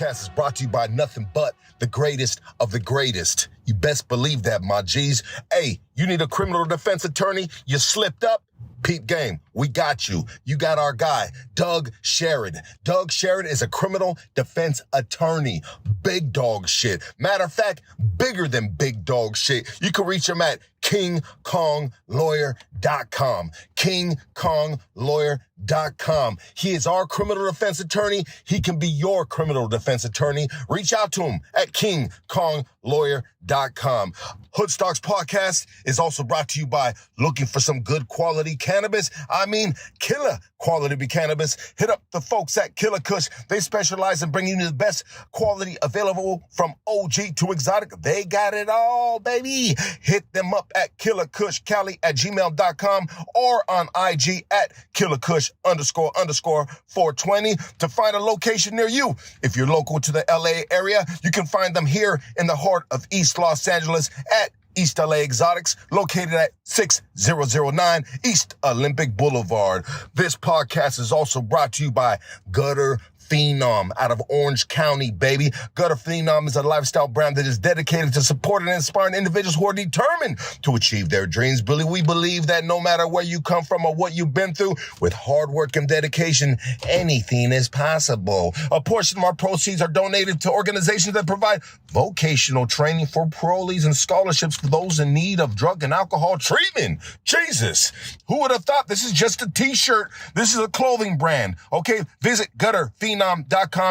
podcast is brought to you by nothing but the greatest of the greatest. You best believe that, my G's. Hey, you need a criminal defense attorney? You slipped up? Peep game, we got you. You got our guy, Doug Sherrod. Doug Sherrod is a criminal defense attorney. Big dog shit. Matter of fact, bigger than big dog shit. You can reach him at KingKongLawyer.com. KingKongLawyer.com. He is our criminal defense attorney. He can be your criminal defense attorney. Reach out to him at KingKongLawyer.com. Hoodstocks podcast is also brought to you by looking for some good quality cannabis. I mean, killer quality cannabis. Hit up the folks at Killer Kush. They specialize in bringing you the best quality available from OG to exotic. They got it all, baby. Hit them up at killerkushcali@gmail.com or on IG at killerkush__420 to find a location near you. If you're local to the LA area, you can find them here in the heart of East Los Angeles at East LA Exotics, located at 6009 East Olympic Boulevard. This podcast is also brought to you by Gutter Phenom out of Orange County, baby. Gutter Phenom is a lifestyle brand that is dedicated to supporting and inspiring individuals who are determined to achieve their dreams. Billy, we believe that no matter where you come from or what you've been through, with hard work and dedication, anything is possible. A portion of our proceeds are donated to organizations that provide vocational training for parolees and scholarships for those in need of drug and alcohol treatment. Jesus, who would have thought this is just a t-shirt? This is a clothing brand, okay? Visit gutterphenom.com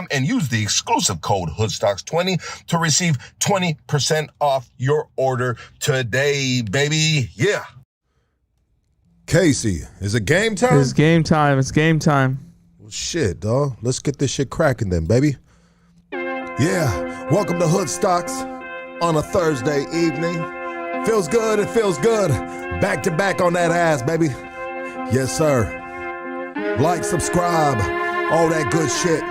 and use the exclusive code Hoodstocks20 to receive 20% off your order today, baby. Yeah. Casey, is it game time? It's game time. It's game time. Well, shit, dog. Let's get this shit cracking then, baby. Yeah. Welcome to Hoodstocks on a Thursday evening. Feels good. It feels good. Back to back on that ass, baby. Yes, sir. Like, subscribe. All that good shit.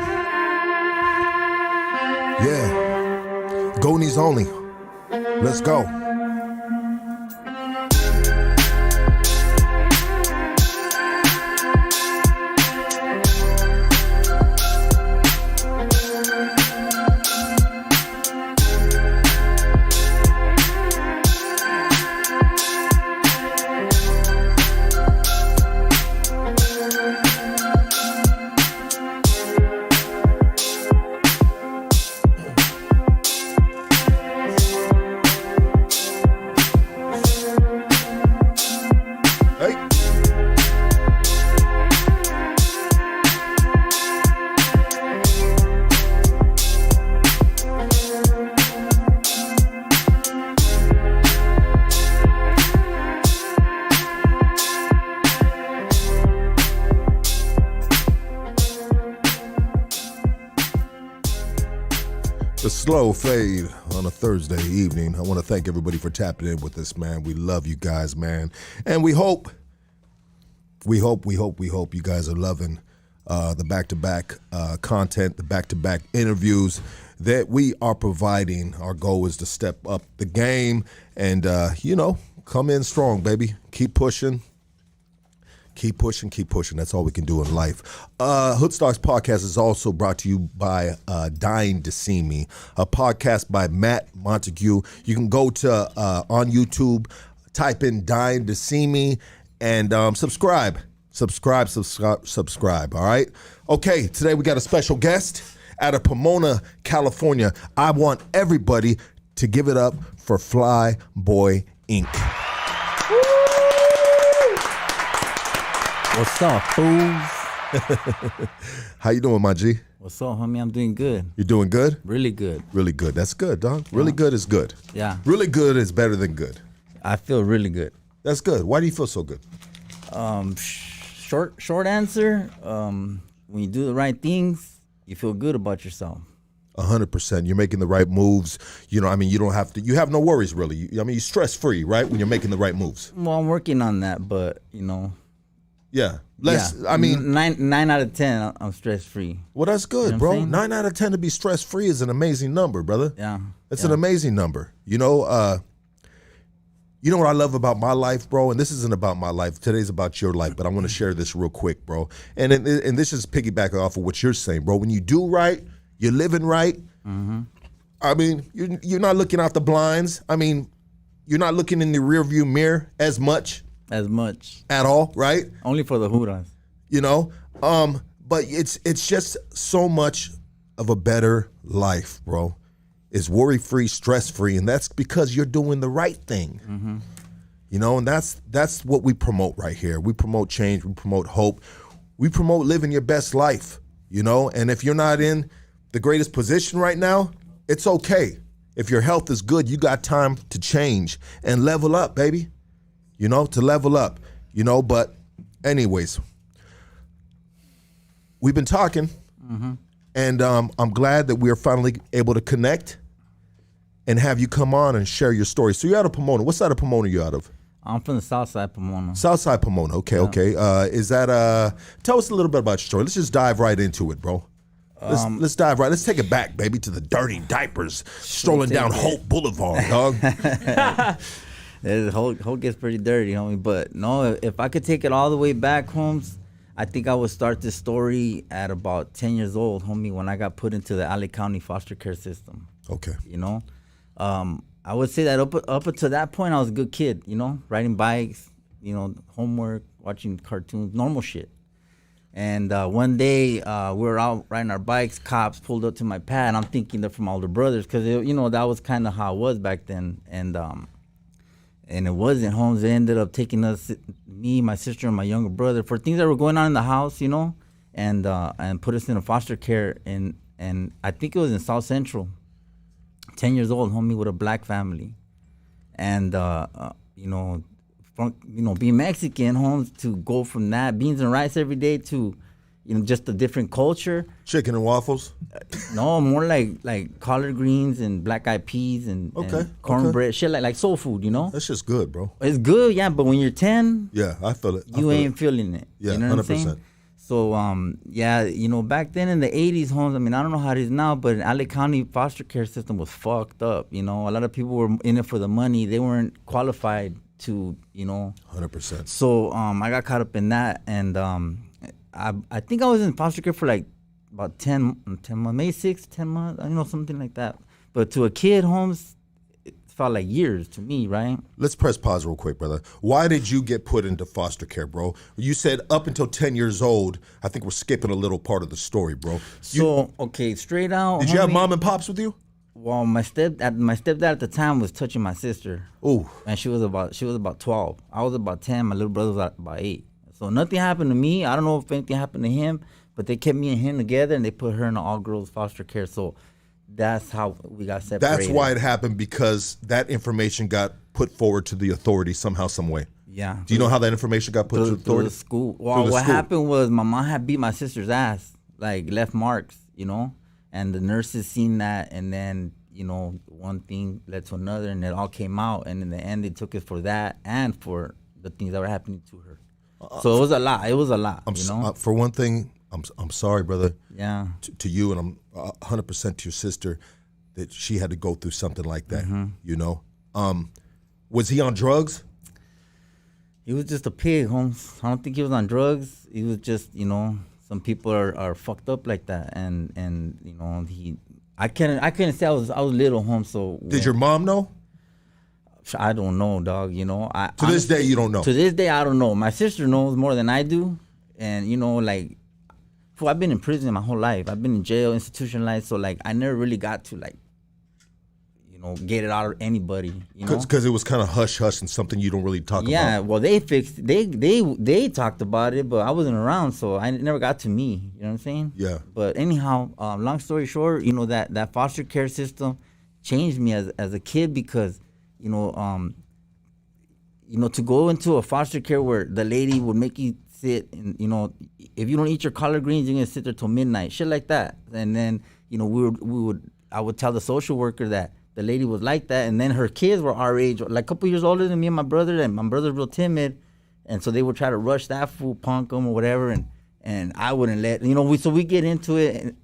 Yeah. Goonies only. Let's go. The slow fade on a Thursday evening. I want to thank everybody for tapping in with us, man. We love you guys, man. And we hope you guys are loving the back-to-back content, the back-to-back interviews that we are providing. Our goal is to step up the game and, come in strong, baby. Keep pushing. Keep pushing. That's all we can do in life. Hoodstocks podcast is also brought to you by Dying to See Me, a podcast by Matt Montague. You can go to on YouTube, type in Dying to See Me, and subscribe. Subscribe, all right? Okay, today we got a special guest out of Pomona, California. I want everybody to give it up for Flyboy Inc. What's up, fools? How you doing, my G? What's up, homie? I'm doing good. You doing good? Really good. Really good. That's good, dog. Really good is good. Yeah. Really good is better than good. I feel really good. That's good. Why do you feel so good? Short answer. When you do the right things, you feel good about yourself. 100%. You're making the right moves. You don't have to. You have no worries, really. You're stress free, right? When you're making the right moves. Well, I'm working on that, but Yeah. Nine out of 10, I'm stress free. Well, that's good, bro. 9 out of 10 to be stress free is an amazing number, brother. Yeah. It's an amazing number. You know what I love about my life, bro? And this isn't about my life. Today's about your life, but I want to share this real quick, bro. And this is piggybacking off of what you're saying, bro. When you do right, you're living right. I mean, you're not looking out the blinds. I mean, you're not looking in the rearview mirror as much at all, right? Only for the hooras. You know, but it's just so much of a better life, bro. It's worry-free, stress-free, and that's because you're doing the right thing. You know, and that's what we promote right here. We promote change, we promote hope, we promote living your best life, you know? And if you're not in the greatest position right now, it's okay. If your health is good, you got time to change and level up, baby. You know, to level up, you know? But anyways, we've been talking, and I'm glad that we are finally able to connect and have you come on and share your story. So you're out of Pomona. What side of Pomona are you out of? I'm from the south side Pomona. South side Pomona. Okay, okay. Is that tell us a little bit about your story. Let's just dive right into it, bro. Let's dive right. Let's take it back, baby, to the dirty diapers strolling down Hope Boulevard, dog. The whole gets pretty dirty, homie. But no, if I could take it all the way back, Holmes, I think I would start this story at about 10 years old, homie, when I got put into the LA County foster care system. Okay. You know, I would say that up until that point, I was a good kid, you know, riding bikes, you know, homework, watching cartoons, normal shit. And one day we were out riding our bikes, cops pulled up to my pad, and I'm thinking they're from older brothers because, you know, that was kind of how it was back then. And it wasn't, Holmes. They ended up taking us, me, my sister, and my younger brother, for things that were going on in the house, you know, and put us in a foster care. And I think it was in South Central. 10 years old, homie, with a black family. And, being Mexican, Holmes, to go from that, beans and rice every day, to, you know, just a different culture. Chicken and waffles? No, more like collard greens and black eyed peas and cornbread, shit like soul food, you know? That's just good, bro. It's good, yeah, but when you're 10, yeah, I feel it. You ain't feeling it. Yeah, you know what 100%. I'm saying? So, yeah, you know, back then in the 80s, Holmes, I mean, I don't know how it is now, but LA County foster care system was fucked up, you know? A lot of people were in it for the money. They weren't qualified to, you know. 100%. So, I got caught up in that, and I think I was in foster care for like about 10 months, maybe 10 months, you know, something like that. But to a kid, Holmes, it felt like years to me, right? Let's press pause real quick, brother. Why did you get put into foster care, bro? You said up until 10 years old. I think we're skipping a little part of the story, bro. Okay, straight out. Did you have mom and pops with you? Well, my stepdad at the time was touching my sister. Ooh. And she was about 12. I was about 10. My little brother was about 8. So nothing happened to me. I don't know if anything happened to him, but they kept me and him together, and they put her in an all-girls foster care. So that's how we got separated. That's why it happened, because that information got put forward to the authorities somehow, some way. Yeah. Do you know how that information got put to the authorities? The school. Well, what happened was my mom had beat my sister's ass, like left marks, you know, and the nurses seen that, and then, you know, one thing led to another, and it all came out, and in the end, they took it for that and for the things that were happening to her. So it was a lot. It was a lot. You know? For one thing, I'm sorry, brother. Yeah. To you, and I'm 100% to your sister, that she had to go through something like that. You know, was he on drugs? He was just a pig, Holmes. I don't think he was on drugs. He was just, you know, some people are fucked up like that, and you know, I couldn't say I was little, Holmes. So did your mom know? I don't know, dog. You know, to this day you don't know. To this day, I don't know. My sister knows more than I do, and you know, like, I've been in prison my whole life. I've been in jail, institutionalized. So like, I never really got to, like, you know, get it out of anybody. You know, because it was kind of hush hush and something you don't really talk about. Yeah, well, they fixed. They talked about it, but I wasn't around, so I never got to me. You know what I'm saying? Yeah. But anyhow, long story short, you know, that foster care system changed me as a kid, because, you know, to go into a foster care where the lady would make you sit, and, you know, if you don't eat your collard greens, you're gonna sit there till midnight, shit like that. And then, you know, I would tell the social worker that the lady was like that, and then her kids were our age, like a couple years older than me and my brother, and my brother's real timid, and so they would try to rush that fool, punk him or whatever, and I wouldn't let, you know, so we get into it, and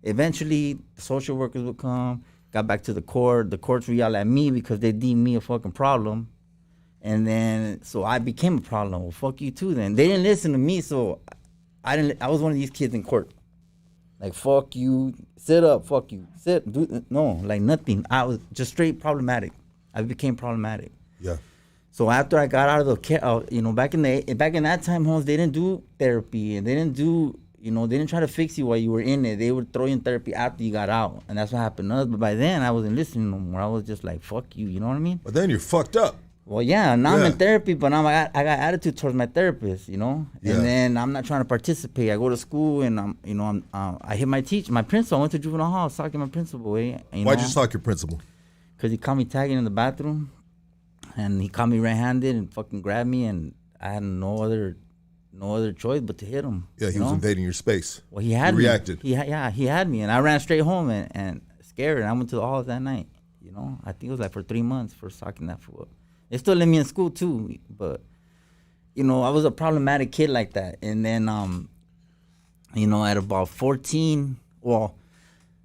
eventually the social workers would come. Got back to the court. The courts would yell at me because they deemed me a fucking problem. And then, so I became a problem. Well, fuck you too then. They didn't listen to me, so I was one of these kids in court. Like, fuck you, sit up, fuck you, no, like nothing. I was just straight problematic. I became problematic. Yeah. So after I got out of the care, back in that time, homes, they didn't do therapy, and they didn't do, they didn't try to fix you while you were in it. They would throw you in therapy after you got out, and that's what happened to us. But by then, I wasn't listening no more. I was just like, fuck you, you know what I mean? But then you're fucked up. Well, yeah, now I'm in therapy, but now I got attitude towards my therapist, And then I'm not trying to participate. I go to school and I hit my principal. I went to juvenile hall, talking to my principal. Why'd you stalk your principal? Because he caught me tagging in the bathroom, and he caught me red-handed and fucking grabbed me, and I had no other choice but to hit him. Yeah, he was invading your space. Well, he had me. Reacted. He had me, and I ran straight home and scared. And I went to the halls that night. I think it was like for 3 months for stalking that fool. They still let me in school too, but I was a problematic kid like that. And then at about 14,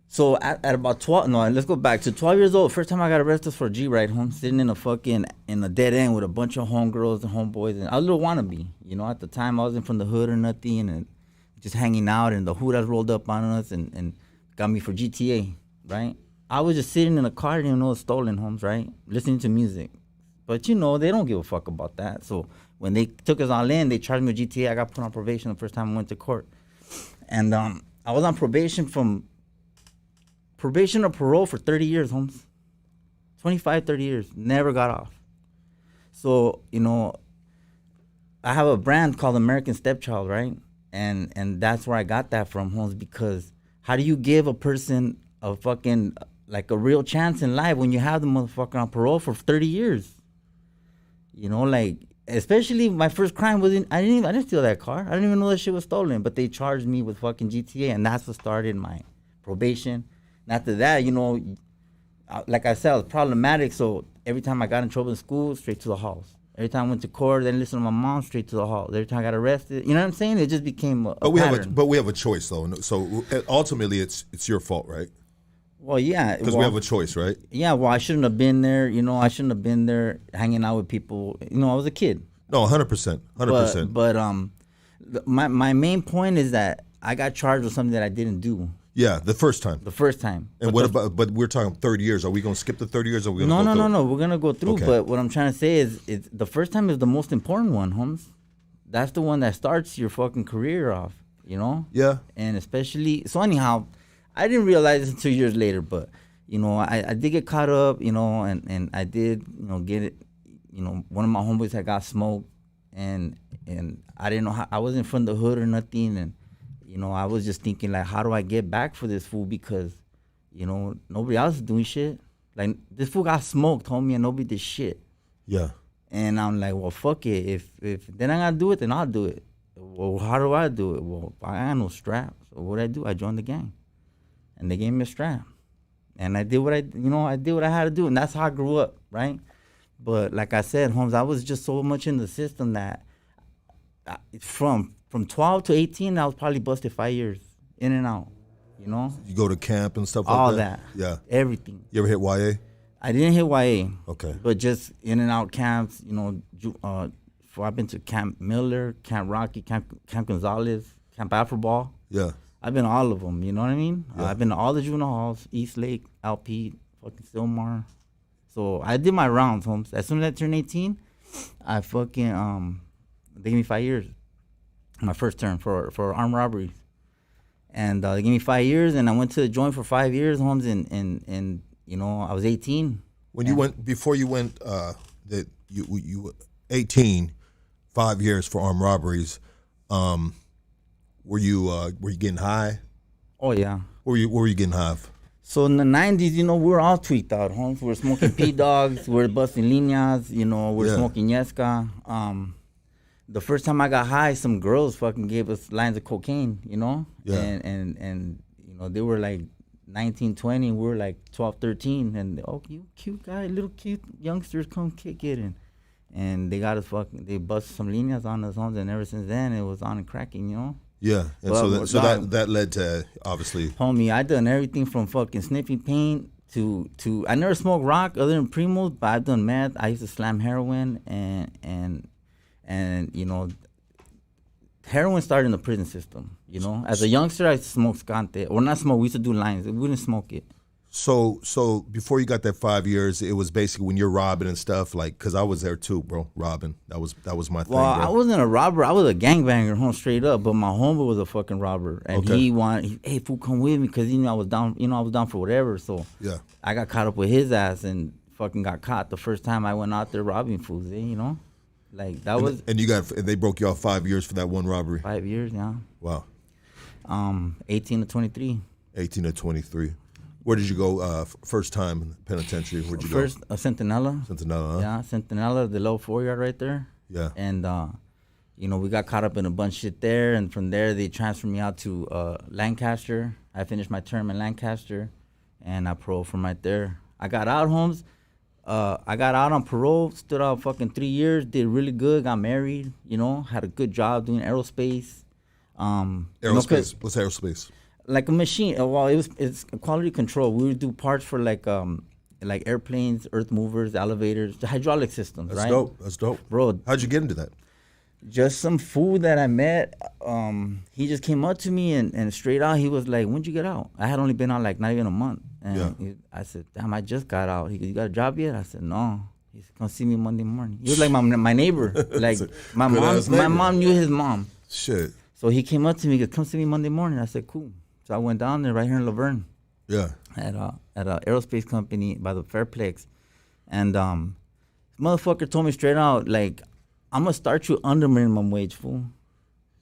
so at about 12, no, let's go back to 12 years old. First time I got arrested for a G ride home, sitting in a dead end with a bunch of homegirls and homeboys, and I was a little wannabe. At the time I wasn't from the hood or nothing, and just hanging out, and the Hoodas rolled up on us and got me for GTA, right? I was just sitting in a car, didn't even know it was stolen, homes, right? Listening to music. But they don't give a fuck about that. So when they took us all in, they charged me with GTA. I got put on probation the first time I went to court. And I was on probation or parole for 30 years, Holmes. 25, 30 years. Never got off. So, I have a brand called American Stepchild, right? And that's where I got that from, Holmes, because how do you give a person a fucking, like, a real chance in life when you have the motherfucker on parole for 30 years? Especially my first crime I didn't steal that car. I didn't even know that shit was stolen, but they charged me with fucking GTA, and that's what started my probation. And after that, like I said, I was problematic, so every time I got in trouble in school, straight to the halls. Every time I went to court, then listen to my mom, straight to the halls. Every time I got arrested, you know what I'm saying? It just became a pattern. But we have a choice, though. So ultimately, it's your fault, right? Well, yeah. Because we have a choice, right? Yeah, well, I shouldn't have been there. I shouldn't have been there hanging out with people. I was a kid. No, 100%. 100%. But my main point is that I got charged with something that I didn't do. Yeah, the first time. And but we're talking 30 years. Are we going to skip the 30 years or are we going to go through? No. We're going to go through. Okay. But what I'm trying to say is the first time is the most important one, Holmes. That's the one that starts your fucking career off, Yeah. And especially, so anyhow, I didn't realize it until years later, but, I did get caught up, and I did, get it, one of my homeboys had got smoked, and I didn't know how, I wasn't from the hood or nothing, and, I was just thinking, like, how do I get back for this fool, because, nobody else is doing shit. Like, this fool got smoked, homie, and nobody did shit. Yeah. And I'm like, well, fuck it, if they're not gonna do it, then I'll do it. Well, how do I do it? Well, I got no strap, so what did I do? I joined the gang. And they gave me a strap, and I did what I had to do, and that's how I grew up, right? But like I said, Holmes, I was just so much in the system that from 12 to 18, I was probably busted 5 years, in and out, You go to camp and stuff like that? All that. Yeah. Everything. You ever hit YA? I didn't hit YA. Okay. But just in and out camps, I've been to Camp Miller, Camp Rocky, Camp Gonzalez, Camp Afroball. Yeah. I've been to all of them, you know what I mean? Yeah. I've been to all the juvenile halls, East Lake, Alpete, fucking Stillmar. So I did my rounds, Holmes. As soon as I turned 18, I fucking, they gave me 5 years. My first term for armed robberies. And they gave me 5 years, and I went to the joint for 5 years, Holmes, and I was 18. When you went, before you went, that you were 18, 5 years for armed robberies, were you getting high? Oh yeah. What were you getting high of? So in the 90s, we were all tweaked out, Holmes. We're smoking P-Dogs, we're busting líneas, we're smoking Yesca. The first time I got high, some girls fucking gave us lines of cocaine, Yeah. And they were like 19, 20, we were like 12, 13, and you cute guy, little cute youngsters, come kick it, and they got us they busted some líneas on us, Holmes, and ever since then it was on and cracking, Yeah, and so that led to, obviously. Homie, I done everything from fucking sniffing paint to I never smoked rock other than Primos, but I've done meth. I used to slam heroin and heroin started in the prison system. You know, as a youngster, I smoked scante, or not smoke. We used to do lines. We didn't smoke it. So before you got that 5 years, it was basically when you're robbing and stuff, like, because I was there too, bro, robbing. That was my thing, Well, bro. I wasn't a robber. I was a gangbanger, straight up. But my homie was a fucking robber, and hey, fool, come with me, because I was down. I was down for whatever. So yeah, I got caught up with his ass and fucking got caught the first time I went out there robbing fools. Like that was. And they broke you off 5 years for that one robbery. 5 years, yeah. Wow. 18 to 23. 18 to 23. Where did you go first time in the penitentiary? Where'd you go? First, Centinela. Centinela, huh? Yeah, Centinela, the low 4-yard right there. Yeah. And, we got caught up in a bunch of shit there. And from there, they transferred me out to Lancaster. I finished my term in Lancaster. And I paroled from right there. I got out, Holmes. I got out on parole, stood out fucking 3 years, did really good, got married, had a good job doing aerospace. Aerospace? What's aerospace? Like a machine. Well, it's quality control. We would do parts for like airplanes, earth movers, elevators, the hydraulic systems, right? That's dope. Bro. How'd you get into that? Just some fool that I met. He just came up to me and straight out, he was like, when'd you get out? I had only been out like not even a month. And I said, damn, I just got out. He goes, you got a job yet? I said, no. He said, come see me Monday morning. He was like my neighbor. Like my mom knew his mom. Shit. So he came up to me, he goes, come see me Monday morning. I said, cool. So I went down there right here in Laverne. Yeah. At a aerospace company by the Fairplex. And motherfucker told me straight out, like, I'm going to start you under minimum wage, fool.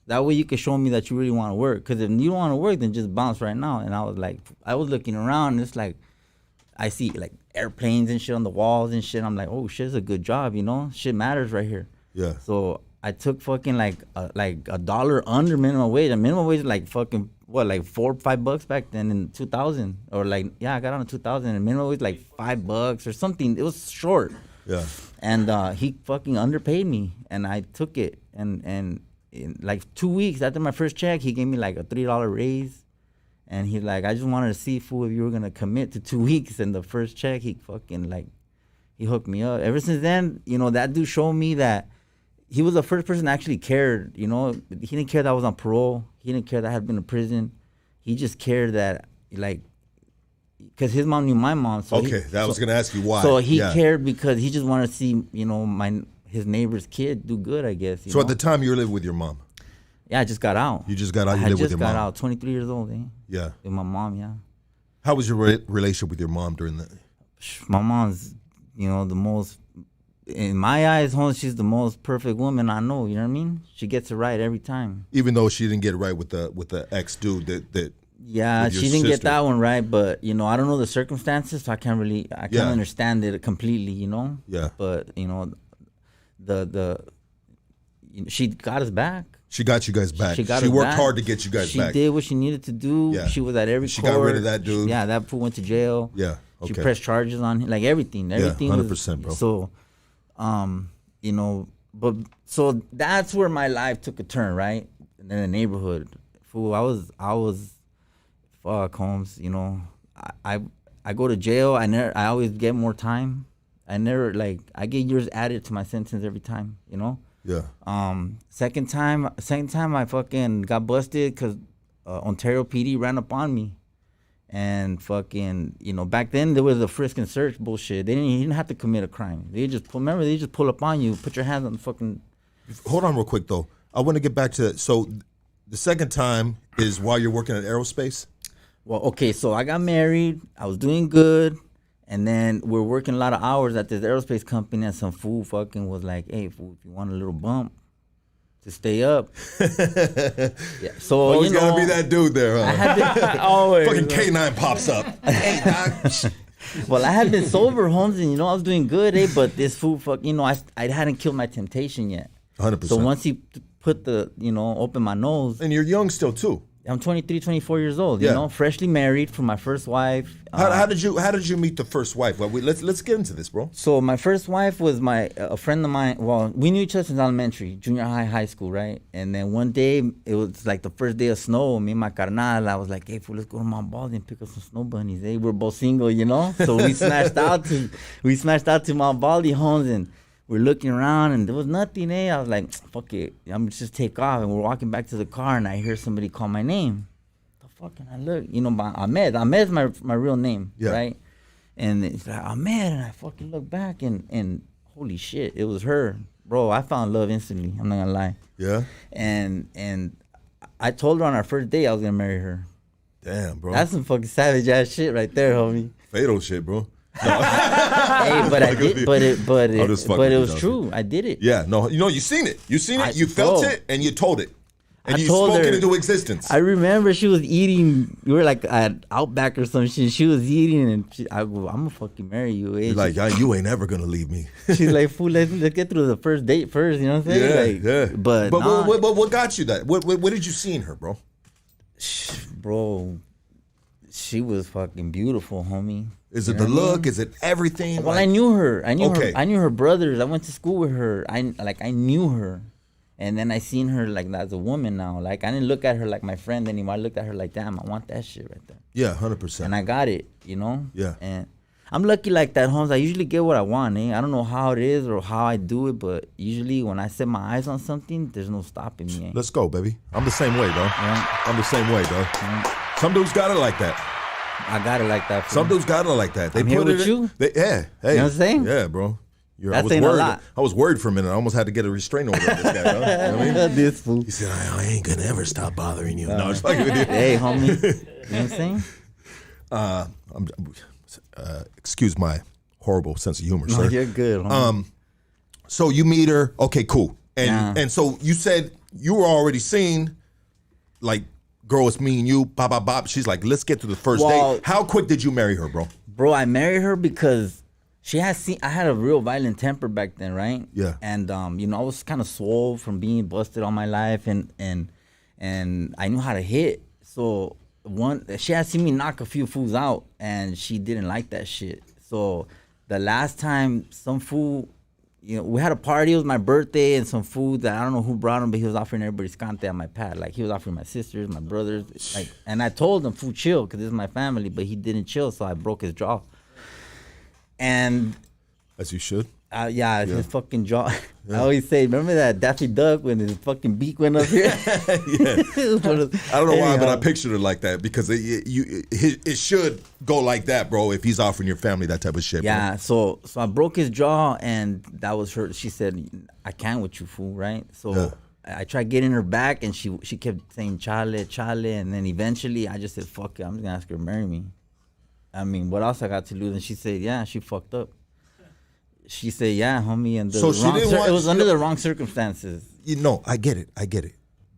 That way you can show me that you really want to work. Because if you don't want to work, then just bounce right now. And I was looking around, and it's like, I see like airplanes and shit on the walls and shit. I'm like, oh shit, it's a good job, Shit matters right here. Yeah. So I took fucking like a dollar under minimum wage. And minimum wage is like fucking, like $4 or $5 back then in 2000. Or like, yeah, I got on in 2000. And minimum wage like $5 or something. It was short. Yeah. And he fucking underpaid me. And I took it. And in like 2 weeks after my first check, he gave me like a $3 raise. And he's like, I just wanted to see, fool, if you were going to commit to 2 weeks. And the first check, he fucking like, he hooked me up. Ever since then, that dude showed me that he was the first person that actually cared, He didn't care that I was on parole. He didn't care that I had been in prison. He just cared that, like, because his mom knew my mom. So I was going to ask you why. So he cared because he just wanted to see, his neighbor's kid do good, I guess. So at the time you were living with your mom? Yeah, I just got out. You just got out, you lived with your mom? I just got out, 23 years old, Yeah. With my mom, yeah. How was your relationship with your mom during that? My mom's, the most, in my eyes, she's the most perfect woman I know, you know what I mean? She gets it right every time. Even though she didn't get it right with the ex-dude that yeah, she didn't get that one right, but, I don't know the circumstances, so I can't understand it completely, Yeah. But, she got us back. She got you guys back. She worked hard to get you guys back. She did what she needed to do. Yeah. She was at every court. She got rid of that dude. Yeah, that fool went to jail. Yeah. Okay. She pressed charges on him, like everything. Everything 100%, bro. So, but so that's where my life took a turn, right? In the neighborhood. Fool, I was fuck, Holmes, I go to jail. I always get more time. I get years added to my sentence every time, Yeah. Second time I fucking got busted because Ontario PD ran up on me, and fucking back then there was a frisk and search bullshit. You didn't have to commit a crime. They just pull up on you, put your hands on the fucking. Hold on real quick though. I want to get back to so the second time is while you're working at aerospace. Well, okay, so I got married. I was doing good. And then we're working a lot of hours at this aerospace company, and some fool fucking was like, hey, fool, if you want a little bump to stay up. Yeah. So, always gotta be that dude there, huh? I had always. Fucking K9 pops up. Hey, doc. Well, I had been sober, Holmes, and, I was doing good, but this fool, I hadn't killed my temptation yet. 100%. So once he put open my nose. And you're young still, too. I'm 23, 24 years old, freshly married from my first wife. How did you meet the first wife? Well, let's get into this, bro. So my first wife was a friend of mine. Well, we knew each other since elementary, junior high, high school, right? And then one day, it was like the first day of snow. Me and my carnal, I was like, hey, fool, let's go to Mount Baldy and pick up some snow bunnies. Hey, we're both single, So we smashed out to Mount Baldy, Holmes, and we're looking around and there was nothing, I was like, fuck it, I'm just take off. And we're walking back to the car and I hear somebody call my name. The fuck, and I look, by Ahmed. Ahmed's my real name, right? And it's like, Ahmed, and I fucking look back and holy shit, it was her. Bro, I found love instantly. I'm not gonna lie. Yeah. And I told her on our first date I was gonna marry her. Damn, bro. That's some fucking savage ass shit right there, homie. Fatal shit, bro. Hey, but I did, but it was true. I did it. Yeah, no, you seen it. You seen it. You felt it, and you told it, and you spoke it into existence. I remember she was eating. We were like at Outback or some shit. She was eating, and I go, "I'm gonna fucking marry you." You're like, you ain't ever gonna leave me. She's like, "Fool, let's get through the first date first." You know what I'm saying? Yeah, like, But what got you that? What did you see in her, bro? Bro, she was fucking beautiful, homie. Is it the look? Is it everything? Well, I knew her. I knew her brothers. I went to school with her. I knew her, and then I seen her like as a woman now. Like I didn't look at her like my friend anymore. I looked at her like, damn, I want that shit right there. Yeah, 100%. And I got it, Yeah. And I'm lucky like that, Holmes. I usually get what I want. I don't know how it is or how I do it, but usually when I set my eyes on something, there's no stopping me. Let's go, baby. I'm the same way, though. Yeah. I'm the same way, though. Yeah. Some dudes got it like that. I got it like that. Some dudes got it like that. They I'm here with you. Yeah. Hey. You know what I'm saying? Yeah, bro. That's saying a lot. I was worried for a minute. I almost had to get a restraint order on this guy. You know what I mean? This fool. He said, I ain't gonna ever stop bothering you. No, it's fucking with you. Hey, homie. You know what I'm saying? Excuse my horrible sense of humor, No, sir. you're good, homie. So you meet her. Okay, cool. And so you said you were already seeing, like, girl, it's me and you, bop, bop, bop. She's like, let's get to the first date. How quick did you marry her, bro? Bro, I married her because I had a real violent temper back then, right? Yeah. And I was kind of swole from being busted all my life, and I knew how to hit. So she had seen me knock a few fools out, and she didn't like that shit. So the last time some fool, we had a party. It was my birthday, and some food that I don't know who brought him, but he was offering everybody scante on my pad. Like he was offering my sisters, my brothers, and I told him, "Fool, chill," because this is my family. But he didn't chill, so I broke his jaw. And as you should. His fucking jaw. Yeah. I always say, remember that Daffy Duck when his fucking beak went up here? Yeah. I don't know why, but I pictured it like that because it should go like that, bro. If he's offering your family that type of shit. Yeah. Bro. So I broke his jaw, and that was her. She said, "I can't with you, fool." Right. So I tried getting her back, and she kept saying "chale, chale," and then eventually I just said, "Fuck it, I'm just gonna ask her to marry me." I mean, what else I got to lose? And she said, "Yeah, she fucked up." She said, "Yeah, homie," and it was under the wrong circumstances. I get it.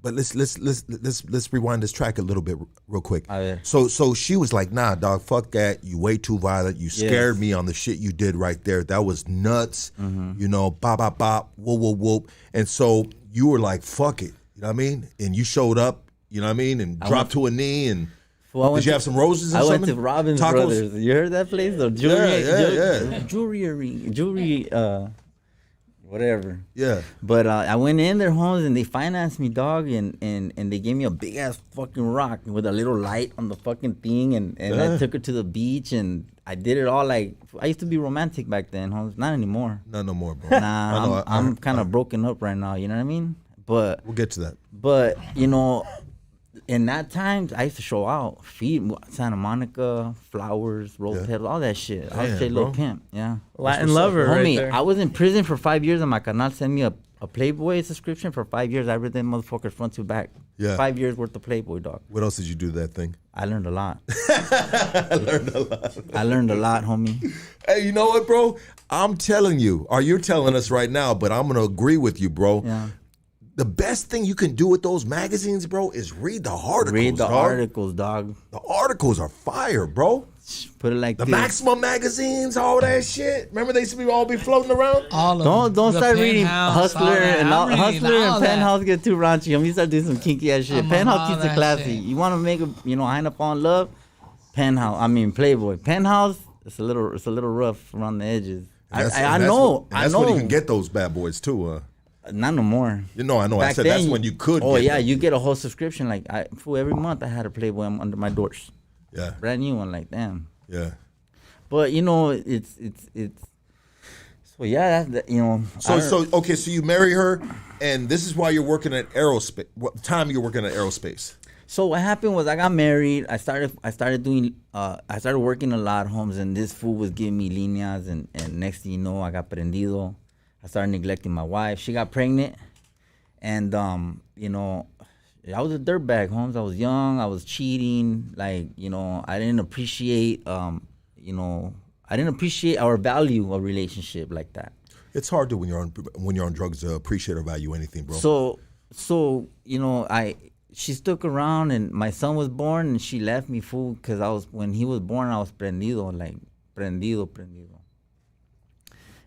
But let's rewind this track a little bit real quick. So she was like, "Nah, dog, fuck that. You way too violent. You scared me on the shit you did right there. That was nuts. Bop, bop, bop, whoop, whoop, whoop." And so you were like, "Fuck it," you know what I mean? And you showed up, you know what I mean, and dropped to a knee and. Did you have some roses or something? I went to Robin's Tacos? Brothers. You heard that place? The jewelry, whatever. Yeah. But I went in their homes and they financed me, dog, and they gave me a big ass fucking rock with a little light on the fucking thing, and I took her to the beach and I did it all like I used to be romantic back then, homes. Not anymore. Not no more, bro. Nah, I'm kind of broken up right now. You know what I mean? But we'll get to that. But in that time, I used to show out, feed Santa Monica, flowers, rose petals, all that shit. I was a little pimp, Latin lover, homie, right there. I was in prison for 5 years, and my canal sent me a Playboy subscription for 5 years. I read them motherfuckers front to back. Yeah. 5 years worth of Playboy, dog. What else did you do to that thing? I learned a lot. I learned a lot, homie. Hey, you know what, bro? I'm telling you, or you're telling us right now, but I'm gonna agree with you, bro. Yeah. The best thing you can do with those magazines, bro, is read the articles. Read the articles, dog. The articles are fire, bro. Put it like the this. Maximum magazines, all that shit. Remember they used to all be floating around? All of don't start reading Hustler and Penthouse get too raunchy. I'm gonna start doing some kinky ass shit. Penthouse keeps it classy. Shit. You want to make hang up on love? Playboy. Penthouse. It's a little rough around the edges. I know. That's when you can get those bad boys too. Not no more. I know. I said that's when you could. Oh yeah, you get a whole subscription. Like every month I had a Playboy under my doors. Yeah. Brand new one. Like damn. Yeah. But it's So yeah, Okay, so you marry her, and this is why you're working at aerospace. What time you're working at aerospace? So what happened was I got married. I started working a lot, Holmes, and this fool was giving me líneas, and next thing you know, I got prendido. I started neglecting my wife. She got pregnant, and I was a dirtbag, Holmes. I was young. I was cheating. Like, I didn't appreciate, I didn't appreciate or value a relationship like that. It's hard to when you're on drugs to appreciate or value anything, bro. So she stuck around, and my son was born, and she left me, fool, because when he was born, I was prendido.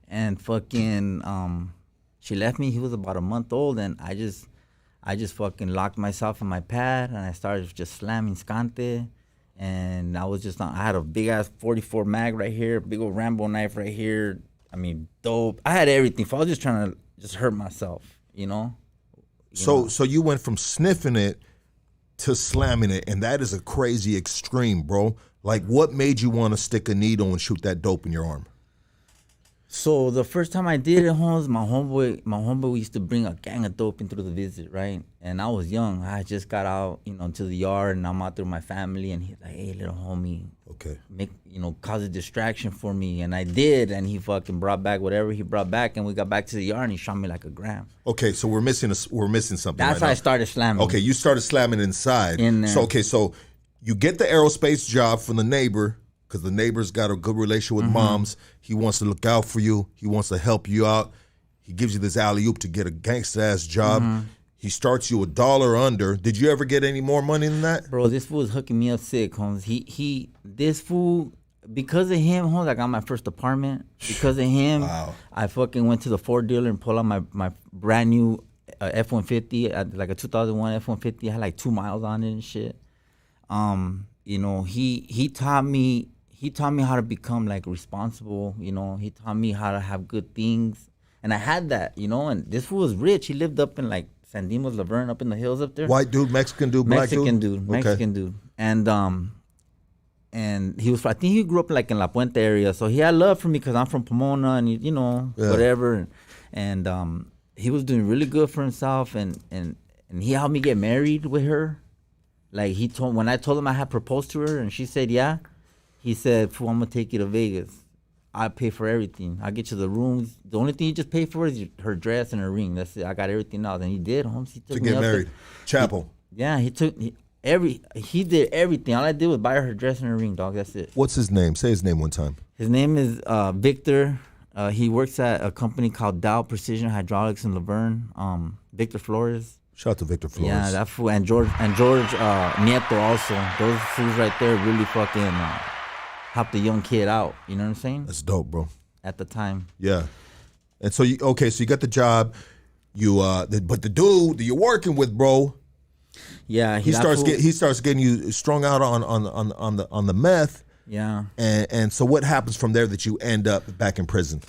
And fucking, she left me. He was about a month old, and I just fucking locked myself in my pad, and I started just slamming scante. And I had a big ass 44 mag right here, big old Rambo knife right here. I mean, dope. I had everything. I was just trying to just hurt myself, So you went from sniffing it to slamming it, and that is a crazy extreme, bro. Like, what made you want to stick a needle and shoot that dope in your arm? So the first time I did it, Holmes, my homeboy used to bring a gang of dope into the visit, right? And I was young. I just got out, to the yard, and I'm out there with my family, and he's like, "Hey, little homie, okay, cause a distraction for me." And I did, and he fucking brought back whatever he brought back, and we got back to the yard, and he shot me like a gram. Okay, so we're missing something. That's how I started slamming. Okay, you started slamming inside. In there. So you get the aerospace job from the neighbor, because the neighbor's got a good relation with moms. He wants to look out for you. He wants to help you out. He gives you this alley-oop to get a gangsta-ass job. He starts you $1 under. Did you ever get any more money than that? Bro, this fool was hooking me up sick, Holmes. This fool, because of him, Holmes, I got my first apartment. Because of him, wow. I fucking went to the Ford dealer and pulled out my brand new F-150, like a 2001 F-150. I had like 2 miles on it and shit. He taught me how to become like responsible. He taught me how to have good things, and I had that. And this fool was rich. He lived up in like San Dimas, Laverne, up in the hills up there. White dude, Mexican dude, black dude? Mexican dude. And he was, I think he grew up like in La Puente area, so he had love for me because I'm from Pomona, and whatever. And he was doing really good for himself, and he helped me get married with her. Like when I told him I had proposed to her, and she said yeah, he said, "Fool, I'm gonna take you to Vegas. I pay for everything. I'll get you the rooms. The only thing you just pay for is her dress and her ring. That's it. I got everything else." And he did, Holmes. He took to me get up married. Chapel. He did everything. All I did was buy her dress and her ring, dog. That's it. What's his name? Say his name one time. His name is Victor. He works at a company called Dow Precision Hydraulics in Laverne. Victor Flores. Shout out to Victor Flores. Yeah, that fool, and George Nieto also. Those fools right there really fucking helped the young kid out. You know what I'm saying? That's dope, bro. At the time. Yeah. And so you got the job. But the dude that you're working with, bro. Yeah, he starts getting you strung out on the meth. Yeah. And so what happens from there that you end up back in prison?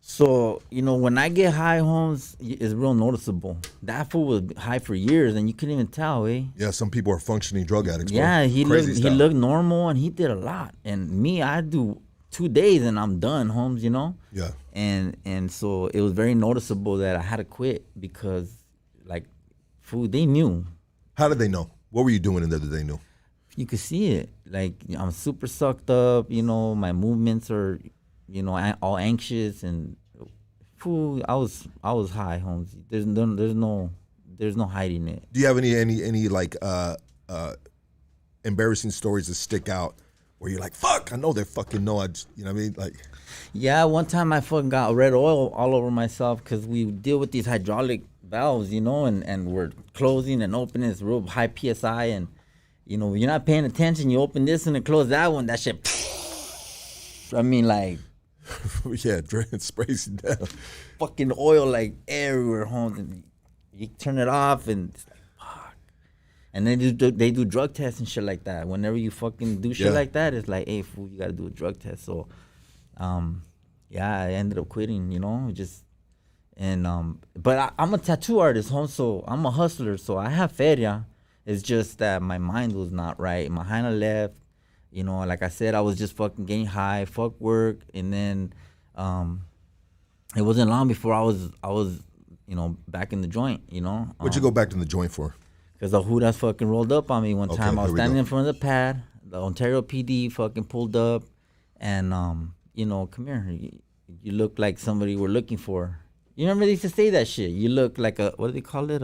So, when I get high, Holmes, it's real noticeable. That fool was high for years, and you couldn't even tell, eh? Yeah, some people are functioning drug addicts. Yeah, he looked normal, and he did a lot. And me, I do 2 days, and I'm done, Holmes, Yeah. And so it was very noticeable that I had to quit because, like, fool, they knew. How did they know? What were you doing in there that they knew? You could see it. Like, I'm super sucked up, my movements are... all anxious, and fool, I was high, Holmes. There's no hiding it. Do you have any like embarrassing stories that stick out where you're like, fuck, I know they fucking know, you know what I mean? Like, yeah, one time I fucking got red oil all over myself because we deal with these hydraulic valves, and we're closing and opening. It's real high PSI, and you're not paying attention. You open this and then close that one. That shit. I mean, like. Yeah, it sprays you down. Fucking oil like everywhere, Holmes. And you turn it off, and it's like, fuck. And then they do drug tests and shit like that. Whenever you fucking do shit like that, it's like, hey, fool, you gotta do a drug test. So, I ended up quitting, but I'm a tattoo artist, Holmes. So I'm a hustler. So I have feria. It's just that my mind was not right. My Hina left. Like I said, I was just fucking getting high, fuck work, and then it wasn't long before I was back in the joint. What'd you go back in the joint for? Because the Hudas fucking rolled up on me one time. I was standing in front of the pad. The Ontario PD fucking pulled up, and come here. You look like somebody we're looking for. You remember they used to say that shit. You look like a, what do they call it?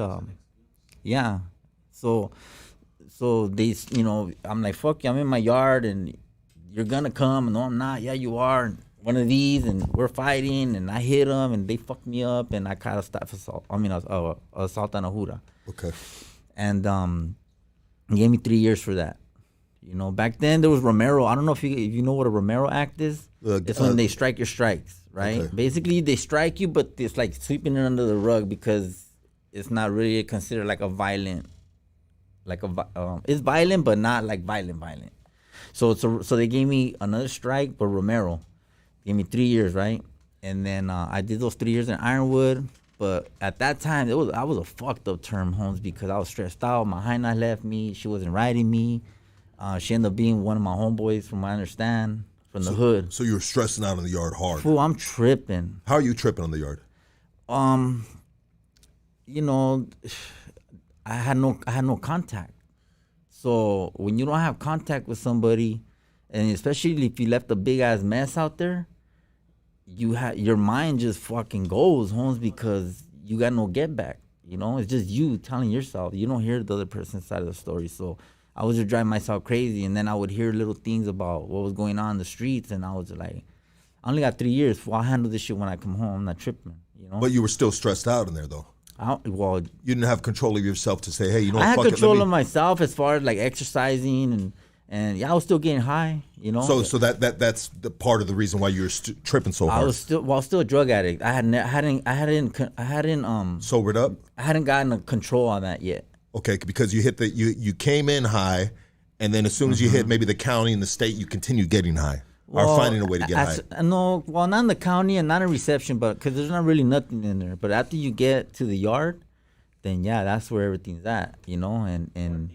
Yeah. So they, I'm like, fuck you. I'm in my yard, and you're gonna come. No, I'm not. Yeah, you are. And one of these, and we're fighting, and I hit them, and they fucked me up, and I caught a staff assault. Assault on a Huda. Okay. And he gave me 3 years for that. Back then there was Romero. I don't know if you know what a Romero Act is. It's when they strike your strikes, right? Okay. Basically, they strike you, but it's like sweeping it under the rug because it's not really considered like a violent, it's violent, but not like violent. So they gave me another strike, but Romero gave me 3 years, right? And then I did those 3 years in Ironwood. But at that time, I was a fucked up term, Holmes, because I was stressed out. My high night left me. She wasn't riding me. She ended up being one of my homeboys, from what I understand, from the hood. So you were stressing out in the yard hard. Fool, I'm tripping. How are you tripping on the yard? I had no contact. So when you don't have contact with somebody, and especially if you left a big ass mess out there, your mind just fucking goes, Holmes, because you got no get back. It's just you telling yourself. You don't hear the other person's side of the story. So I was just driving myself crazy, and then I would hear little things about what was going on in the streets, and I was like, I only got 3 years. I'll handle this shit when I come home. I'm not tripping, But you were still stressed out in there, though. You didn't have control of yourself to say, hey, I had control of myself as far as like exercising and yeah, I was still getting high, So that's the part of the reason why you were tripping so hard. I was still a drug addict. I hadn't sobered up. I hadn't gotten a control on that yet. Okay, because you came in high, and then as soon as you hit maybe the county and the state, you continued getting high or finding a way to get high. No, well, not in the county and not in reception, but because there's not really nothing in there. But after you get to the yard, then yeah, that's where everything's at, and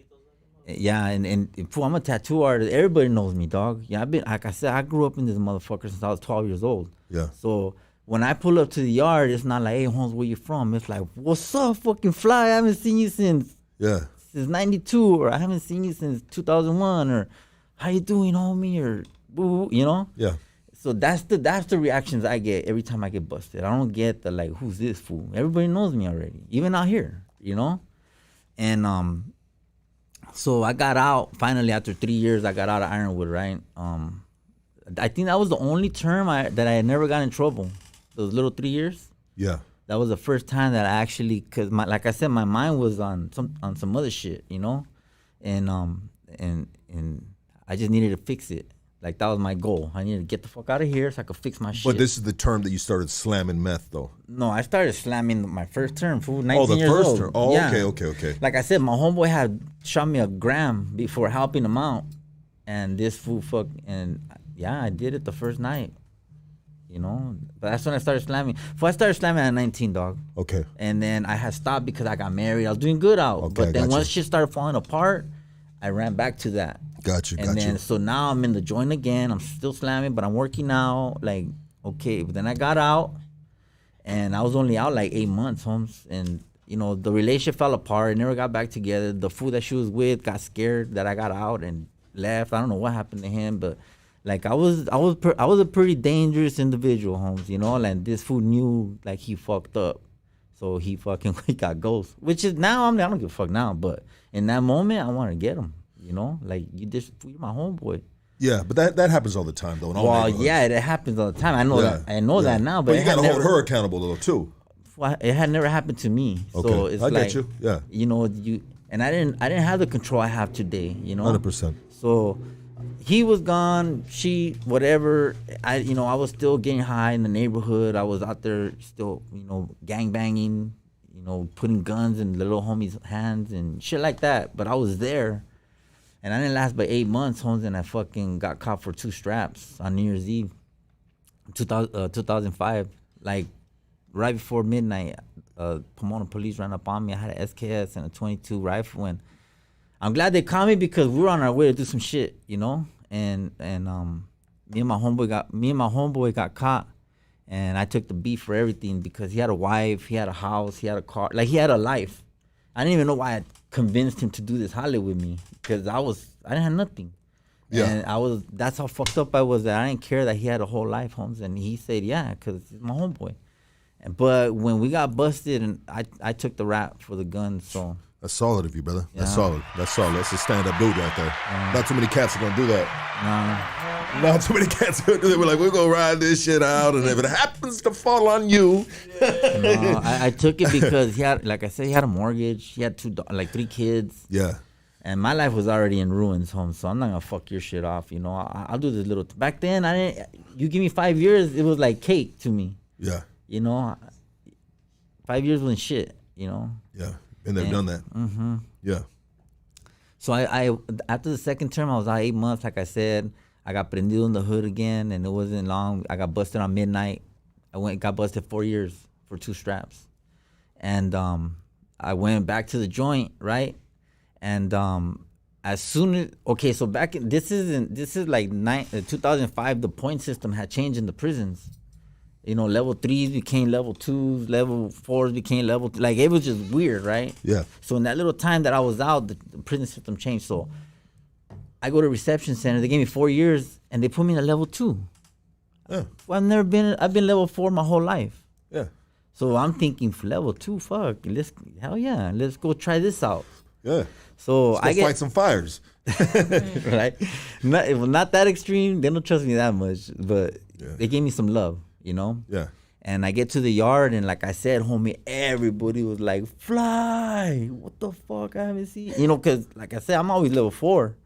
yeah, and fool, I'm a tattoo artist. Everybody knows me, dog. Yeah, like I said, I grew up in this motherfucker since I was 12 years old. Yeah. So when I pull up to the yard, it's not like, hey, Holmes, where you from? It's like, what's up, fucking Fly? I haven't seen you since 92, or I haven't seen you since 2001, or how you doing, homie, or boo, Yeah. So that's the reactions I get every time I get busted. I don't get the like, who's this fool? Everybody knows me already, even out here, and so I got out finally after 3 years. I got out of Ironwood, right? I think that was the only term that I had never got in trouble. Those little 3 years. Yeah. That was the first time that I actually, cause like I said, my mind was on some other shit, and I just needed to fix it. Like that was my goal. I needed to get the fuck out of here so I could fix my shit. But this is the term that you started slamming meth, though. No, I started slamming my first term, fool. 19 years old. Term. Oh, yeah. Okay. Like I said, my homeboy had shot me a gram before helping him out, and this fool I did it the first night. But that's when I started slamming. I started slamming at 19, dog. Okay. And then I had stopped because I got married. I was doing good out. Okay, but then once shit started falling apart, I ran back to that. Got you. And then so now I'm in the joint again. I'm still slamming, but I'm working out. Like, okay. But then I got out, and I was only out like 8 months, Holmes. And the relationship fell apart. It never got back together. The fool that she was with got scared that I got out and left. I don't know what happened to him, but like I was a pretty dangerous individual, Holmes. And this fool knew like he fucked up, so he got ghost. Which is now I don't give a fuck now, but in that moment I want to get him. Like you're my homeboy. Yeah, but that happens all the time, though. Well, yeah, it happens all the time. I know that. I know that now, but you got to hold her accountable, though, too. Well, it had never happened to me, okay. So it's I get you. Yeah. And I didn't have the control I have today. 100%. So he was gone. She whatever. I was still getting high in the neighborhood. I was out there still gang banging. Putting guns in the little homie's hands and shit like that. But I was there. And I didn't last but 8 months, Holmes, and I fucking got caught for 2 straps on New Year's Eve, 2005. Like, right before midnight, Pomona police ran up on me. I had an SKS and a 22 rifle, and I'm glad they caught me because we were on our way to do some shit, And me and my homeboy got caught, And I took the beat for everything because he had a wife, he had a house, he had a car. Like, he had a life. I didn't even know why I convinced him to do this holiday with me because I didn't have nothing. Yeah. And that's how fucked up I was, that I didn't care that he had a whole life, Holmes. And he said, yeah, because he's my homeboy. But when we got busted, and I took the rap for the gun, so. That's solid of you, brother. That's solid. That's solid. That's a stand-up dude right there. Not too many cats are going to do that. Not too many cats are going to do that. We're like, we're going to ride this shit out, and if it happens to fall on you. No, I took it because he had, like I said, he had a mortgage. He had 3 kids. Yeah. And my life was already in ruins, home. So I'm not gonna fuck your shit off, you know. I'll do this little. Back then, I didn't. You give me 5 years, it was like cake to me. Yeah. You know, 5 years wasn't shit. You know. Yeah. Been there, done that. Mm-hmm. Yeah. So I after the second term, I was out 8 months. Like I said, I got prendido in the hood again, and it wasn't long. I got busted on midnight. Got busted 4 years for 2 straps, and I went back to the joint, right. And as soon as so back in, this is like 2005, the point system had changed in the prisons. You know, level 3s became level 2s, level 4s became level like it was just weird, right? Yeah. So in that little time that I was out, the prison system changed. So I go to reception center. They gave me 4 years, and they put me in a level 2. Yeah. Well, I've been level 4 my whole life. Yeah. So I'm thinking, level 2, fuck, let's go try this out. Yeah. So I fight some fires. Right? Not that extreme. They don't trust me that much, but they gave me some love, you know? Yeah. And I get to the yard, and like I said, homie, everybody was like, Fly, what the fuck? I haven't seen. You know, because like I said, I'm always level 4.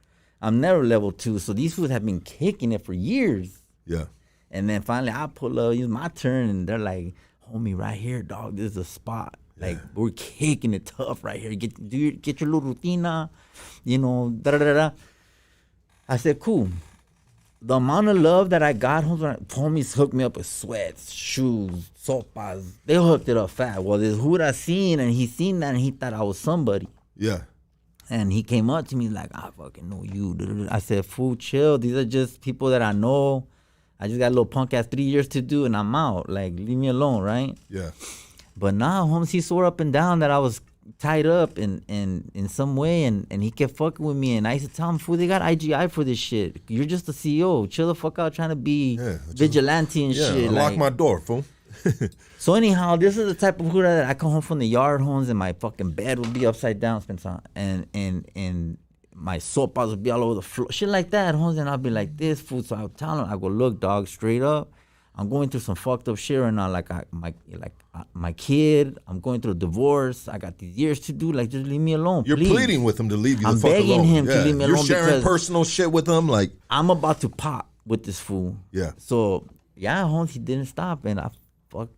I'm never level 2. So these fools have been kicking it for years. Yeah. And then finally I pull up, it's my turn, and they're like, homie, right here, dog, this is a spot. Like, we're kicking it tough right here. Get your little rutina, you know, da-da-da-da. I said, cool. The amount of love that I got, homies hooked me up with sweats, shoes, sopas. They hooked it up fat. Well, this hood I seen, and he seen that, and he thought I was somebody. Yeah. And he came up to me like, I fucking know you. I said, fool, chill. These are just people that I know. I just got a little punk-ass 3 years to do, and I'm out. Like, leave me alone, right? Yeah. But now, Holmes, he swore up and down that I was tied up in some way, and he kept fucking with me. And I used to tell him, fool, they got IGI for this shit. You're just a CEO. Chill the fuck out trying to be vigilante and shit. Unlock my door, fool. So anyhow, this is the type of hood that I come home from the yard, Holmes, and my fucking bed would be upside down, Spencer. And my sopas would be all over the floor. Shit like that, Holmes. And I'll be like this, fool. So I'll tell him, I go, look, dog, straight up, I'm going through some fucked up shit right now. Like my kid, I'm going through a divorce. I got these years to do. Like, just leave me alone. You're please. Pleading with him to leave you the fuck alone. I'm begging him to leave me alone. You're sharing personal shit with him. Like, I'm about to pop with this fool. Yeah. So Holmes, he didn't stop, and I fucked.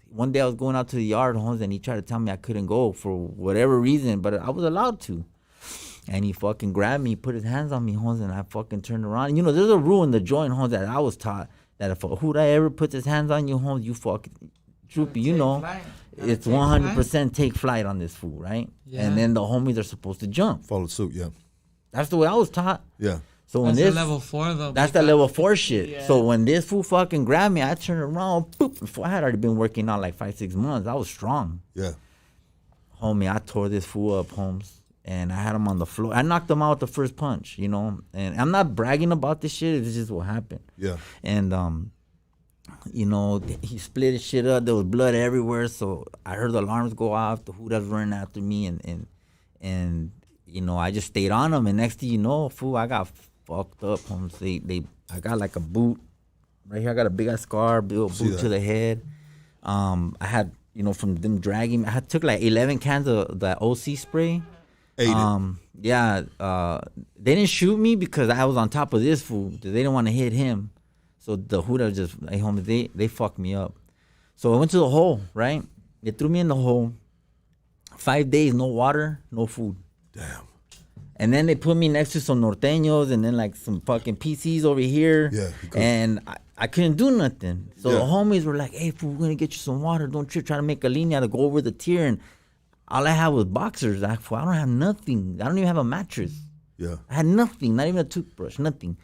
One day I was going out to the yard, Holmes, and he tried to tell me I couldn't go for whatever reason, but I was allowed to. And he fucking grabbed me, put his hands on me, Holmes, and I fucking turned around. You know, there's a rule in the joint, Holmes, that I was taught. That if a hood ever puts his hands on you, Holmes, you fucking troopy, you know, it's 100% take flight on this fool, right? Yeah. And then the homies are supposed to jump. Follow suit, yeah. That's the way I was taught. Yeah. So when that's the level 4 though. That's the level 4 shit. Yeah. So when this fool fucking grabbed me, I turned around, boop. Before I had already been working out like 5-6 months. I was strong. Yeah. Homie, I tore this fool up, Holmes. And I had him on the floor. I knocked him out with the first punch, you know. And I'm not bragging about this shit. It's just what happened. Yeah. And, you know, he split his shit up. There was blood everywhere. So I heard the alarms go off. The hood was running after me. And you know, I just stayed on him. And next thing you know, fool, I got fucked up. I got like a boot. Right here, I got a big-ass scar, boot to the head. I had, you know, from them dragging me. I took like 11 cans of the OC spray. Yeah, they didn't shoot me because I was on top of this fool. They didn't want to hit him. So the Huda just, hey, homie, they fucked me up. So I went to the hole, right? They threw me in the hole. 5 days, no water, no food. Damn. And then they put me next to some norteños and then like some fucking PCs over here. Yeah. And I couldn't do nothing. So the homies were like, hey, fool, we're going to get you some water. Don't trip. Try to make a linea to go over the tier. And all I had was boxers. I don't have nothing. I don't even have a mattress. Yeah. I had nothing, not even a toothbrush, nothing.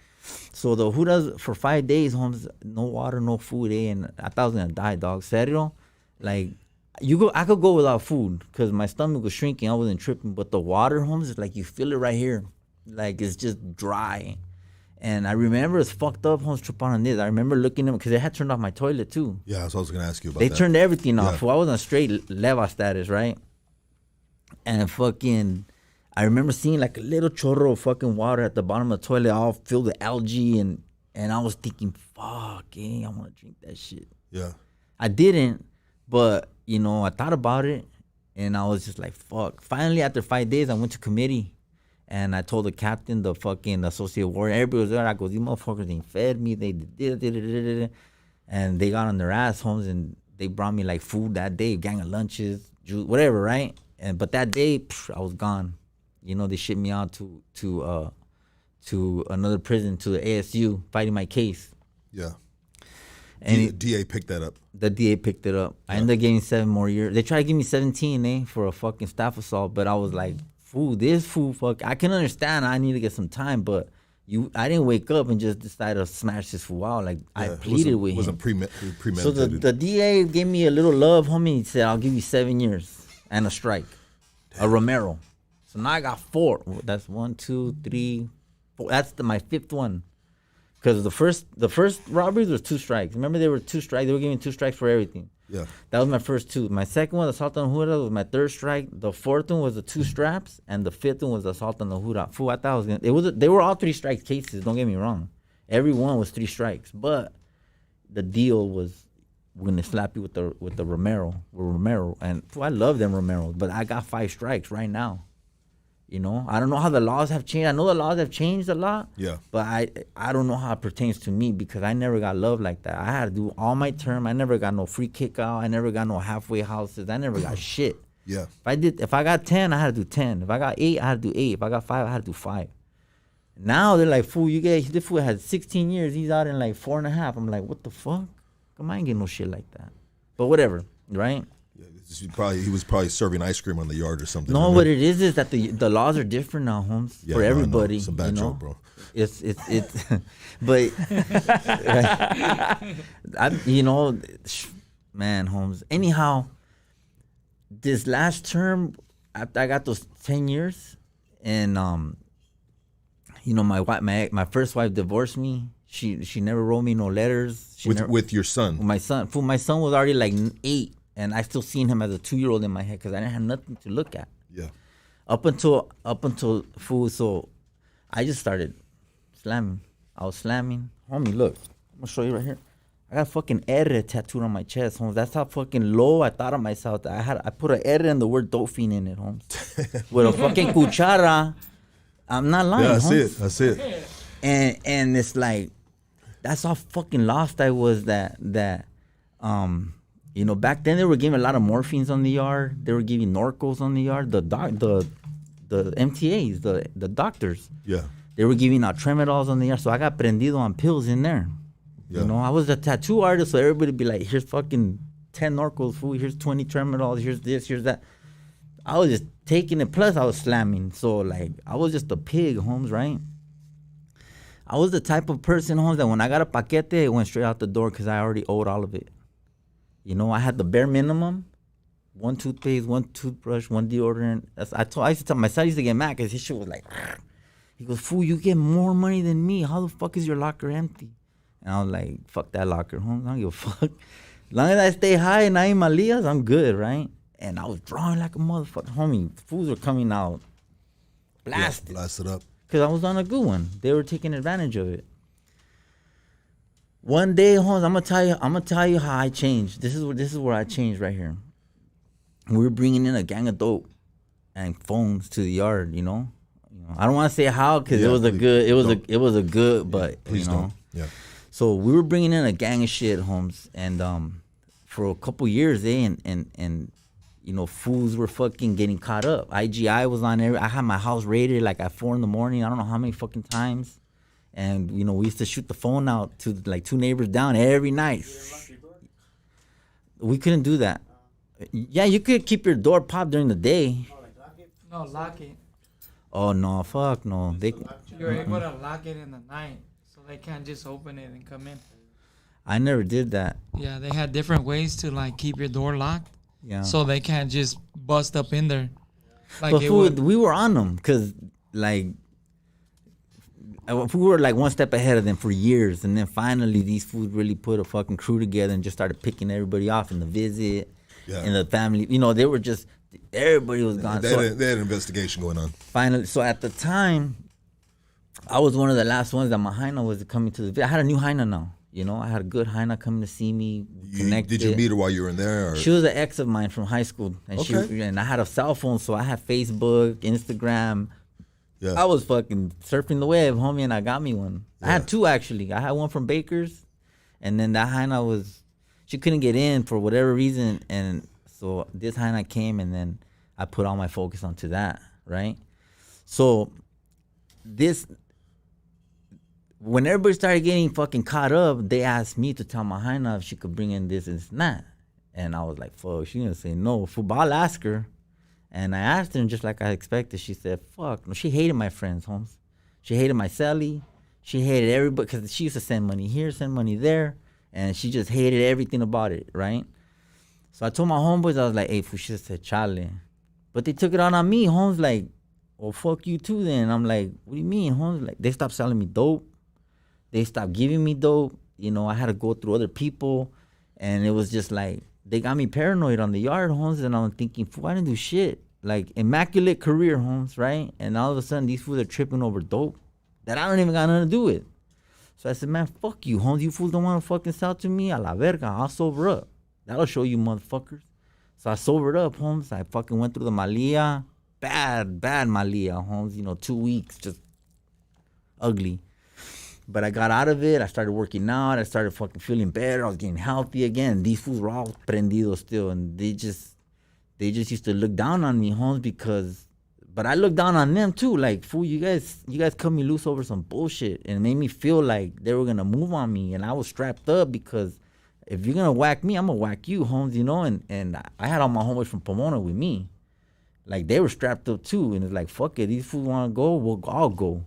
So the Hudas for 5 days, homes, no water, no food, and I thought I was gonna die, dog. Serio, like I could go without food because my stomach was shrinking. I wasn't tripping, but the water, homes, is like you feel it right here, like it's just dry. And I remember it's fucked up, homes, trip on this. I remember looking at them because they had turned off my toilet too. Yeah, so I was gonna ask you about that. They turned everything off. Yeah. I was on straight leva status, right? And fucking, I remember seeing like a little chorro of fucking water at the bottom of the toilet, all filled with algae, and I was thinking, fuck, I want to drink that shit. Yeah. I didn't, but I thought about it, and I was just like, fuck. Finally, after 5 days, I went to committee. And I told the captain, the fucking associate warden, everybody was there. I go, these motherfuckers ain't fed me. They did. And they got on their ass, homes, and they brought me like food that day, gang of lunches, juice, whatever, right? But that day, I was gone. They shipped me out to another prison, to the ASU, fighting my case. Yeah. And the DA picked that up. The DA picked it up. Yeah. I ended up getting 7 more years. They tried to give me 17, for a fucking staff assault, but I was like, fuck. I can understand. I need to get some time, but I didn't wake up and just decide to smash this fool out. Like, I pleaded with him. It wasn't premeditated. So the DA gave me a little love, homie. He said, I'll give you 7 years and a strike. Damn. A Romero. So now I got 4. That's 1, 2, 3, 4. That's my 5th one. Because the first robberies was 2 strikes. Remember, they were 2 strikes. They were giving 2 strikes for everything. Yeah. That was my first 2. My second one, assault on the Huda, was my 3rd strike. The 4th one was the 2 straps, and the 5th one was assault on the Huda. Fool, I thought I was gonna. They were all 3 strike cases. Don't get me wrong. Every one was 3 strikes, but the deal was we're gonna slap you with the Romero, and fool, I love them Romeros, but I got 5 strikes right now. I don't know how the laws have changed. I know the laws have changed a lot. Yeah. But I don't know how it pertains to me because I never got love like that. I had to do all my term. I never got no free kick out. I never got no halfway houses. I never got shit. Yeah. If I got 10, I had to do 10. If I got 8, I had to do 8. If I got 5, I had to do 5. Now they're like, fool, this fool had 16 years. He's out in like 4.5. I'm like, what the fuck? Come on, I ain't getting no shit like that. But whatever, right? He was probably serving ice cream on the yard or something. No, what it is that the laws are different now, Holmes, for everybody. It's a bad joke, bro. It's but man, Holmes. Anyhow, this last term, after I got those 10 years, and my first wife divorced me. She never wrote me no letters. With your son. With my son. My son was already like 8. And I still seen him as a 2-year-old in my head because I didn't have nothing to look at. Yeah. Up until food, so I just started slamming. I was slamming. Homie, look. I'm gonna show you right here. I got fucking R tattooed on my chest, Holmes. That's how fucking low I thought of myself. I put a R and the word dolphin in it, Holmes. With a fucking cuchara. I'm not lying, Yeah, Holmes. I see it. And it's like, that's how fucking lost I was that back then they were giving a lot of morphines on the yard. They were giving Norcos on the yard. The MTAs, the doctors. Yeah. They were giving out Tremadols on the yard. So I got prendido on pills in there. Yeah. I was a tattoo artist, so everybody would be like, here's fucking 10 Norcos, food. Here's 20 Tremadols. Here's this, here's that. I was just taking it. Plus, I was slamming. So, like, I was just a pig, Holmes, right? I was the type of person, Holmes, that when I got a paquete, it went straight out the door because I already owed all of it. I had the bare minimum, 1 toothpaste, 1 toothbrush, 1 deodorant. I used to tell my son, used to get mad because his shit was like, he goes, fool, you get more money than me. How the fuck is your locker empty? And I was like, fuck that locker, Holmes. I don't give a fuck. As long as I stay high and I ain't Malias, I'm good, right? And I was drawing like a motherfucker. Homie, fools were coming out blasted. Yeah, blasted up. Because I was on a good one. They were taking advantage of it. One day, Holmes, I'm gonna tell you how I changed. This is where I changed right here. We were bringing in a gang of dope and phones to the yard. I don't want to say how because it was a good, but please don't. Yeah. So we were bringing in a gang of shit, Holmes, and for a couple years, and fools were fucking getting caught up. IGI was on I had my house raided like at 4 a.m. I don't know how many fucking times. And, we used to shoot the phone out to, like, 2 neighbors down every night. We couldn't do that. Yeah, you could keep your door popped during the day. Oh, like lock it? No, lock it. Oh, no, fuck no. You're able to lock it in the night. So they can't just open it and come in. I never did that. Yeah, they had different ways to like keep your door locked. Yeah. So they can't just bust up in there. Like But we were on them because like we were like one step ahead of them for years, and then finally these fools really put a fucking crew together and just started picking everybody off in the visit, in the family. You know, they were just everybody was gone. They had an investigation going on. Finally, so at the time, I was one of the last ones that my Hyena was coming to the visit. I had a new Hyena now. You know, I had a good Hyena coming to see me. Did you meet her while you were in there? Or? She was an ex of mine from high school, and and I had a cell phone, so I had Facebook, Instagram. Yeah. I was fucking surfing the web, homie, and I got me one. Yeah. I had two actually. I had one from Baker's, and then that Hyena she couldn't get in for whatever reason, and so this Hyena came, and then I put all my focus onto that, right? So when everybody started getting fucking caught up, they asked me to tell my Hyena if she could bring in this and that. And I was like, fuck, she gonna say no. I'll ask her. And I asked her, and just like I expected, she said, fuck. No, she hated my friends, Holmes. She hated my celly. She hated everybody, because she used to send money here, send money there. And she just hated everything about it, right? So I told my homeboys, I was like, hey, she said, chale. But they took it on me, Holmes, like, well, fuck you too then. I'm like, what do you mean, Holmes? Like, they stopped selling me dope. They stopped giving me dope. You know, I had to go through other people. And it was just like, they got me paranoid on the yard, Holmes. And I'm thinking, fool, I didn't do shit. Like, immaculate career, Holmes, right? And all of a sudden, these fools are tripping over dope that I don't even got nothing to do with. So I said, man, fuck you, Holmes. You fools don't want to fucking sell to me? A la verga. I'll sober up. That'll show you, motherfuckers. So I sobered up, Holmes. I fucking went through the Malia. Bad Malia, Holmes. You know, 2 weeks, just ugly. But I got out of it. I started working out. I started fucking feeling better. I was getting healthy again. These fools were all prendidos still. And they just used to look down on me, Holmes, but I looked down on them too. Like, fool, you guys cut me loose over some bullshit. And it made me feel like they were going to move on me. And I was strapped up because if you're going to whack me, I'm going to whack you, Holmes, you know. And I had all my homeboys from Pomona with me. Like, they were strapped up too. And it's like, fuck it. These fools want to go, I'll go.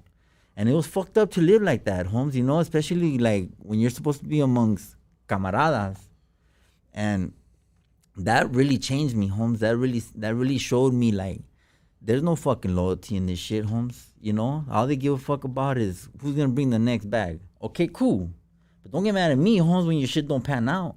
And it was fucked up to live like that, Holmes, you know, especially like when you're supposed to be amongst camaradas. And that really changed me, Holmes. That really showed me like there's no fucking loyalty in this shit, Holmes. You know, all they give a fuck about is who's gonna bring the next bag. Okay, cool, but don't get mad at me, Holmes, when your shit don't pan out.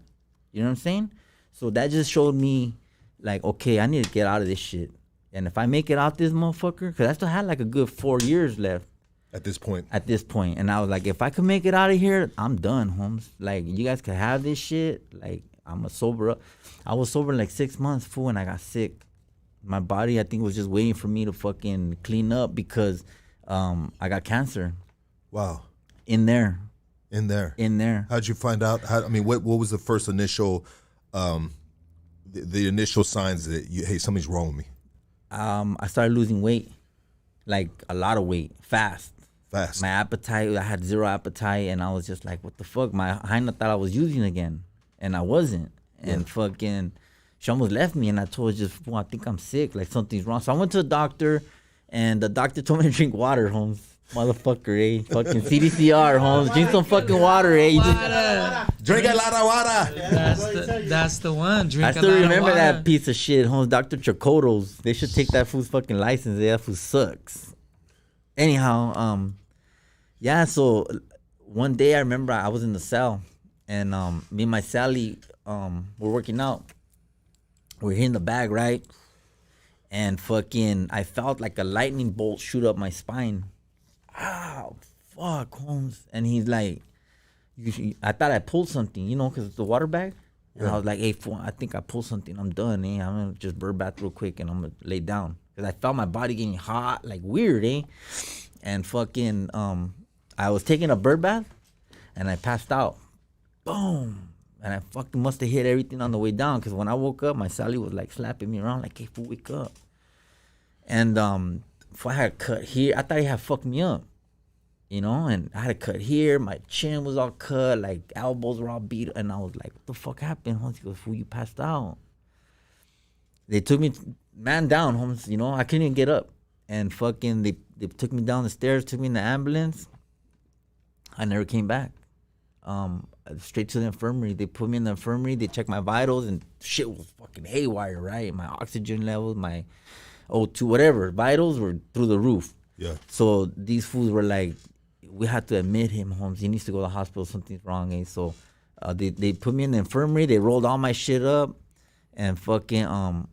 You know what I'm saying? So that just showed me like, okay, I need to get out of this shit. And if I make it out this motherfucker, because I still had like a good 4 years left. At this point. And I was like, if I could make it out of here, I'm done, Holmes. Like, you guys could have this shit. Like, I'm a sober up. I was sober like 6 months, fool, and I got sick. My body, I think, was just waiting for me to fucking clean up because I got cancer. Wow. In there. How'd you find out? What was the first initial, the initial signs that hey, something's wrong with me? I started losing weight, like a lot of weight, fast. My appetite, I had zero appetite, and I was just like, what the fuck? My Hyena thought I was using again, and I wasn't. And fucking, she almost left me, and I told her, just, I think I'm sick, like something's wrong. So I went to the doctor, and the doctor told me to drink water, Holmes. Motherfucker, fucking CDCR, Holmes. Drink some fucking water, You just drink a lot of water. That's the one. Drink I still remember that piece of shit, Holmes. Dr. Chocoto's. They should take that fool's fucking license. That fool sucks. Anyhow, so one day I remember I was in the cell, and me and my Sally were working out. We're hitting the bag, right? And fucking, I felt like a lightning bolt shoot up my spine. Ow, fuck, Holmes. And he's like, I thought I pulled something, you know, because it's the water bag. And I was like, hey, fool, I think I pulled something. I'm done, I'm going to just bird bath real quick and I'm going to lay down. Because I felt my body getting hot, like weird, And fucking, I was taking a bird bath and I passed out. Boom. And I fucking must have hit everything on the way down. Because when I woke up, my Sally was like slapping me around like, hey, fool, wake up. And if I had a cut here, I thought he had fucked me up. You know, and I had a cut here. My chin was all cut. Like, elbows were all beat. And I was like, what the fuck happened, Holmes? He goes, fool, you passed out. They took me, man down, Holmes. You know, I couldn't even get up. And fucking, they took me down the stairs, took me in the ambulance. I never came back. Straight to the infirmary. They put me in the infirmary. They checked my vitals, and shit was fucking haywire, right? My oxygen levels, my O2, whatever. Vitals were through the roof. Yeah. So these fools were like, we had to admit him, Holmes. He needs to go to the hospital. Something's wrong, eh? So they put me in the infirmary. They rolled all my shit up, and fucking,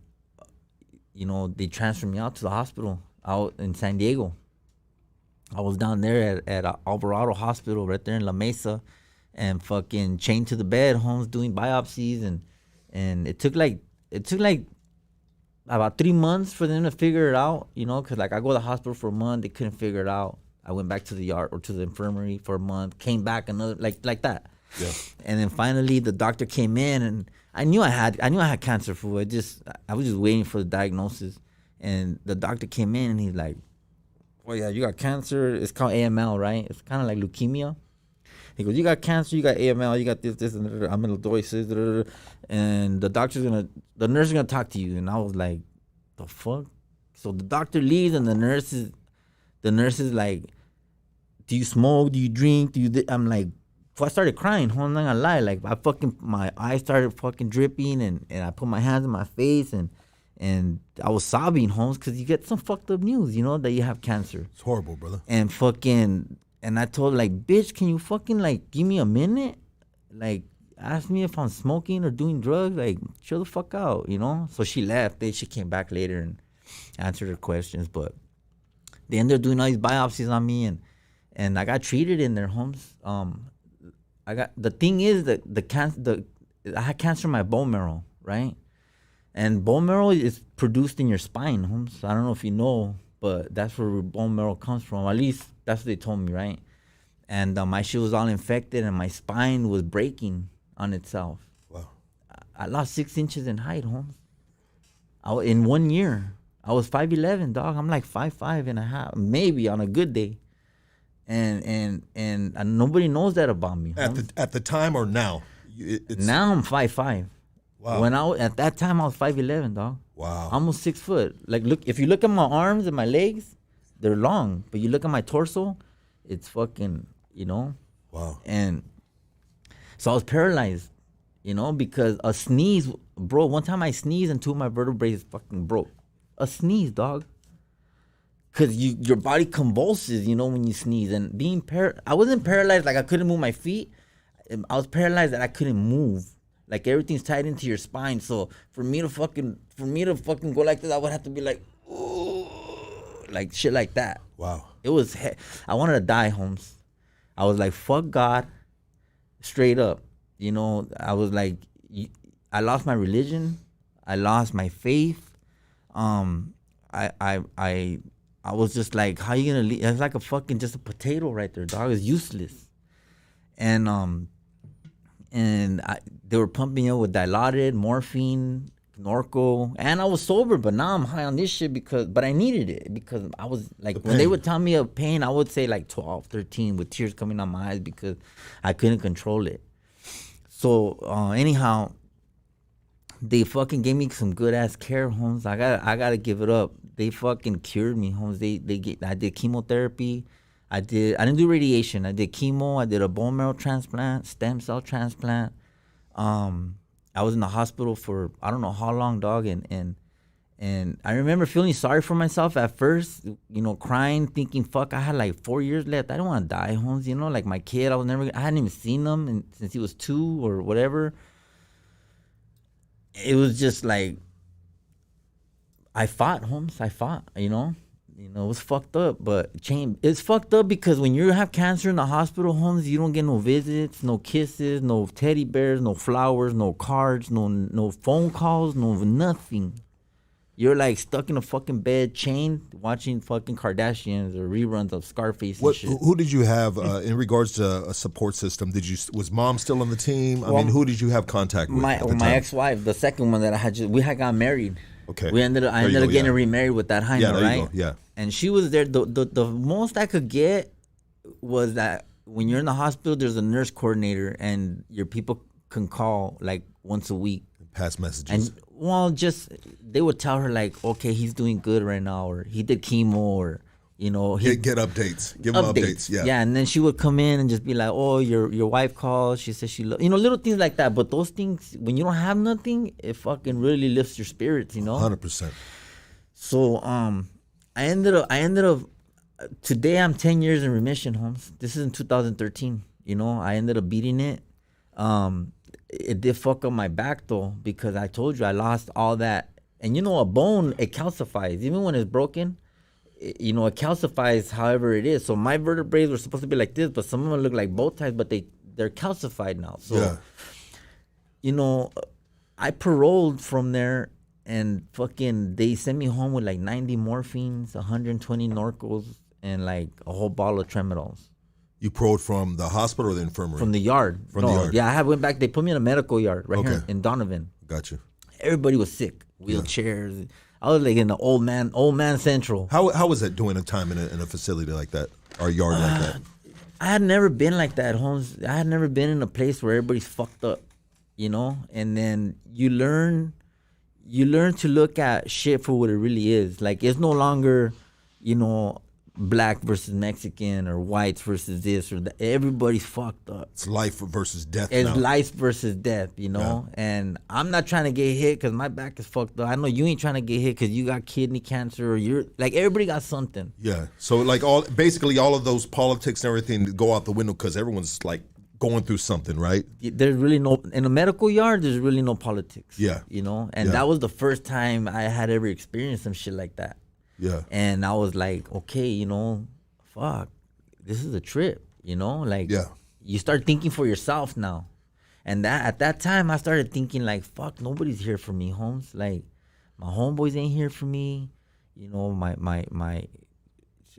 they transferred me out to the hospital out in San Diego. I was down there at Alvarado Hospital right there in La Mesa, and fucking chained to the bed, Holmes, doing biopsies, and it took like about 3 months for them to figure it out, because like I go to the hospital for a month, they couldn't figure it out. I went back to the yard or to the infirmary for a month, came back another like that. Yeah. And then finally the doctor came in, and I knew I had cancer, fool. I was just waiting for the diagnosis, and the doctor came in and he's like, "Well, yeah, you got cancer. It's called AML, right? It's kind of like leukemia." He goes, "You got cancer, you got AML, you got this, and amyloidosis, and the nurse is gonna talk to you." And I was like, "The fuck?" So the doctor leaves, and the nurse is like, "Do you smoke? Do you drink? I'm like, I started crying. I'm not gonna lie. Like my eyes started fucking dripping, and I put my hands in my face, and I was sobbing, Holmes, because you get some fucked up news, that you have cancer. It's horrible, brother. And I told her, like, "Bitch, can you fucking, like, give me a minute? Like, ask me if I'm smoking or doing drugs. Like, chill the fuck out, So she left. She came back later and answered her questions. But they ended up doing all these biopsies on me, and I got treated in their homes. The thing is that I had cancer in my bone marrow, right? And bone marrow is produced in your spine, Holmes. I don't know if you know, but that's where bone marrow comes from. At least that's what they told me, right? And my shit was all infected, and my spine was breaking on itself. Wow. I lost 6 inches in height, Holmes. In 1 year. I was 5'11", dog. I'm like 5'5" and a half, maybe on a good day. And nobody knows that about me, Holmes. At the time or now? Now I'm 5'5". Wow. At that time I was 5'11", dog. Wow. Almost 6 foot. Like, if you look at my arms and my legs, they're long. But you look at my torso, it's fucking, Wow. And so I was paralyzed, because a sneeze, bro. One time I sneezed and 2 of my vertebrae fucking broke. A sneeze, dog. Because your body convulses, when you sneeze. And I wasn't paralyzed like I couldn't move my feet. I was paralyzed that I couldn't move. Like, everything's tied into your spine. So for me to fucking go like this, I would have to be like, ooh, like shit like that. Wow. It was, I wanted to die, Holmes. I was like, fuck God, straight up. I was like, I lost my religion. I lost my faith. I was just like, how you gonna leave? It's like just a potato right there, dog. It's useless. And they were pumping me up with Dilaudid, morphine, Norco, and I was sober, but now I'm high on this shit but I needed it because I was like, when they would tell me of pain, I would say like 12, 13 with tears coming out my eyes because I couldn't control it. So anyhow, they fucking gave me some good ass care, Holmes. I gotta give it up. They fucking cured me, Holmes. I did chemotherapy. I didn't do radiation. I did chemo. I did a bone marrow transplant, stem cell transplant. I was in the hospital for I don't know how long, dog. And I remember feeling sorry for myself at first, crying, thinking, fuck, I had like 4 years left. I don't want to die, Holmes. Like my kid, I hadn't even seen him since he was 2 or whatever. It was just like, I fought, Holmes. I fought, it was fucked up, but it's fucked up because when you have cancer in the hospital, Holmes, you don't get no visits, no kisses, no teddy bears, no flowers, no cards, no phone calls, no nothing. You're like stuck in a fucking bed, chained, watching fucking Kardashians or reruns of Scarface and shit. Who did you have in regards to a support system? Was mom still on the team? I mean, who did you have contact with? My ex-wife, the second one that I had, we had got married. Okay. I ended up getting remarried with that Heiner, right? You go. Yeah. And she was there. The most I could get was that when you're in the hospital, there's a nurse coordinator, and your people can call like once a week. Pass messages. And just they would tell her like, okay, he's doing good right now, or he did chemo, or You know, get updates. Give them updates. Yeah. Yeah, and then she would come in and just be like, "Oh, your wife called. She said little things like that." But those things, when you don't have nothing, it fucking really lifts your spirits. 100%. So I ended up. Today I'm 10 years in remission, Holmes. This is in 2013. I ended up beating it. It did fuck up my back though, because I told you I lost all that. And a bone, it calcifies even when it's broken. It calcifies however it is. So my vertebrae were supposed to be like this, but some of them look like bow ties, but they're calcified now. So, I paroled from there, and fucking they sent me home with like 90 morphines, 120 Norcos, and like a whole bottle of Tramadols. You paroled from the hospital or the infirmary? From the yard. The yard. Yeah, I went back. They put me in a medical yard here in Donovan. Gotcha. Everybody was sick. Wheelchairs. Yeah. I was like in the old man central. How was it doing a time in a facility like that or a yard like that? I had never been like that, Holmes. I had never been in a place where everybody's fucked up, And then you learn to look at shit for what it really is. Like, it's no longer, black versus Mexican or whites versus this or that. Everybody's fucked up. It's life versus death. It's life versus death, Yeah. And I'm not trying to get hit because my back is fucked up. I know you ain't trying to get hit because you got kidney cancer or you're like, everybody got something. Yeah. So like basically all of those politics and everything go out the window because everyone's like going through something, right? There's really in a medical yard, there's really no politics. Yeah. And that was the first time I had ever experienced some shit like that. Yeah. And I was like, okay, fuck, this is a trip, Like, you start thinking for yourself now. And at that time, I started thinking like, fuck, nobody's here for me, Holmes. Like, my homeboys ain't here for me. My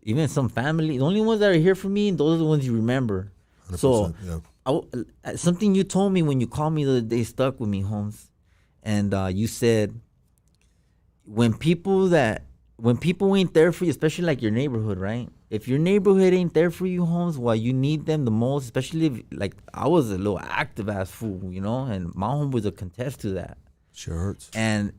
even some family, the only ones that are here for me, those are the ones you remember. So, something you told me when you called me the other day stuck with me, Holmes. And you said, when people ain't there for you, especially like your neighborhood, right? If your neighborhood ain't there for you, Holmes, while you need them the most, especially if, like, I was a little active ass fool, and my homeboys will contest to that. Sure hurts. And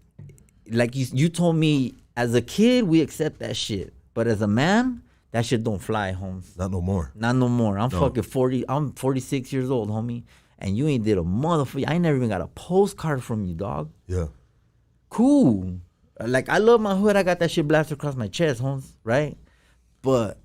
like you told me, as a kid, we accept that shit. But as a man, that shit don't fly, Holmes. Not no more. Not no more. I'm fucking 40. I'm 46 years old, homie. And you ain't did a motherfucker. I ain't never even got a postcard from you, dog. Yeah. Cool. Like, I love my hood. I got that shit blasted across my chest, Holmes, right? But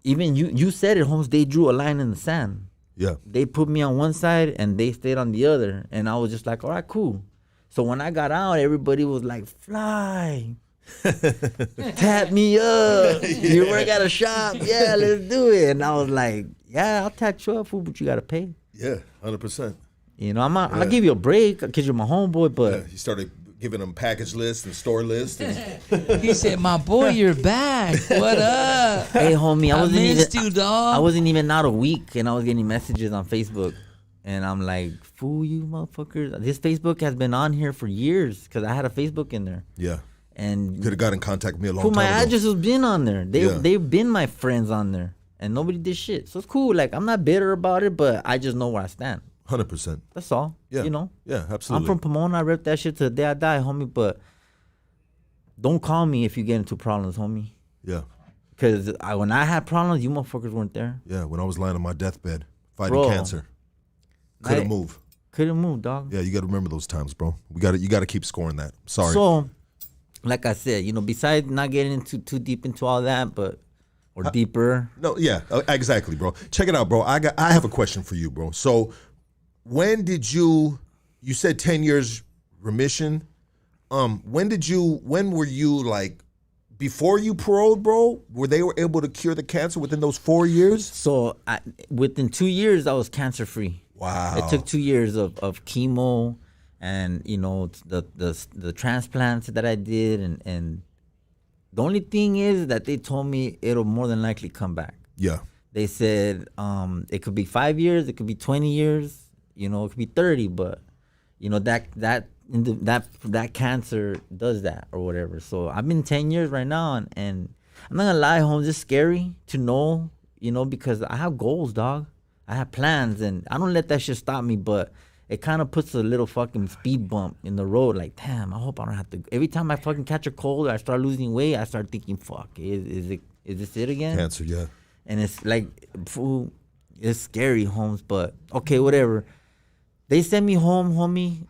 even you said it, Holmes, they drew a line in the sand. Yeah. They put me on one side and they stayed on the other. And I was just like, all right, cool. So when I got out, everybody was like, fly. Tap me up. You work at a shop. Yeah, let's do it. And I was like, yeah, I'll tax you up, fool, but you got to pay. Yeah, 100%. I'll give you a break because you're my homeboy, but... You started giving them package lists and store lists. He said, my boy, you're back. What up? Hey, homie, I missed you, dog. I wasn't even out a week, and I was getting messages on Facebook. And I'm like, fool you motherfuckers. This Facebook has been on here for years because I had a Facebook in there. Yeah. And you could have got in contact with me a long time my ago. address has been on there. They've been my friends on there. And nobody did shit. So it's cool. Like, I'm not bitter about it, but I just know where I stand. 100%. That's all. Yeah. Yeah, absolutely. I'm from Pomona. I rep that shit to the day I die, homie. But don't call me if you get into problems, homie. Yeah. Because when I had problems, you motherfuckers weren't there. Yeah, when I was lying on my deathbed, fighting cancer. Couldn't move. Couldn't move, dog. Yeah, you got to remember those times, bro. You got to keep scoring that. Sorry. So, like I said, besides not getting into too deep into all that, or deeper. No, yeah, exactly, bro. Check it out, bro. I have a question for you, bro. So, when did you said 10 years remission? When were you like, before you paroled, bro? Were they able to cure the cancer within those 4 years? So within 2 years, I was cancer free. Wow. It took 2 years of chemo and, the transplants that I did. And the only thing is that they told me it'll more than likely come back. Yeah. They said it could be 5 years, it could be 20 years, it could be 30, but that cancer does that or whatever. So I've been 10 years right now, and I'm not gonna lie, Holmes, it's scary to know, because I have goals, dog. I have plans, and I don't let that shit stop me. But it kind of puts a little fucking speed bump in the road. Like, damn, I hope I don't have to. Every time I fucking catch a cold or I start losing weight, I start thinking, fuck, is this it again? Cancer, yeah. And it's like, fool, it's scary, Holmes. But okay, whatever. They sent me home, homie,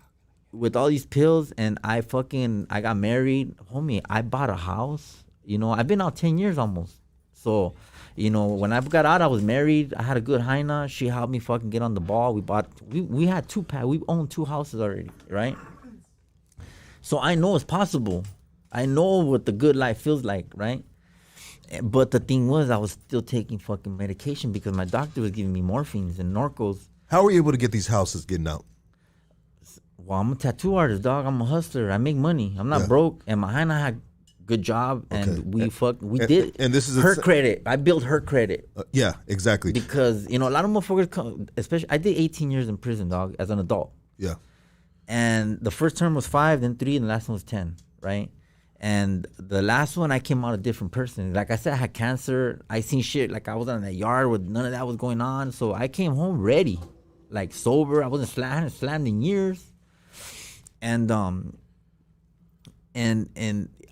with all these pills, and I got married, homie. I bought a house. You know, I've been out 10 years almost. So, you know, when I got out, I was married. I had a good hyena. She helped me fucking get on the ball. We had we owned 2 houses already, right? So I know it's possible. I know what the good life feels like, right? But the thing was, I was still taking fucking medication because my doctor was giving me morphines and Norcos. How were you able to get these houses getting out? Well, I'm a tattoo artist, dog. I'm a hustler. I make money. I'm not broke. And my hyena had good job, and we did. And this is her credit. I built her credit. Yeah, exactly. Because, you know, a lot of motherfuckers come, especially, I did 18 years in prison, dog, as an adult. Yeah. And the first term was 5, then 3, and the last one was 10, right? And the last one, I came out a different person. Like I said, I had cancer. I seen shit. Like, I was in the yard with none of that was going on. So I came home ready, like sober. I wasn't slammed in years. And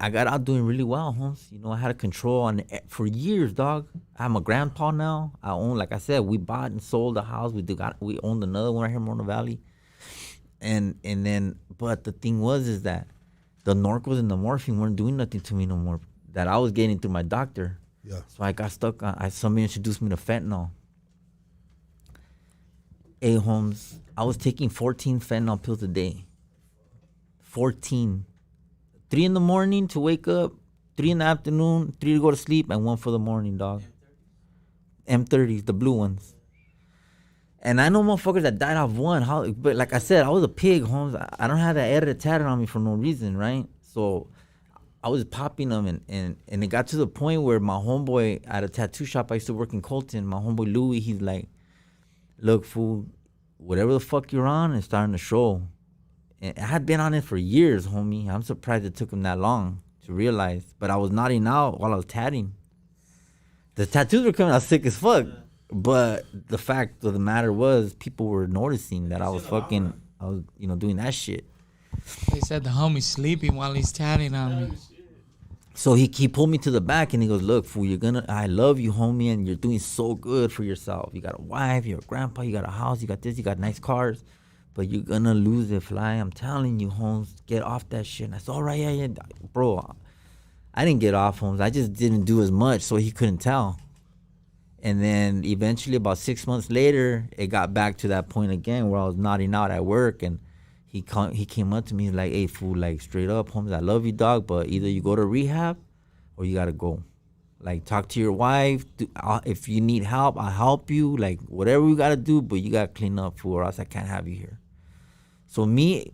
I got out doing really well, Holmes. You know, I had a control on it for years, dog. I'm a grandpa now. I own, like I said, we bought and sold a house. We owned another one right here in Pomona Valley. And then, but the thing is that the Norcos and the morphine weren't doing nothing to me no more. That I was getting through my doctor. Yeah. So I got stuck on. Somebody introduced me to fentanyl. Hey, Holmes, I was taking 14 fentanyl pills a day. 14. 3 in the morning to wake up, 3 in the afternoon, 3 to go to sleep, and 1 for the morning, dog. M30s, the blue ones. And I know motherfuckers that died off one. But like I said, I was a pig, Holmes. I don't have that edited tatted on me for no reason, right? So I was popping them, and it got to the point where my homeboy at a tattoo shop I used to work in Colton, my homeboy Louie, he's like, look, fool, whatever the fuck you're on is starting to show. And I had been on it for years, homie. I'm surprised it took him that long to realize. But I was nodding out while I was tatting. The tattoos were coming out sick as fuck. But the fact of the matter was, people were noticing that I was doing that shit. They said the homie's sleeping while he's tatting on me. So he pulled me to the back and he goes, look, fool, I love you, homie, and you're doing so good for yourself. You got a wife, you're a grandpa, you got a house, you got this, you got nice cars. But you're gonna lose it, Fly. I'm telling you, Holmes, get off that shit. And I said, all right, yeah. Bro, I didn't get off, Holmes. I just didn't do as much, so he couldn't tell. And then eventually, about 6 months later, it got back to that point again where I was nodding out at work. And he came up to me, like, hey, fool, like, straight up, Holmes, I love you, dog, but either you go to rehab or you gotta go. Like, talk to your wife. If you need help, I'll help you. Like, whatever we gotta do, but you gotta clean up, fool, or else I can't have you here. So me,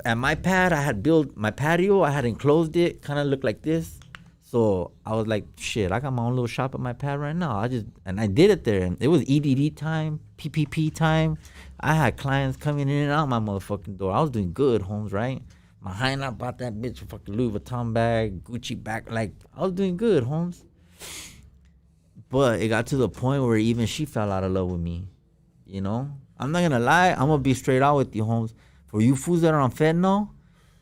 at my pad, I had built my patio. I had enclosed it, kind of looked like this. So I was like, shit, I got my own little shop at my pad right now. And I did it there. And it was EDD time, PPP time. I had clients coming in and out my motherfucking door. I was doing good, Holmes, right? My hyena bought that bitch a fucking Louis Vuitton bag, Gucci bag. Like, I was doing good, Holmes. But it got to the point where even she fell out of love with me, you know? I'm not gonna lie, I'm gonna be straight out with you, Holmes. For you fools that are on fentanyl,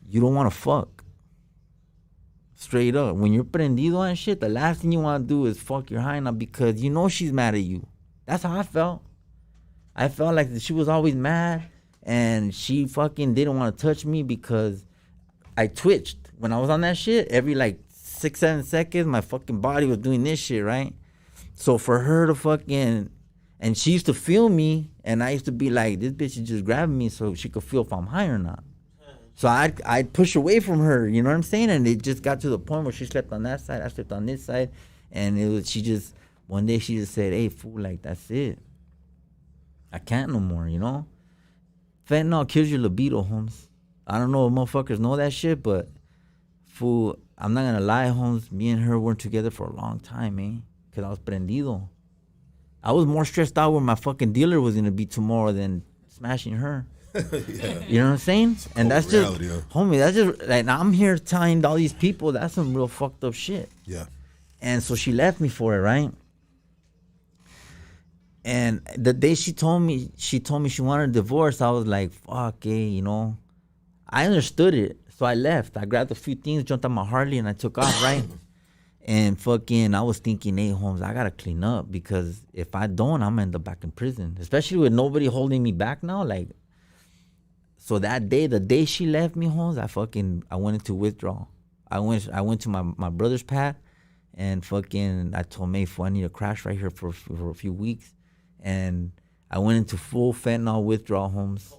you don't wanna fuck. Straight up. When you're prendido and shit, the last thing you wanna do is fuck your hyena because you know she's mad at you. That's how I felt. I felt like she was always mad and she fucking didn't wanna touch me because I twitched. When I was on that shit, every like 6-7 seconds, my fucking body was doing this shit, right? So for her to fucking... And she used to feel me, and I used to be like, this bitch is just grabbing me so she could feel if I'm high or not. So I'd push away from her, you know what I'm saying? And it just got to the point where she slept on that side, I slept on this side. And one day she just said, hey, fool, like, that's it. I can't no more, you know? Fentanyl kills your libido, Holmes. I don't know if motherfuckers know that shit, but, fool, I'm not going to lie, Holmes. Me and her weren't together for a long time, man. Because I was prendido. I was more stressed out where my fucking dealer was going to be tomorrow than smashing her. Yeah. You know what I'm saying? And that's reality, just, homie, that's just, like, I'm here telling all these people that's some real fucked up shit. Yeah. And so she left me for it, right? And the day she told me she wanted a divorce, I was like, fuck, you know. I understood it. So I left. I grabbed a few things, jumped on my Harley, and I took off, right? And fucking, I was thinking, hey, Holmes, I gotta clean up because if I don't, I'm gonna end up back in prison. Especially with nobody holding me back now. Like, so that day, the day she left me, Holmes, I went into withdrawal. I went to my brother's pad, and fucking, I told May, I need to crash right here for a few weeks. And I went into full fentanyl withdrawal, Holmes.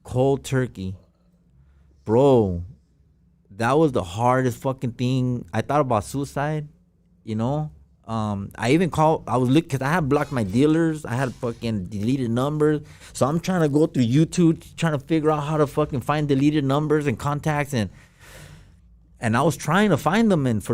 Cold turkey. Bro, that was the hardest fucking thing. I thought about suicide, you know. I was looking, because I had blocked my dealers. I had fucking deleted numbers. So I'm trying to go through YouTube, trying to figure out how to fucking find deleted numbers and contacts. And I was trying to find them. And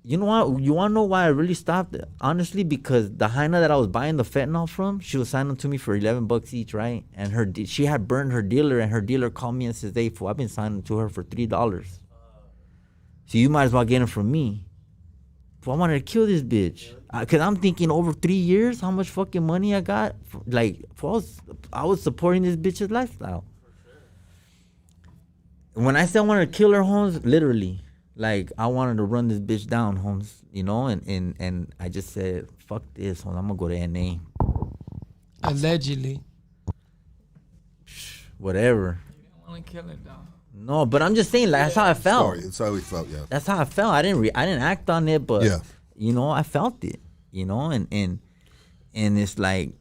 you know what? You want to know why I really stopped? Honestly, because the hyena that I was buying the fentanyl from, she was signing to me for $11 each, right? And she had burned her dealer, and her dealer called me and says, hey, fool, I've been signing to her for $3. So you might as well get them from me. Fool, I wanted to kill this bitch. Because I'm thinking over 3 years, how much fucking money I got. Like, I was supporting this bitch's lifestyle. When I said I wanted to kill her, Holmes, literally. Like, I wanted to run this bitch down, Holmes, you know, and I just said, fuck this, Holmes, I'm going to go to NA. Allegedly. Whatever. You didn't want to kill her, though. No, but I'm just saying, like, that's how I felt. Sorry, that's how we felt, yeah. That's how I felt. I didn't act on it, but, you know, I felt it, you know, and it's like,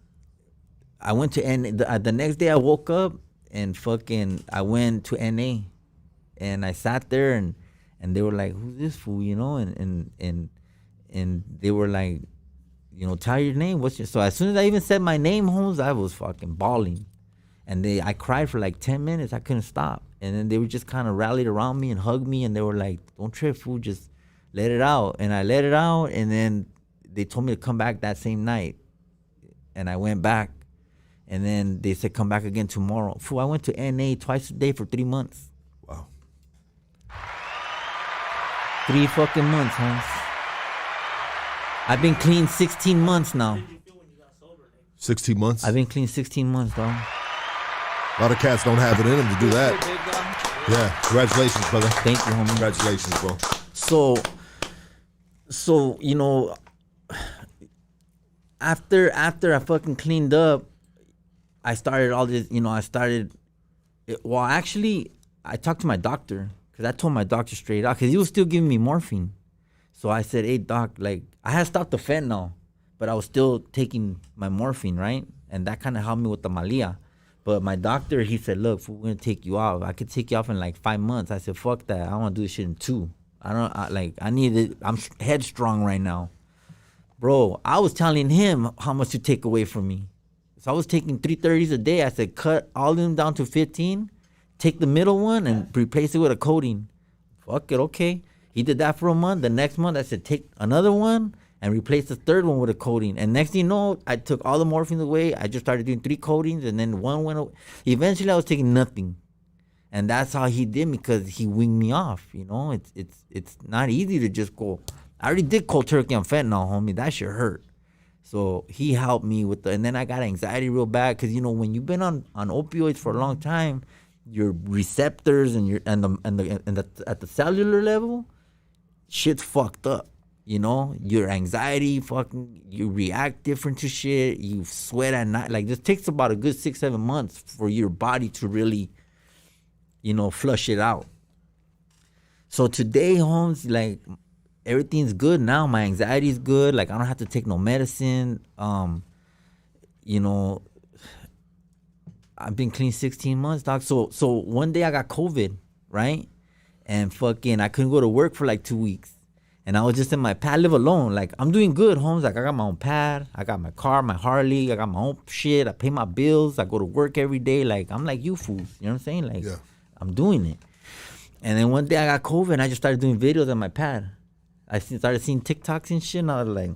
I went to NA. The next day I woke up and fucking, I went to NA, and I sat there and they were like, who's this fool, you know? And they were like, you know, tell your name. So as soon as I even said my name, Holmes, I was fucking bawling. And I cried for like 10 minutes. I couldn't stop. And then they were just kind of rallied around me and hugged me. And they were like, don't trip, fool, just let it out. And I let it out. And then they told me to come back that same night. And I went back. And then they said, come back again tomorrow. Fool, I went to NA twice a day for 3 months. 3 fucking months, Hans. I've been clean 16 months now. 16 months? I've been clean 16 months, dog. A lot of cats don't have it in them to do that. Yeah, congratulations, brother. Thank you, homie. Congratulations, bro. So you know, after I fucking cleaned up, I started all this, you know, actually, I talked to my doctor. Because I told my doctor straight out, because he was still giving me morphine. So I said, hey, doc, like, I had stopped the fentanyl, but I was still taking my morphine, right? And that kind of helped me with the malia. But my doctor, he said, look, we're going to take you off. I could take you off in like 5 months. I said, fuck that. I want to do this shit in 2. I need it. I'm headstrong right now. Bro, I was telling him how much to take away from me. So I was taking 330s a day. I said, cut all of them down to 15. Take the middle one and replace it with a codeine. Fuck it, okay. He did that for a month. The next month, I said, take another one and replace the third one with a codeine. And next thing you know, I took all the morphine away. I just started doing 3 codeines, and then one went away. Eventually, I was taking nothing. And that's how he did me, because he winged me off. You know, it's not easy to just go. I already did cold turkey on fentanyl, homie. That shit hurt. So he helped me with and then I got anxiety real bad, because, you know, when you've been on opioids for a long time, your receptors and at the cellular level, shit's fucked up. You know, your anxiety, you react different to shit. You sweat at night. Like, this takes about a good 6-7 months for your body to really, you know, flush it out. So today, Holmes, like, everything's good now. My anxiety's good. Like, I don't have to take no medicine. You know, I've been clean 16 months, dog. So one day I got COVID, right? And fucking, I couldn't go to work for like 2 weeks. And I was just in my pad. I live alone. Like, I'm doing good, Holmes. Like, I got my own pad. I got my car, my Harley. I got my own shit. I pay my bills. I go to work every day. Like, I'm like you fools. You know what I'm saying? Like, I'm doing it. And then one day I got COVID, and I just started doing videos on my pad. I started seeing TikToks and shit, and I was like,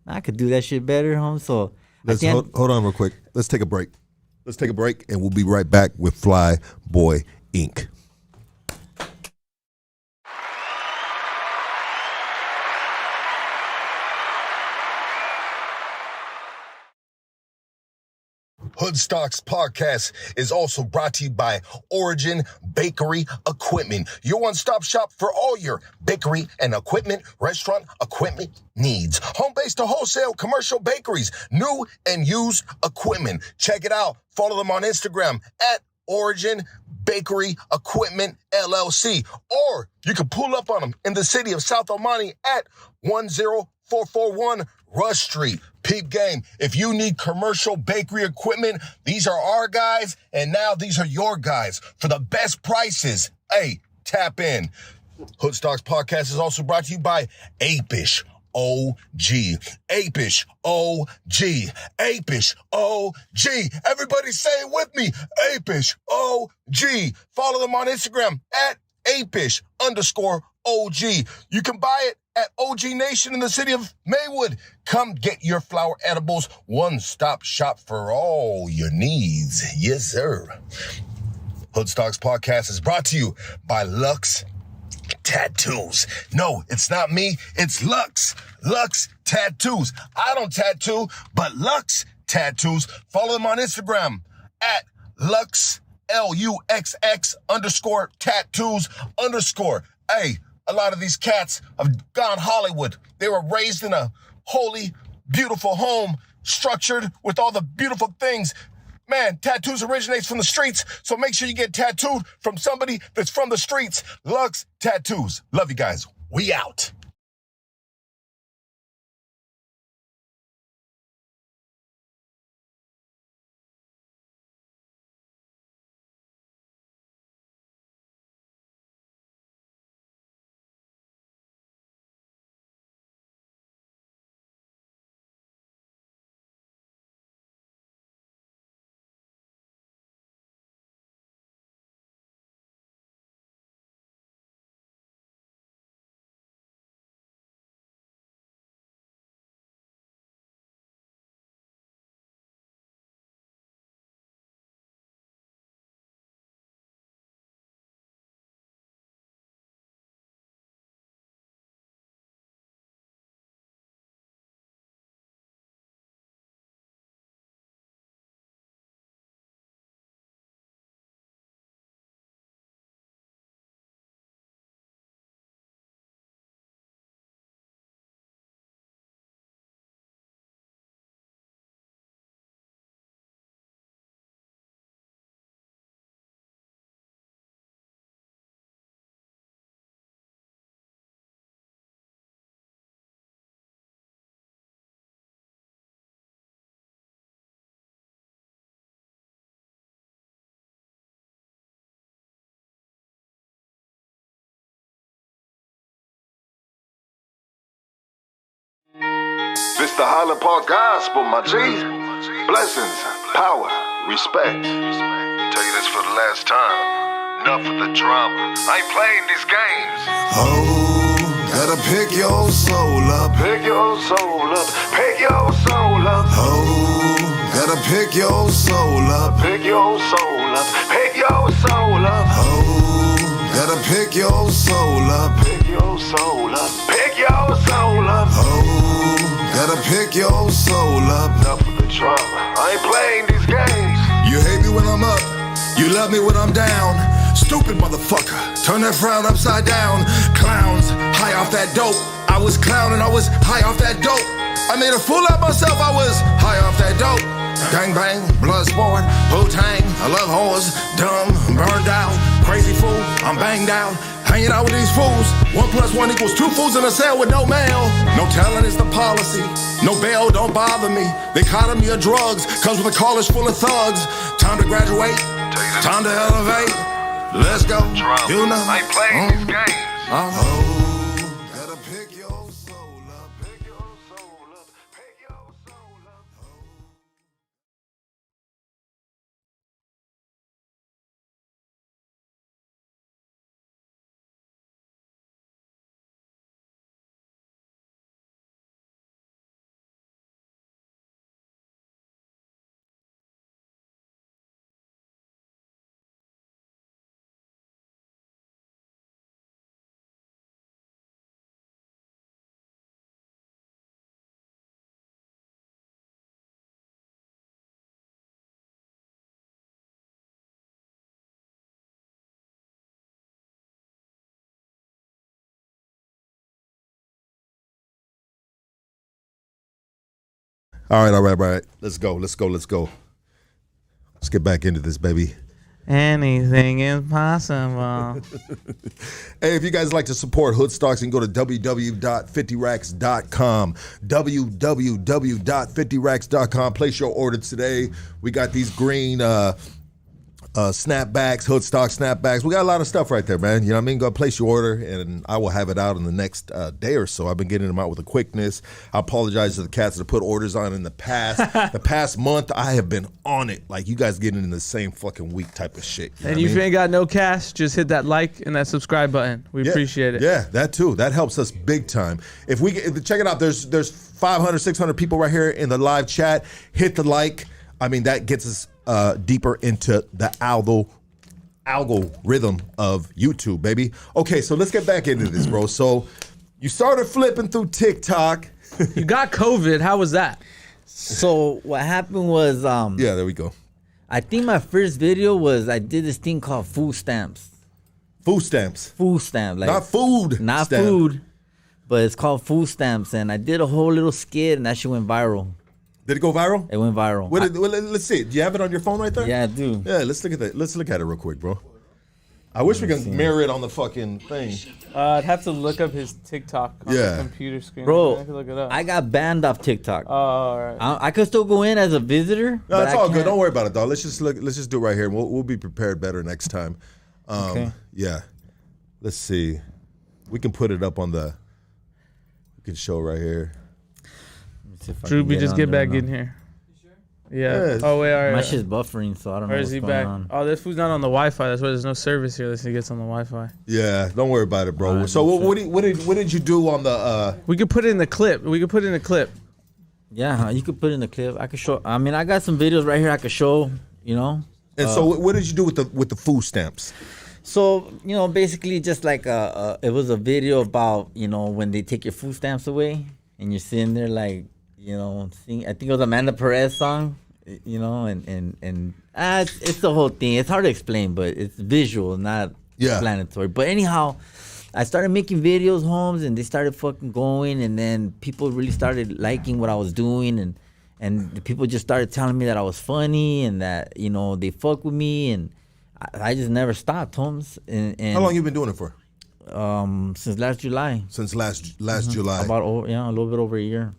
I could do that shit better, Holmes. So hold on real quick. Let's take a break. And we'll be right back with Flyboy Inc. Hoodstocks podcast is also brought to you by Origin Bakery Equipment, your one-stop shop for all your bakery and equipment, restaurant equipment needs. Home base to wholesale commercial bakeries, new and used equipment. Check it out. Follow them on Instagram at Origin Bakery Equipment LLC. Or you can pull up on them in the city of South El Monte at 10441 Rush Street. Peep game. If you need commercial bakery equipment, these are our guys, and now these are your guys for the best prices. Hey, tap in. Hoodstocks podcast is also brought to you by Apish OG. Apish OG. Apish OG. Everybody say it with me. Apish OG. Follow them on Instagram at Apish_OG. You can buy it at OG Nation in the city of Maywood. Come get your flower edibles. One-stop shop for all your needs. Yes, sir. Hoodstocks podcast is brought to you by Lux Tattoos. No, it's not me. It's Lux. Lux Tattoos. I don't tattoo, but Lux Tattoos. Follow them on Instagram at Lux, LUXX_tattoos_. Hey, a lot of these cats have gone Hollywood. They were raised in a holy, beautiful home, structured with all the beautiful things. Man, tattoos originates from the streets, so make sure you get tattooed from somebody that's from the streets. Lux Tattoos. Love you guys. We out. This the Highland Park Gospel, my G. Blessings, power, respect. Tell you this for the last time. Enough of the drama. I ain't playing these games. Oh, gotta pick your soul up. Pick your soul up. Pick your soul up. Oh, gotta pick your soul up. Pick your soul up. Pick your soul up. Oh, gotta pick your soul up. Pick your soul up. Pick your soul up. Oh, gotta pick your soul up. Enough of the drama. I ain't playing these games. You hate me when I'm up, you love me when I'm down. Stupid motherfucker, turn that frown upside down. Clowns, high off that dope. I was clowning, I was high off that dope. I made a fool of myself, I was high off that dope. Gang bang, blood sport, Wu-Tang, I love whores, dumb, burned out, crazy fool, I'm banged out. Hanging out with these fools, 1 + 1 = 2 fools in a cell with no mail. No talent is the policy, no bail, don't bother me. They caught me of drugs, comes with a college full of thugs. Time to graduate, time to elevate. Let's go, you know. I ain't playing these games. Oh. All right. Let's go. Let's get back into this, baby. Anything is possible. Hey, if you guys like to support Hoodstocks, you can go to www.50racks.com. www.50racks.com. Place your order today. We got these green snapbacks, Hoodstock snapbacks. We got a lot of stuff right there, man. You know what I mean? Go place your order, and I will have it out in the next day or so. I've been getting them out with a quickness. I apologize to the cats that put orders on in the past. The past month, I have been on it. Like, you guys getting in the same fucking week type of shit. You know and if you ain't got no cash, just hit that like and that subscribe button. We appreciate it. Yeah, that too. That helps us big time. If check it out, there's 500, 600 people right here in the live chat. Hit the like. I mean, that gets us deeper into the algorithm of YouTube, baby. Okay, so let's get back into this, bro. So you started flipping through TikTok. You got COVID. How was that? So what happened was, yeah, there we go. I think my first video was I did this thing called food stamps. Food stamps. Food stamp, like Not food. not stamp. food, but it's called food stamps, and I did a whole little skit, and that shit went viral. Did it go viral? It went viral. Let's see. Do you have it on your phone right there? Yeah, I do. Yeah, let's look at that. Let's look at it real quick, bro. I wish we could mirror it on the fucking thing. I'd have to look up his TikTok on the computer screen. Bro, I could look it up. I got banned off TikTok. Oh, all right. I could still go in as a visitor. No, but it's I all good. can't- Don't worry about it, dog. Let's just do it right here. We'll be prepared better next time. Okay. Yeah. Let's see. We can put it up on the. We can show right here. Let's see if I Drew, can we just on get there back now. in here. Yeah. Yeah. Oh, wait, all right. My shit's buffering, so I don't know Or what's is he going back? on. Oh, this food's not on the Wi-Fi. That's why there's no service here unless he gets on the Wi-Fi. Yeah. Don't worry about it, bro. Alright, So no what did you do on the? We could put it in the clip. Yeah, you could put in the clip. I could show. I mean, I got some videos right here I could show. You know. And so what did you do with the food stamps? So basically, just like it was a video about when they take your food stamps away, and you're sitting there like sing. I think it was Amanda Perez song. And it's the whole thing. It's hard to explain, but it's visual, not explanatory. But anyhow, I started making videos, Holmes, and they started fucking going, and then people really started liking what I was doing, and the people just started telling me that I was funny and that they fuck with me, and I just never stopped, Holmes. And How long you been doing it for? Since last July. Since last July. About a little bit over a year.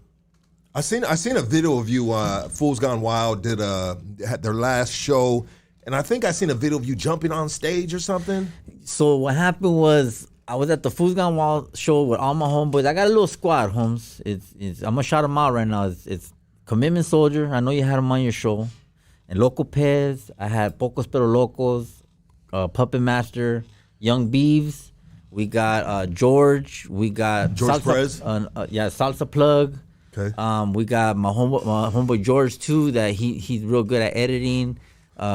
I seen a video of you. Fools Gone Wild had their last show, and I think I seen a video of you jumping on stage or something. So what happened was I was at the Fools Gone Wild show with all my homeboys. I got a little squad, Holmes. It's I'm gonna shout them out right now. It's Commitment Soldier. I know you had him on your show. And Loco Pez. I had Pocos Pero Locos, Puppet Master, Young Beeves. We got George. We got George Perez. Salsa Plug. Okay. We got my homeboy George too. That he's real good at editing.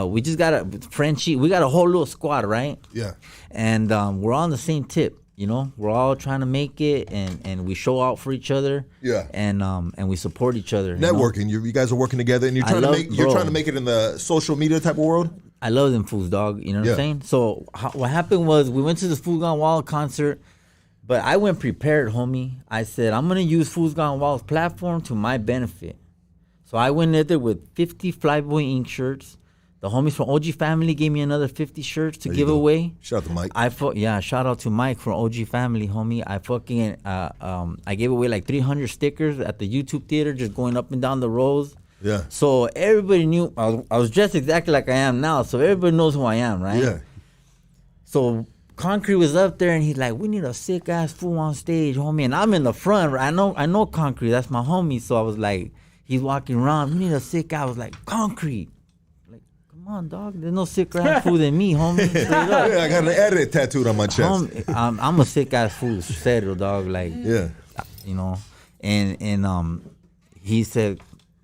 We just got a Frenchie. We got a whole little squad, right? Yeah. And we're all on the same tip. We're all trying to make it, and we show out for each other. Yeah. And we support each other. Networking. You guys are working together, and you're trying to make it in the social media type of world. I love them fools, dog. You know what I'm saying? So what happened was we went to the Fools Gone Wild concert. But I went prepared, homie. I said, I'm going to use Fools Gone Wild's platform to my benefit. So I went in there with 50 Flyboy ink shirts. The homies from OG Family gave me another 50 shirts to give away. Shout out to Mike. Shout out to Mike from OG Family, homie. I gave away like 300 stickers at the YouTube theater, just going up and down the rows. Yeah. So everybody knew, I was dressed exactly like I am now, so everybody knows who I am, right? Yeah. So Concrete was up there, and he's like, we need a sick ass fool on stage, homie. And I'm in the front. Right? I know Concrete. That's my homie. So I was like, he's walking around. We need a sick guy. I was like, Concrete. Like, come on, dog. There's no sicker ass fool than me, homie. Straight up. Yeah, I got an edit tattooed on my chest. Homie, I'm a sick ass fool. Settle, dog. Like, Yeah. And he said,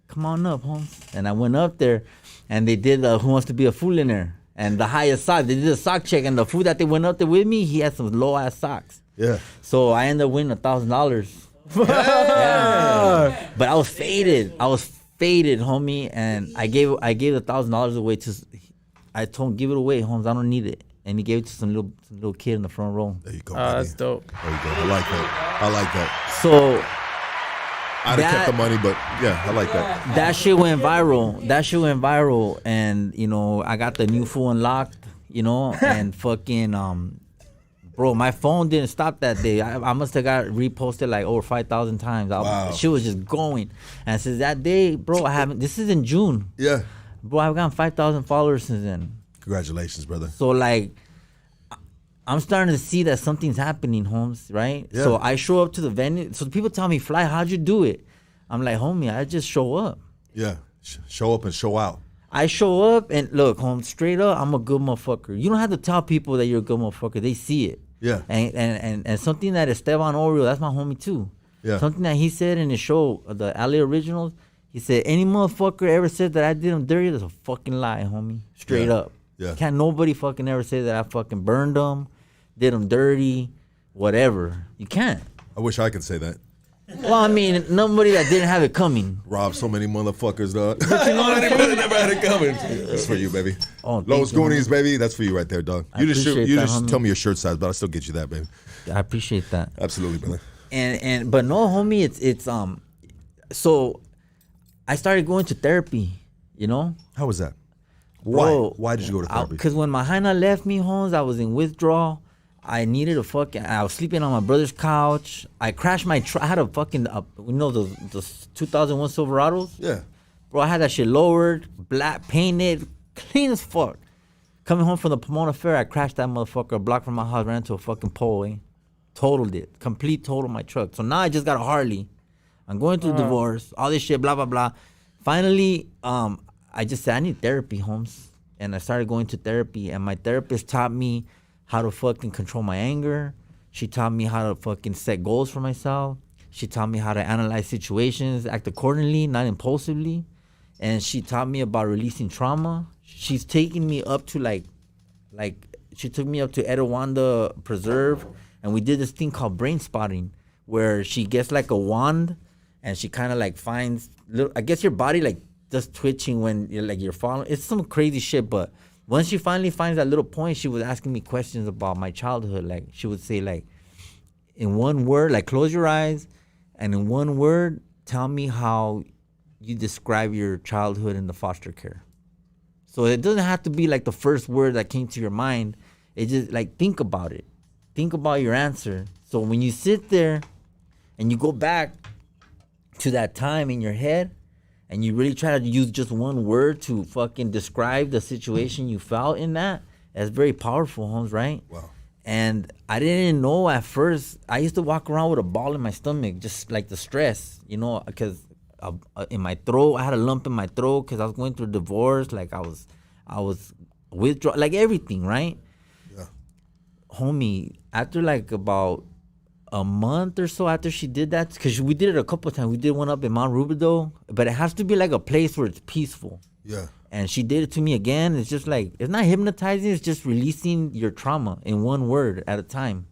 come on up, Holmes. And I went up there, and they did Who Wants to Be a Fool in there. And the highest sock, they did a sock check, and the fool that they went up there with me, he had some low ass socks. Yeah. So I ended up winning $1,000. Yeah. But I was faded, homie, and I gave the $1,000 away to. I told him, give it away, Holmes. I don't need it, and he gave it to some little kid in the front row. There you go. That's dope. There you go. I like that. So I'd have kept the money, but yeah, I like that. That shit went viral. And, you know, I got the new phone unlocked, you know, and fucking, bro, my phone didn't stop that day. I must have got reposted like over 5,000 times. Wow. Shit was just going. And since that day, bro, this is in June. Yeah. Bro, I've gotten 5,000 followers since then. Congratulations, brother. So, like, I'm starting to see that something's happening, Holmes, right? Yeah. So I show up to the venue. So people tell me, Fly, how'd you do it? I'm like, homie, I just show up. Yeah. Show up and show out. I show up and look, Holmes, straight up, I'm a good motherfucker. You don't have to tell people that you're a good motherfucker. They see it. Yeah. And something that Esteban Oreo, that's my homie too. Yeah. Something that he said in his show, the LA Originals, he said, any motherfucker ever said that I did him dirty, that's a fucking lie, homie. Straight up. Yeah. Can't nobody fucking ever say that I fucking burned them, did them dirty, whatever. You can't. I wish I could say that. Well, I mean, nobody that didn't have it coming. Robbed so many motherfuckers, dog. But you know what I mean? Never had it coming. That's for you, baby. Oh, Los Goonies, baby. That's for you right there, dog. You just homie. tell me your shirt size, but I'll still get you that, baby. I appreciate that. Absolutely, brother. But no, homie, it's so I started going to therapy, you know? How was that? Bro, Why did you go to therapy? Because when my hyena left me, Holmes, I was in withdrawal. I needed I was sleeping on my brother's couch. I crashed my truck. I had a fucking, you know, those 2001 Silverados? Yeah. Bro, I had that shit lowered, black, painted, clean as fuck. Coming home from the Pomona Fair, I crashed that motherfucker a block from my house, ran into a fucking pole, eh? Totaled it. Complete total my truck. So now I just got a Harley. I'm going through divorce, all this shit, blah, blah, blah. Finally, I just said, I need therapy, Holmes. And I started going to therapy, and my therapist taught me how to fucking control my anger. She taught me how to fucking set goals for myself. She taught me how to analyze situations, act accordingly, not impulsively. And she taught me about releasing trauma. She's taking me up to like she took me up to Etowanda Preserve, and we did this thing called brain spotting, where she gets like a wand, and she kind of like finds little, I guess your body like just twitching when you're falling. It's some crazy shit, but once she finally finds that little point, she was asking me questions about my childhood. Like, she would say, like, in one word, like, close your eyes, and in one word, tell me how you describe your childhood in the foster care. So it doesn't have to be, like, the first word that came to your mind. It just, like, think about it. Think about your answer. So when you sit there and you go back to that time in your head, and you really try to use just one word to fucking describe the situation you felt in that's very powerful, Holmes, right? Wow. And I didn't know at first. I used to walk around with a ball in my stomach, just like the stress, you know, because in my throat, I had a lump in my throat because I was going through a divorce. Like I was withdraw, like everything, right? Yeah. Homie, after like about a month or so after she did that, because we did it a couple of times. We did one up in Mount Rubidoux, but it has to be like a place where it's peaceful. Yeah. And she did it to me again. It's just like, it's not hypnotizing, it's just releasing your trauma in one word at a time.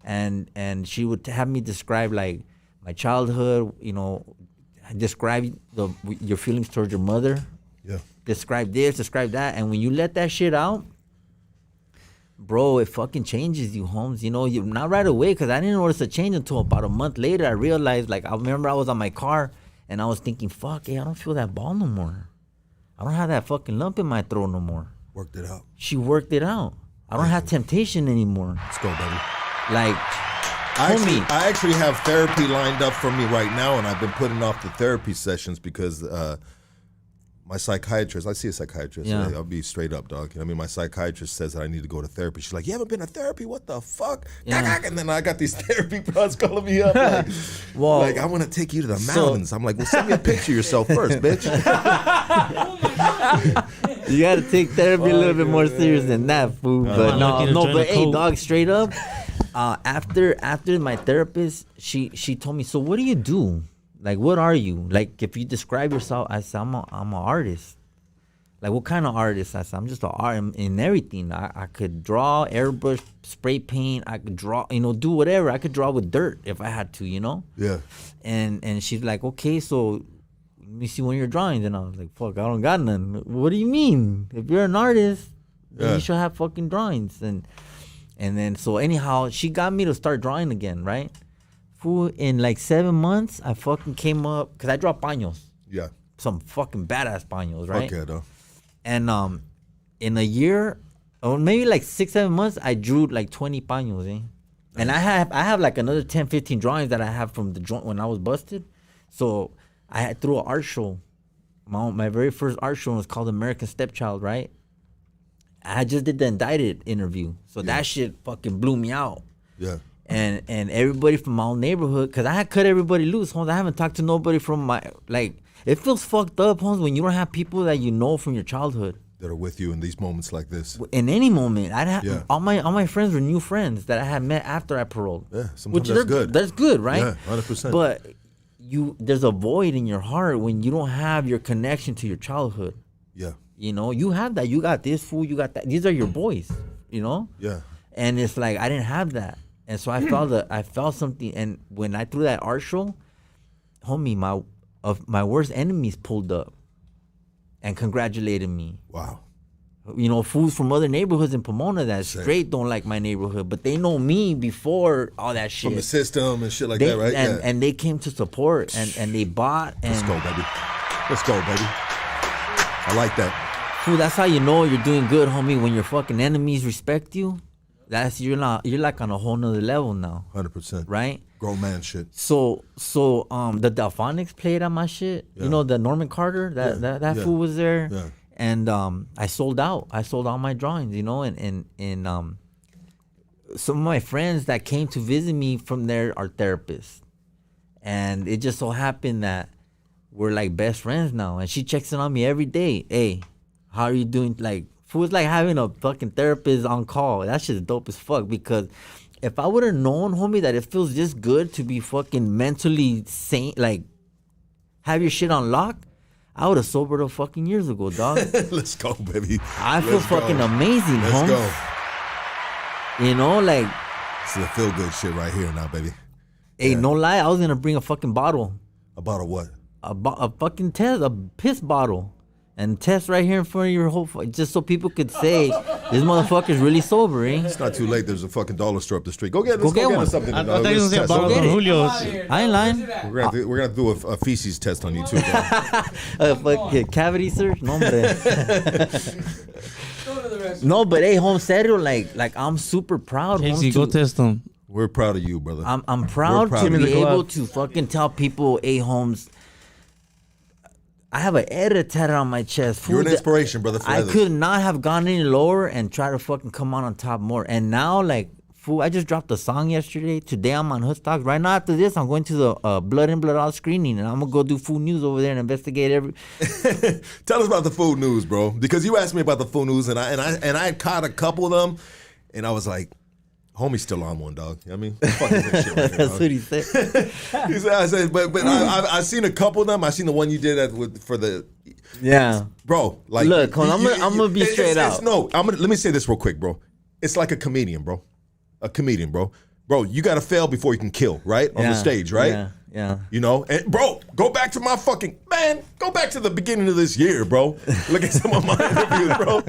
And she would have me describe like my childhood, you know, describe your feelings towards your mother. Yeah. Describe this, describe that. And when you let that shit out, bro, it fucking changes you, Holmes. You know, not right away, because I didn't notice a change until about a month later. I realized, like, I remember I was on my car, and I was thinking, fuck, hey, I don't feel that ball no more. I don't have that fucking lump in my throat no more. Worked it out. She worked it out. I don't have temptation anymore. Let's go, baby. Like, I actually have therapy lined up for me right now, and I've been putting off the therapy sessions because my psychiatrist, I see a psychiatrist. Yeah. I'll be straight up, dog. I mean, my psychiatrist says that I need to go to therapy. She's like, you haven't been to therapy? What the fuck? Yeah. And then I got these therapy bros calling me up. Like, well, like, I want to take you to the mountains. I'm like, well, send me a picture of yourself first, bitch. You got to take therapy a little bit more serious than that, fool. But but hey, dog, straight up. After my therapist, she told me, so what do you do? Like, what are you? Like, if you describe yourself, I said, I'm an artist. Like, what kind of artist? I said, I'm just an art in everything. I could draw, airbrush, spray paint. I could draw, you know, do whatever. I could draw with dirt if I had to, you know? Yeah. And she's like, okay, so let me see one of your drawings. And I was like, fuck, I don't got none. What do you mean? If you're an artist, then you should have fucking drawings. And then, so anyhow, she got me to start drawing again, right? Fool, in like 7 months, I fucking came up because I draw paños. Yeah. Some fucking badass paños, right? Okay, though. And in a year, or maybe like 6-7 months, I drew like 20 paños, eh? And I have like another 10, 15 drawings that I have from the joint when I was busted. So I had threw an art show. My very first art show was called American Stepchild, right? I just did the indicted interview. So that shit fucking blew me out. Yeah. And everybody from my own neighborhood, because I had cut everybody loose, Holmes. I haven't talked to nobody from my, like, it feels fucked up, Holmes, when you don't have people that you know from your childhood. That are with you in these moments like this. In any moment. I'd have, all my friends were new friends that I had met after I paroled. Yeah, sometimes that's good. That's good, right? Yeah, 100%. But there's a void in your heart when you don't have your connection to your childhood. Yeah. You know, you have that. You got this fool, you got that. These are your boys, you know? Yeah. And it's like, I didn't have that. And so I felt something. And when I threw that art show, homie, my worst enemies pulled up and congratulated me. Wow. You know, fools from other neighborhoods in Pomona that straight don't like my neighborhood, but they know me before all that shit. From the system and shit like that, right? And they came to support and they bought. And let's go, baby. Let's go, baby. I like that. Fool, that's how you know you're doing good, homie. When your fucking enemies respect you, you're like on a whole nother level now. 100%. Right? Grown man shit. So the Delphonics played on my shit. Yeah. You know, the Norman Carter, that fool was there. Yeah. And I sold out. I sold all my drawings, you know, and some of my friends that came to visit me from there are therapists. And it just so happened that we're like best friends now. And she checks in on me every day. Hey, how are you doing? Like, fool's like having a fucking therapist on call. That shit's dope as fuck, because if I would have known, homie, that it feels this good to be fucking mentally sane, like have your shit on lock, I would have sobered up fucking years ago, dog. Let's go, baby. I feel fucking amazing, Let's go. You know, like. This is a feel good shit right here now, baby. Hey, no lie, I was gonna bring a fucking bottle. A bottle of what? A fucking test, a piss bottle. And test right here in front of your whole, just so people could say, this motherfucker's really sober, eh? It's not too late. There's a fucking dollar store up the street. Go get one. Something. I thought you was going to borrow Julio's. I ain't lying. We're gonna do a feces test on you too. Fucking cavity search? No, no, but hey, home serio, like I'm super proud. Casey, go test them. We're proud of you, brother. I'm proud to be able to fucking tell people, hey, Holmes, I have an edit tatted on my chest. You're an inspiration, brother. For others. Could not have gone any lower and try to fucking come on top more. And now, like, fool, I just dropped a song yesterday. Today I'm on Hoodstocks. Right now after this, I'm going to the Blood In, Blood Out screening, and I'm gonna go do food news over there and investigate every. Tell us about the food news, bro. Because you asked me about the food news, and I caught a couple of them, and I was like, homie's still on one, dog. You know what I mean? Fuck this shit right here, that's what he said. I said, but I've seen a couple of them. I seen the one you did for the. Yeah, bro. Like, look, I'm gonna be straight out. Let me say this real quick, bro. It's like a comedian, bro. A comedian, bro. Bro, you gotta fail before you can kill, right? On the stage, right? Yeah. You know, and bro, go back to my fucking Go back to the beginning of this year, bro. Look at some of my interviews, bro.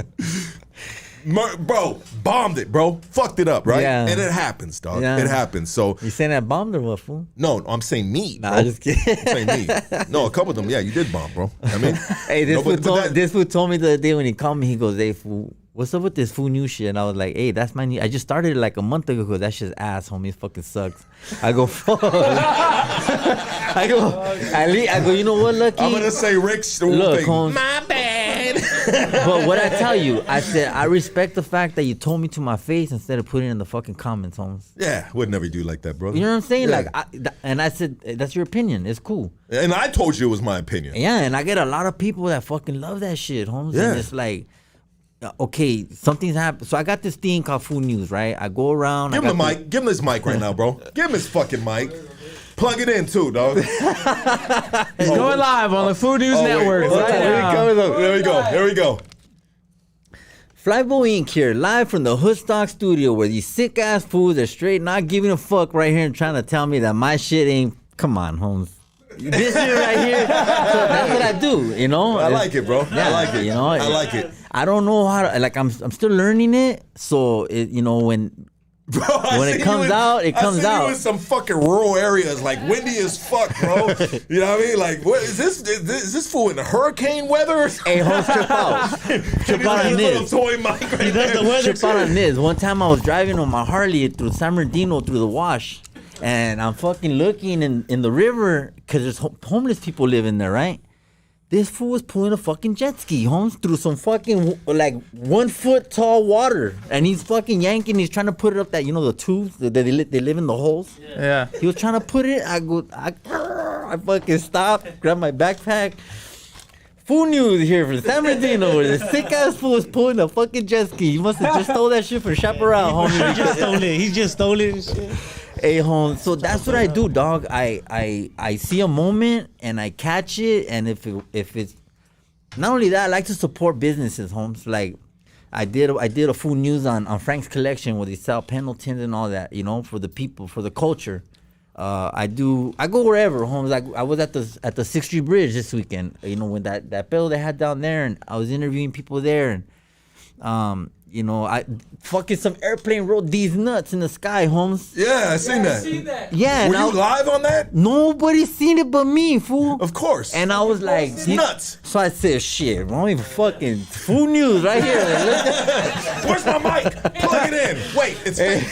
Bro, bombed it, bro. Fucked it up, right? Yeah. And it happens, dog. Yeah. It happens. So you saying that bombed or what, fool? No, I'm saying me. Nah, I'm just kidding. I'm saying me. No, a couple of them, yeah, you did bomb, bro. I mean, hey, this fool told me the other day when he called me, he goes, hey, fool, what's up with this fool new shit? And I was like, hey, that's my new. I just started it like a month ago because that shit's ass, homie. It fucking sucks. I go, fuck. I go, you know what, Lucky? I'm gonna say Rick's the look, thing. Holmes, my bad. But what I tell you, I said, I respect the fact that you told me to my face instead of putting it in the fucking comments, Holmes. Yeah, would never do like that, bro. You know what I'm saying? Yeah. Like, and I said, that's your opinion. It's cool. And I told you it was my opinion. Yeah, and I get a lot of people that fucking love that shit, Holmes. Yeah. And it's like, okay, something's happened. So I got this thing called Food News, right? I go around. Give him the mic. Give him this mic right now, bro. Give him his fucking mic. Plug it in too, dog. He's going live on the Food News Network. There we go. Here we go. Flyboy Inc. here, live from the Hoodstock studio, where these sick ass fools are straight not giving a fuck right here and trying to tell me that my shit ain't. Come on, Holmes. This shit right here. So that's what I do, you know. I like it, bro. Yeah, I like it. You know, I like it. I don't know how to, like, I'm still learning it. So it, you know, when Bro, when it comes out, it comes out. You in some fucking rural areas, like windy as fuck, bro. You know what I mean? Like, what is this? Is this fool in the hurricane weather? Hey, host, trip out. Trip out on this. Toy mic right there. Trip out on this. One time I was driving on my Harley through San Bernardino through the wash, and I'm fucking looking in the river because there's homeless people living there, right? This fool was pulling a fucking jet ski, Holmes, through some fucking, like, 1 foot tall water. And he's fucking yanking. He's trying to put it up that, the tubes that they live in the holes. Yeah. He was trying to put it. I fucking stopped, grabbed my backpack. Fool news here from San Bernardino, where the sick ass fool was pulling a fucking jet ski. He must have just stole that shit from Chaparral, homie. He just stole it and shit. Hey, home. So that's what I do, dog. I see a moment and I catch it, and if it's not only that, I like to support businesses, homes. Like I did a full news on Frank's Collection where they sell Pendletons and all that, for the people, for the culture. I go wherever, homes. Like I was at the 6th Street Bridge this weekend. When that bill they had down there, and I was interviewing people there, and I fucking some airplane rolled these nuts in the sky, Holmes. Yeah, I seen that. Yeah, were you live on that? Nobody seen it but me, fool. Of course. And I was like, nuts. So I said, shit, I'm even fucking fool news right here. Where's my mic? Plug it in. Wait, it's fake.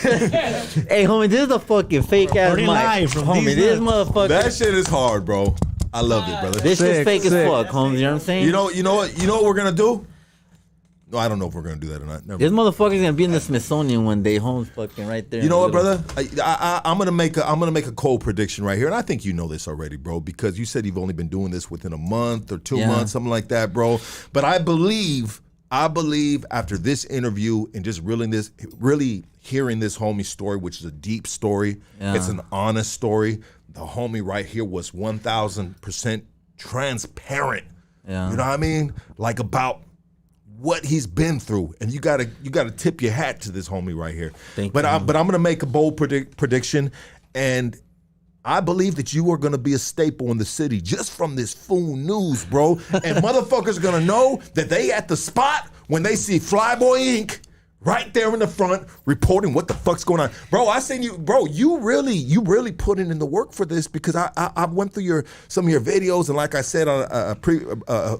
Hey, homie, this is a fucking fake ass mic. Homie, this motherfucker. That shit is hard, bro. I love it, brother. This shit's fake as fuck, homie. You know what I'm saying? You know what we're gonna do? No, I don't know if we're gonna do that or not. This motherfucker's gonna be in the Smithsonian one day, Holmes, fucking right there. You know what, brother? I'm gonna make a cold prediction right here, and I think you know this already, bro, because you said you've only been doing this within a month or 2 months, something like that, bro. But I believe after this interview and just really hearing this homie story, which is a deep story, it's an honest story. The homie right here was 1,000% transparent. Yeah. You know what I mean? Like about what he's been through, and you gotta tip your hat to this homie right here. But I'm gonna make a bold prediction, and I believe that you are gonna be a staple in the city just from this fool news, bro. And motherfuckers are gonna know that they at the spot when they see Flyboy Inc. right there in the front reporting what the fuck's going on. Bro, I seen you, bro, you really putting in the work for this, because I went through some of your videos, and like I said a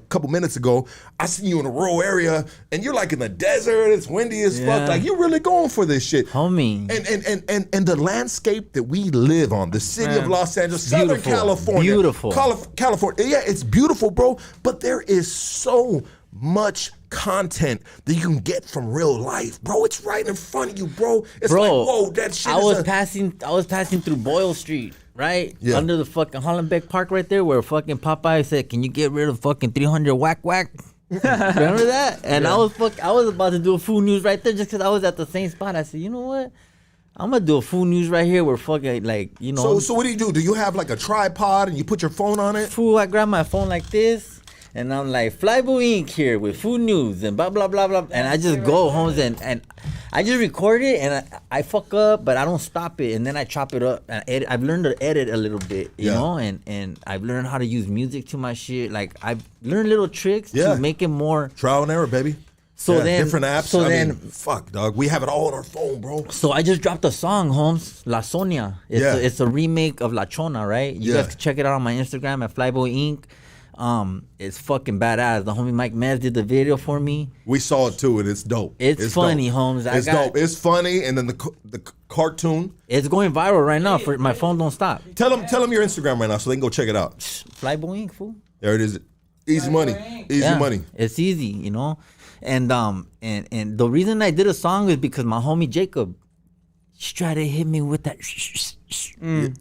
couple minutes ago, I seen you in a rural area, and you're like in the desert, it's windy as fuck, like you really going for this shit. Homie. And the landscape that we live on, the city of Los Angeles, Southern California. Beautiful. California, yeah, it's beautiful, bro, but there is so much content that you can get from real life, bro. It's right in front of you, bro. It's like, whoa, that shit. I was passing through Boyle Street, right? Yeah. Under the fucking Hollenbeck Park right there, where fucking Popeye said, "Can you get rid of fucking 300 whack whack?" Remember that? And I was about to do a food news right there just because I was at the same spot. I said, you know what? I'm gonna do a food news right here where fucking So what do? Do you have like a tripod and you put your phone on it? Fool, I grab my phone like this. And I'm like, Flyboy Inc. here with food news and blah, blah, blah, blah. And I just go home and I just record it, and I fuck up, but I don't stop it. And then I chop it up. And I've learned to edit a little bit, you know? And I've learned how to use music to my shit. Like, I've learned little tricks to make it more. Trial and error, baby. So then. Different apps. I mean, fuck, dog. We have it all on our phone, bro. So I just dropped a song, Holmes. La Sonia. It's a remake of La Chona, right? You guys can check it out on my Instagram at Flyboy Inc. It's fucking badass. The homie Mike Mez did the video for me. We saw it too, and it's dope. It's funny, dope. Holmes. It's dope. It's funny, and then the cartoon. It's going viral right now. For my phone don't stop. Tell them your Instagram right now so they can go check it out. Flyboy Inc. Fool. There it is. Easy money. Easy money. It's easy, you know. And the reason I did a song is because my homie Jacob, she tried to hit me with that.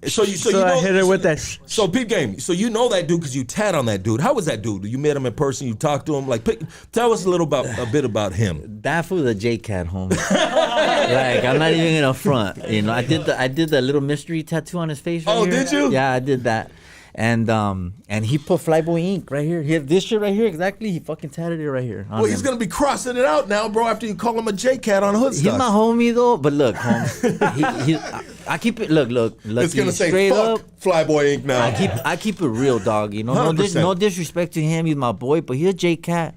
So you know, I hit her with that. So Pete Game. So you know that dude because you tat on that dude. How was that dude? You met him in person. You talked to him. Like, tell us a bit about him. That fool's a J-Cat, homie. Like, I'm not even gonna front. You know, I did the little mystery tattoo on his face. Right here. Did you? Yeah, I did that. And he put Flyboy Inc. right here. He had this shit right here exactly. He fucking tatted it right here. Well, he's gonna be crossing it out now, bro. After you call him a J-Cat on Hoodstock. He's my homie though. But look, homie, I keep it. Look. It's gonna say straight fuck up. Flyboy Inc. now. I keep it real, dog. You know, no disrespect to him. He's my boy, but he's a J-Cat,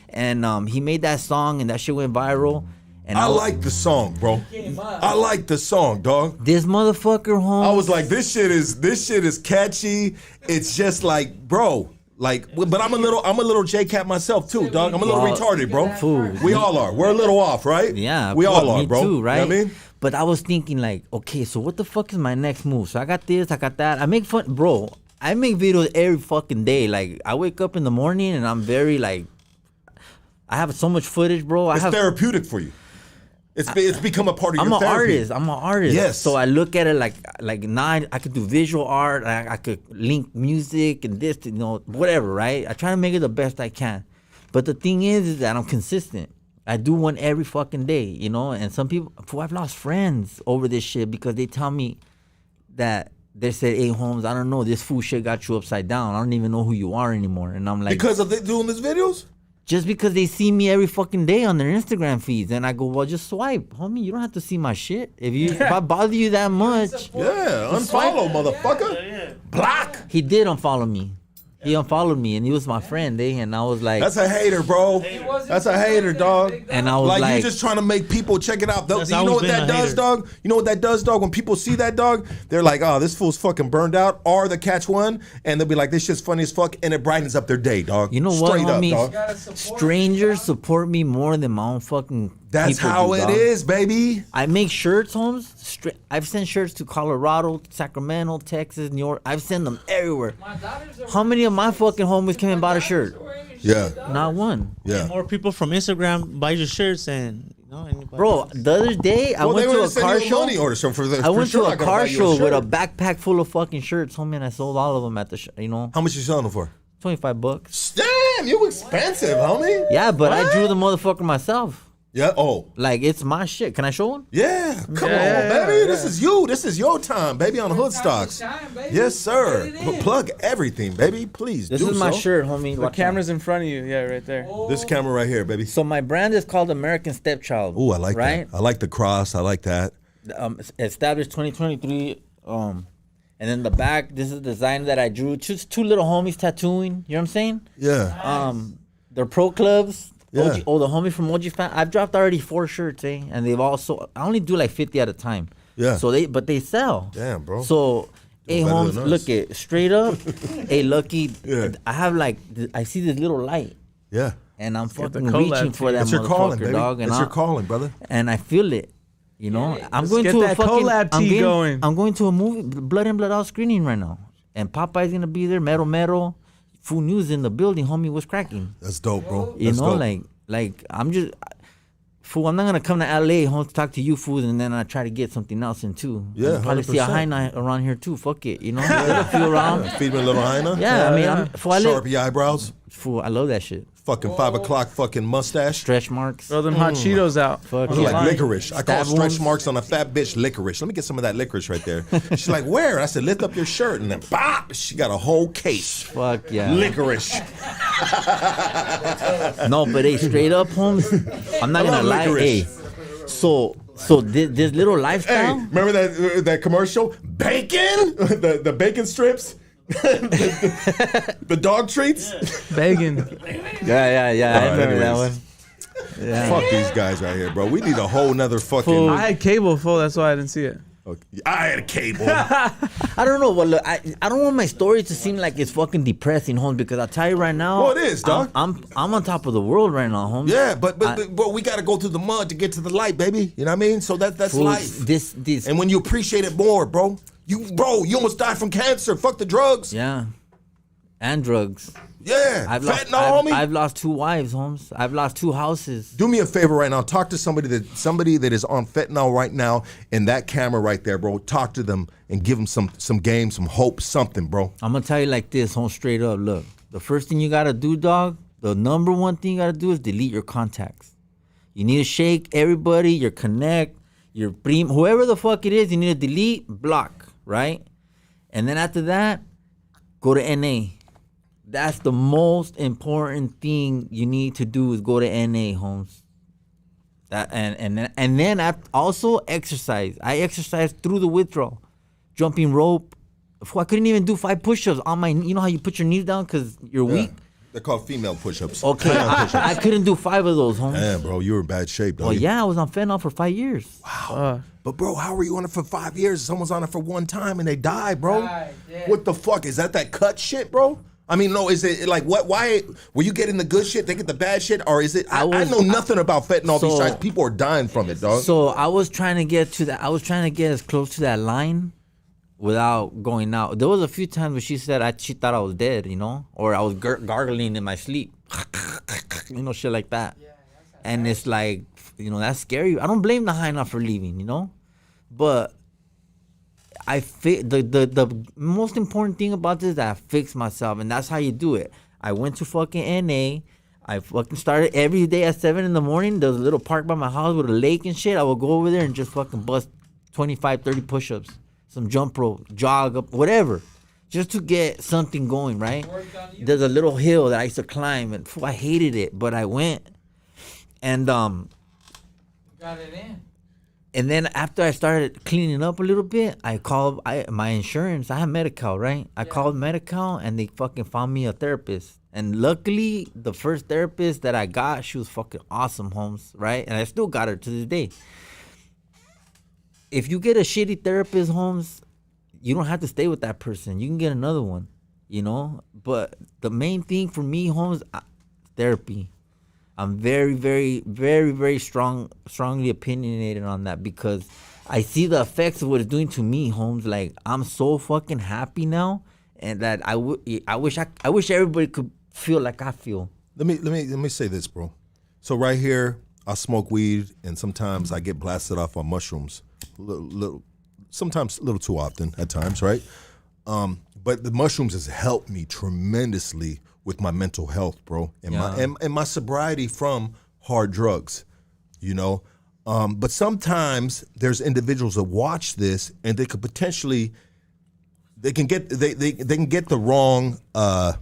and he made that song, and that shit went viral. And I like the song, bro. I like the song, dog. This motherfucker, home. I was like, this shit is catchy. It's just like, bro. Like, but I'm a little J-Cat myself too, dog. I'm a little retarded, bro. Fool. We all are. We're a little off, right? Yeah, we all are, me bro. too, right? You know what I mean? But I was thinking like, okay, so what the fuck is my next move? So I got this, I got that. I make fun, bro. I make videos every fucking day. Like, I wake up in the morning and I'm very like, I have so much footage, bro. It's therapeutic for you. It's become a part of your therapy. I'm an artist. Yes. So I look at it like now I could do visual art. I could link music and this, whatever, right? I try to make it the best I can. But the thing is that I'm consistent. I do one every fucking day, And some people, I've lost friends over this shit because they tell me that they said, "Hey, Holmes, I don't know, this fool shit got you upside down. I don't even know who you are anymore." And I'm like, because of they doing these videos. Just because they see me every fucking day on their Instagram feeds. And I go, well, just swipe. Homie, you don't have to see my shit. If I bother you that much. Yeah, unfollow, motherfucker. Yeah. Block. He did unfollow me. He unfollowed me, and he was my friend, and I was like... That's a hater, bro. That's a hater, dog. And I was like... you just trying to make people check it out. You know what that does, dog? You know what that does, dog? When people see that, dog, they're like, oh, this fool's fucking burned out, or they catch one, and they'll be like, this shit's funny as fuck, and it brightens up their day, dog. You know Straight what, homie? Up, dog. Strangers support me more than my own fucking... That's how it is, baby. I make shirts, Holmes. I've sent shirts to Colorado, Sacramento, Texas, New York. I've sent them everywhere. How many of my fucking homies came and bought a shirt? Yeah. Not one. Yeah. And more people from Instagram buy your shirts Bro, the other day I went to a car show. I went to a car show with a backpack full of fucking shirts, homie, and I sold all of them at the How much you selling them for? $25. Damn, you expensive, homie. Yeah, but I drew the motherfucker myself. Yeah. Oh. Like, it's my shit. Can I show one? Yeah. Come on, baby. This is you. This is your time, baby, on Hood Stocks. Yes, sir. Plug everything, baby. Please This is my shirt, homie. The camera's in front of you. Yeah, right there. This camera right here, baby. So my brand is called American Stepchild. Ooh, I like that. I like the cross. I like that. Established 2023. And then the back, this is the design that I drew. Just two little homies tattooing. You know what I'm saying? Yeah. They're pro clubs. Yeah. the homie from OG fan. I've dropped already 4 shirts, and they've also. I only do like 50 at a time. Yeah. So they sell. Damn, bro. So, hey, Holmes, look it straight up. Hey, Lucky. Yeah. I have I see this little light. Yeah. And I'm fucking reaching for that motherfucker, dog. It's your calling, brother. And I feel it. I'm going get to that a fucking collab tea going. I'm going to a movie, Blood In Blood Out screening right now, and Popeye's gonna be there. Mero. Food News in the building, homie. What's cracking? That's dope, bro. That's dope. Like I'm just, fool. I'm not gonna come to LA, home to talk to you, fools, and then I try to get something else in too. Yeah, probably see a hyena around here too. Fuck it, Let a few around. Feed me a little hyena. Yeah, I mean, Sharpie eyebrows. Fool, I love that shit. Fucking 5 o'clock fucking mustache. Stretch marks. Throw them hot Cheetos out. Fuck like licorice. I call Stab stretch wounds. marks on a fat bitch licorice. Let me get some of that licorice right there. She's like, where? I said, lift up your shirt. And then, bop, she got a whole case. Fuck yeah. Licorice. No, but hey, straight up, Holmes, I'm not gonna lie. licorice. Hey, so this little lifestyle. Hey, remember that commercial? Bacon? the bacon strips? the dog treats? Bacon. Yeah. I remember that one. Yeah. Fuck these guys right here, bro. We need a whole nother fucking. I had cable full, that's why I didn't see it. Okay. I had a cable. I don't know. Well, look, I don't want my story to seem like it's fucking depressing, Holmes, because I'll tell you right now. Well, it is, dog. I'm on top of the world right now, Holmes. Yeah, but we got to go through the mud to get to the light, baby. You know what I mean? So that's Fool, life. This and when you appreciate it more, bro, you almost died from cancer. Fuck the drugs. Yeah, and drugs. Yeah, fentanyl, homie. I've lost 2 wives, Holmes. I've lost 2 houses. Do me a favor right now. Talk to somebody that is on fentanyl right now in that camera right there, bro. Talk to them and give them some game, some hope, something, bro. I'm gonna tell you like this, Holmes, straight up. Look, the first thing you gotta do, dog. The number one thing you gotta do is delete your contacts. You need to shake everybody, your connect, your whoever the fuck it is. You need to delete, block, right? And then after that, go to NA. That's the most important thing you need to do is go to NA, Holmes. And then I also exercise. I exercise through the withdrawal, jumping rope. I couldn't even do 5 push-ups on my. You know how you put your knees down because you're weak. They're called female push-ups. Okay, I couldn't do 5 of those, homie. Damn, bro, you were in bad shape, dog. Well, yeah, I was on fentanyl for 5 years. Wow. But, bro, how were you on it for 5 years? Someone's on it for one time and they die, bro. What the fuck? Is that cut shit, bro? I mean, no, is it like what? Why were you getting the good shit? They get the bad shit, or is it? I know nothing about fentanyl besides people are dying from it, dog. So I was trying to get to that. I was trying to get as close to that line without going out. There was a few times where she said she thought I was dead, you know, or I was gargling in my sleep, you know, shit like that. And it's like, you know, that's scary. I don't blame the high enough for leaving, you know, but. The most important thing about this is that I fixed myself, and that's how you do it. I went to fucking NA. I fucking started every day at 7 in the morning. There was a little park by my house with a lake and shit. I would go over there and just fucking bust 25, 30 push-ups, some jump rope, jog up, whatever, just to get something going, right? There's a little hill that I used to climb, and I hated it, but I went, and got it in. And then after I started cleaning up a little bit, I called my insurance. I have Medi-Cal, right? I called Medi-Cal, and they fucking found me a therapist. And luckily, the first therapist that I got, she was fucking awesome, Holmes, right? And I still got her to this day. If you get a shitty therapist, Holmes, you don't have to stay with that person. You can get another one, you know? But the main thing for me, Holmes, therapy. I'm very, very, very, very strongly opinionated on that because I see the effects of what it's doing to me, Holmes. Like, I'm so fucking happy now, and that I wish everybody could feel like I feel. Let me say this, bro. So right here, I smoke weed, and sometimes I get blasted off on mushrooms. Sometimes a little too often at times, right? But the mushrooms has helped me tremendously with my mental health, bro, and my sobriety from hard drugs, you know. But sometimes there's individuals that watch this and they could potentially, they can get the wrong, how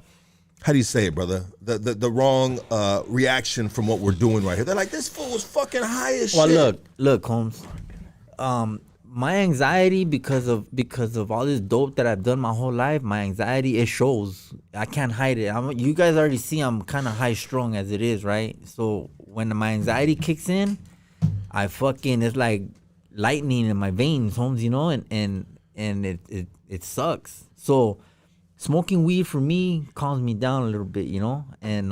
do you say it, brother? The wrong reaction from what we're doing right here. They're like, this fool was fucking high as shit. Well, look, Holmes. My anxiety because of all this dope that I've done my whole life, my anxiety, it shows. I can't hide it. You guys already see I'm kind of high strung as it is, right? So when my anxiety kicks in, it's like lightning in my veins, Holmes, you know, and it sucks. So smoking weed for me calms me down a little bit, you know, and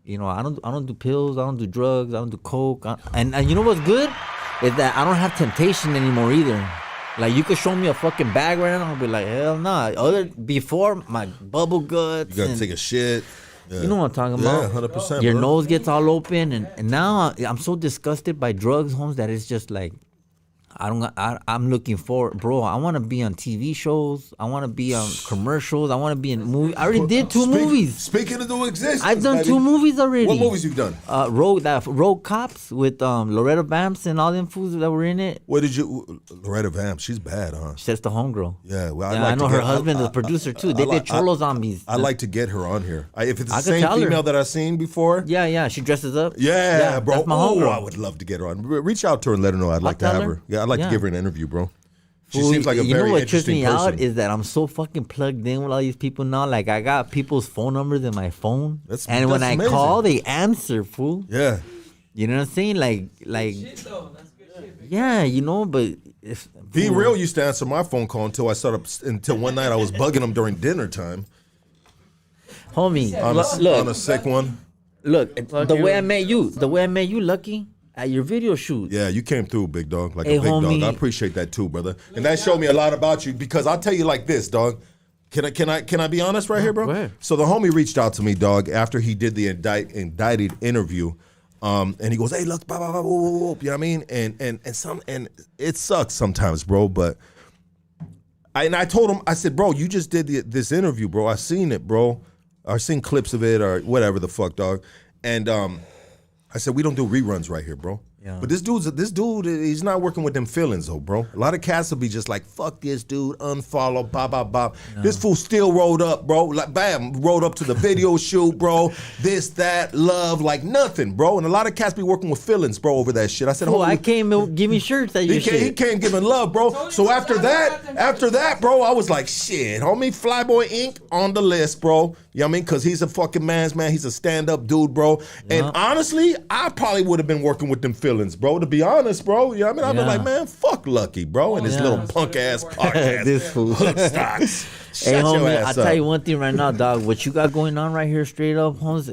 you know, I don't do pills, I don't do drugs, I don't do coke, and you know what's good? Is that I don't have temptation anymore either. Like, you could show me a fucking bag right now, I'll be like, hell nah. Before, my bubble guts. You gotta take a shit. Yeah. You know what I'm talking about? Yeah, 100%. Your nose gets all open, and now I'm so disgusted by drugs, Holmes, that it's just like, I'm looking forward, bro. I want to be on TV shows. I want to be on commercials. I want to be in movies. I already did 2 movies. Speaking of doing existence, I've done 2 movies already. What movies you've done? Rogue Cops with Loretta Vamps and all them fools that were in it. What did you? Loretta Vamps, she's bad, huh? She's the homegirl. Yeah, well, I know her husband, the producer too. They did Cholo Zombies. I like to get her on here. If it's the same female that I've seen before. Yeah, she dresses up. Yeah, bro. That's my homegirl. I would love to get her on. Reach out to her and let her know I'd like to have her. Yeah, I'd like to give her an interview, bro. She seems like a very interesting person. You know what trips me out is that I'm so fucking plugged in with all these people now. Like, I got people's phone numbers in my phone. And when I call, they answer, fool. Yeah. You know what I'm saying? Like. Shit, though. That's good shit, baby. Yeah, you know, but. Be Real used to answer my phone call until one night I was bugging him during dinner time. Homie, on a sick one. Look, the way I met you, Lucky. At your video shoot. Yeah, you came through, big dog, like a big dog. I appreciate that too, brother. And that showed me a lot about you because I'll tell you like this, dog. Can I be honest right here, bro? Go ahead. So the homie reached out to me, dog, after he did the indicted interview. And he goes, hey, look, blah, blah, blah, whoa, whoa, whoa. You know what I mean? And it sucks sometimes, bro, but I told him, I said, bro, you just did this interview, bro. I seen it, bro. I seen clips of it or whatever the fuck, dog. And I said, we don't do reruns right here, bro. Yeah. But this dude, he's not working with them feelings though, bro. A lot of cats will be just like, fuck this dude, unfollow, blah, blah, blah. No. This fool still rolled up, bro. Like, bam, rolled up to the video shoot, bro. This, that, love, like nothing, bro. And a lot of cats be working with feelings, bro, over that shit. I said, I came give me shirts that you He came giving love, bro. So after that, bro, I was like, shit, homie, Flyboy Inc. on the list, bro. You know what I mean? Because he's a fucking man's man. He's a stand-up dude, bro. Yeah. And honestly, I probably would have been working with them feelings, bro, to be honest, bro. You know what I mean? I'd be like, man, fuck Lucky, bro, and his little punk-ass podcast. This fool. Hoodstocks. Hey, homie, I'll tell you one thing right now, dog. What you got going on right here, straight up, Holmes,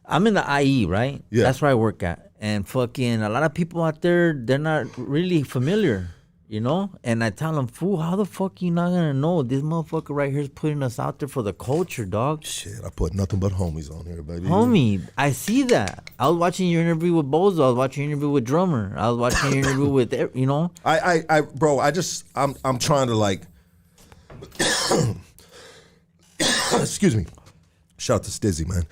I'm in the IE, right? Yeah. That's where I work at. And fucking a lot of people out there, they're not really familiar. You know? And I tell them, fool, how the fuck you not gonna know this motherfucker right here is putting us out there for the culture, dog? Shit, I put nothing but homies on here, baby. Homie, I see that. I was watching your interview with Bozo. I was watching your interview with Drummer. I was watching your interview with, you know? Bro, I'm trying to like, excuse me. Shout out to Stizzy, man.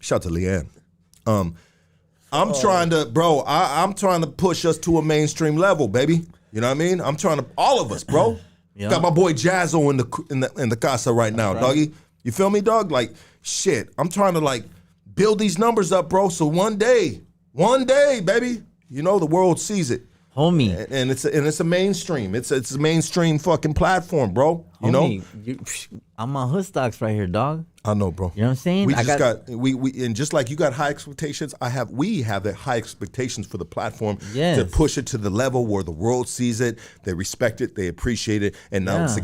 Shout out to Leanne. I'm trying to push us to a mainstream level, baby. You know what I mean? I'm trying to, all of us, bro. Yeah. Got my boy Jazzo in the casa right now, doggy. You feel me, dog? Like, shit. I'm trying to like build these numbers up, bro. So one day, baby, you know, the world sees it. Homie. And it's a mainstream. It's a mainstream fucking platform, bro. You know? I'm on Hoodstocks right here, dog. I know, bro. You know what I'm saying? We and just like you got high expectations, we have the high expectations for the platform to push it to the level where the world sees it, they respect it, they appreciate it, and now it's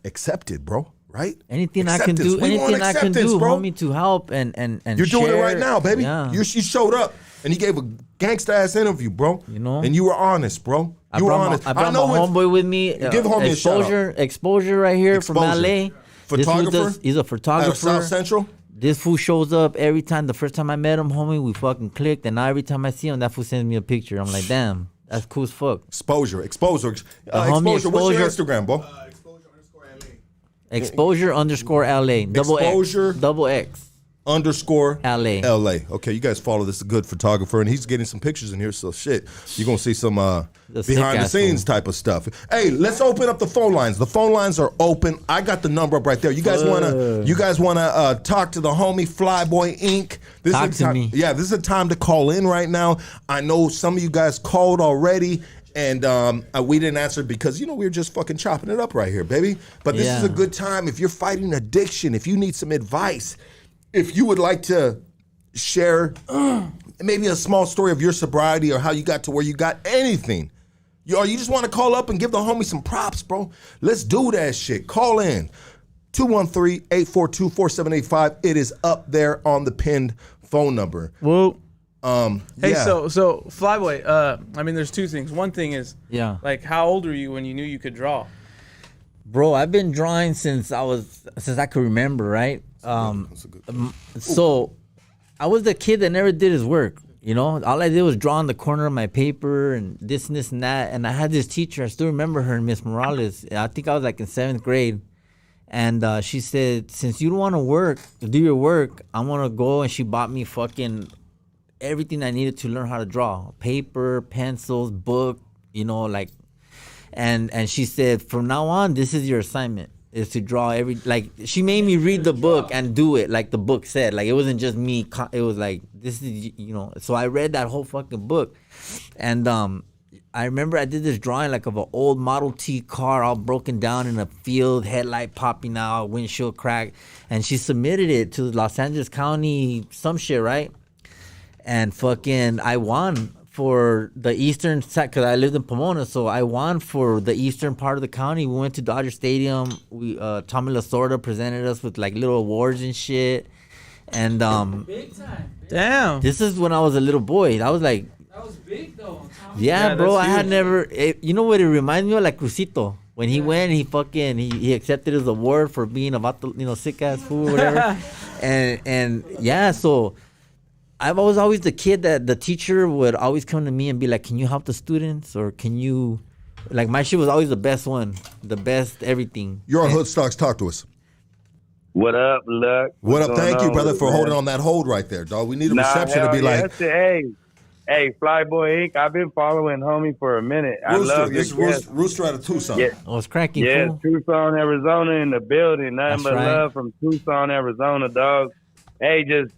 accepted, bro. Right? Anything I can do, homie, to help and you're share. doing it right now, baby. Yeah. You showed up and you gave a gangsta ass interview, bro. You know, and you were honest, bro. You were honest. I brought my homeboy with me. Give homie a shout out. Exposure right here from LA. Photographer? He's a photographer. South Central? This fool shows up every time. The first time I met him, homie, we fucking clicked. And now every time I see him, that fool sends me a picture. I'm like, damn, that's cool as fuck. Exposure. What's your Instagram, bro? Exposure_LA. Double X. _LA. Okay, you guys follow this good photographer, and he's getting some pictures in here, so shit, you're going to see some behind the scenes type of stuff. Hey, let's open up the phone lines. The phone lines are open. I got the number up right there. You guys want to talk to the homie Flyboy Inc. Talk to me. Yeah, this is a time to call in right now. I know some of you guys called already. And we didn't answer because, you know, we were just fucking chopping it up right here, baby. But this is a good time. If you're fighting addiction, if you need some advice, if you would like to share maybe a small story of your sobriety or how you got to where you got, anything, or you just want to call up and give the homie some props, bro, let's do that shit. Call in 213-842-4785. It is up there on the pinned phone number. Well, hey, so Flyboy, I mean, there's two things. One thing is, like, how old were you when you knew you could draw? Bro, I've been drawing since I could remember, right? So I was the kid that never did his work. You know, all I did was draw on the corner of my paper and this and that. And I had this teacher, I still remember her, Miss Morales. I think I was like in 7th grade. And she said, since you don't want to do your work, I want to go. And she bought me fucking everything I needed to learn how to draw. Paper, pencils, book, you know, like. And she said, from now on, this is your assignment, is to draw she made me read the book and do it like the book said. Like, it wasn't just me. It was like, this is, you know. So I read that whole fucking book. And I remember I did this drawing like of an old Model T car all broken down in a field, headlight popping out, windshield crack. And she submitted it to Los Angeles County, some shit, right? And fucking I won for the eastern side, because I lived in Pomona, so I won for the eastern part of the county. We went to Dodger Stadium. Tommy Lasorda presented us with like little awards and shit. And big time. Damn. This is when I was a little boy. That was big though. Yeah, bro. I had never. You know what it reminded me of? Like Crucito. When he went, he accepted his award for being about the sick ass fool or whatever. and yeah, so. I was always the kid that the teacher would always come to me and be like, can you help the students? Or can you, like, my shit was always the best one, the best everything. You're on Hoodstocks, talk to us. What up, Luck? What up? Thank you, brother, for holding on that hold right there, dog. We need a reception to be like. Hey, Flyboy Inc. I've been following homie for a minute. Rooster, I love this your is Rooster out of Tucson. Yeah. Oh, it's cracking. Yeah, fool. Tucson, Arizona in the building. Nothing That's but right. love from Tucson, Arizona, dog. Hey, just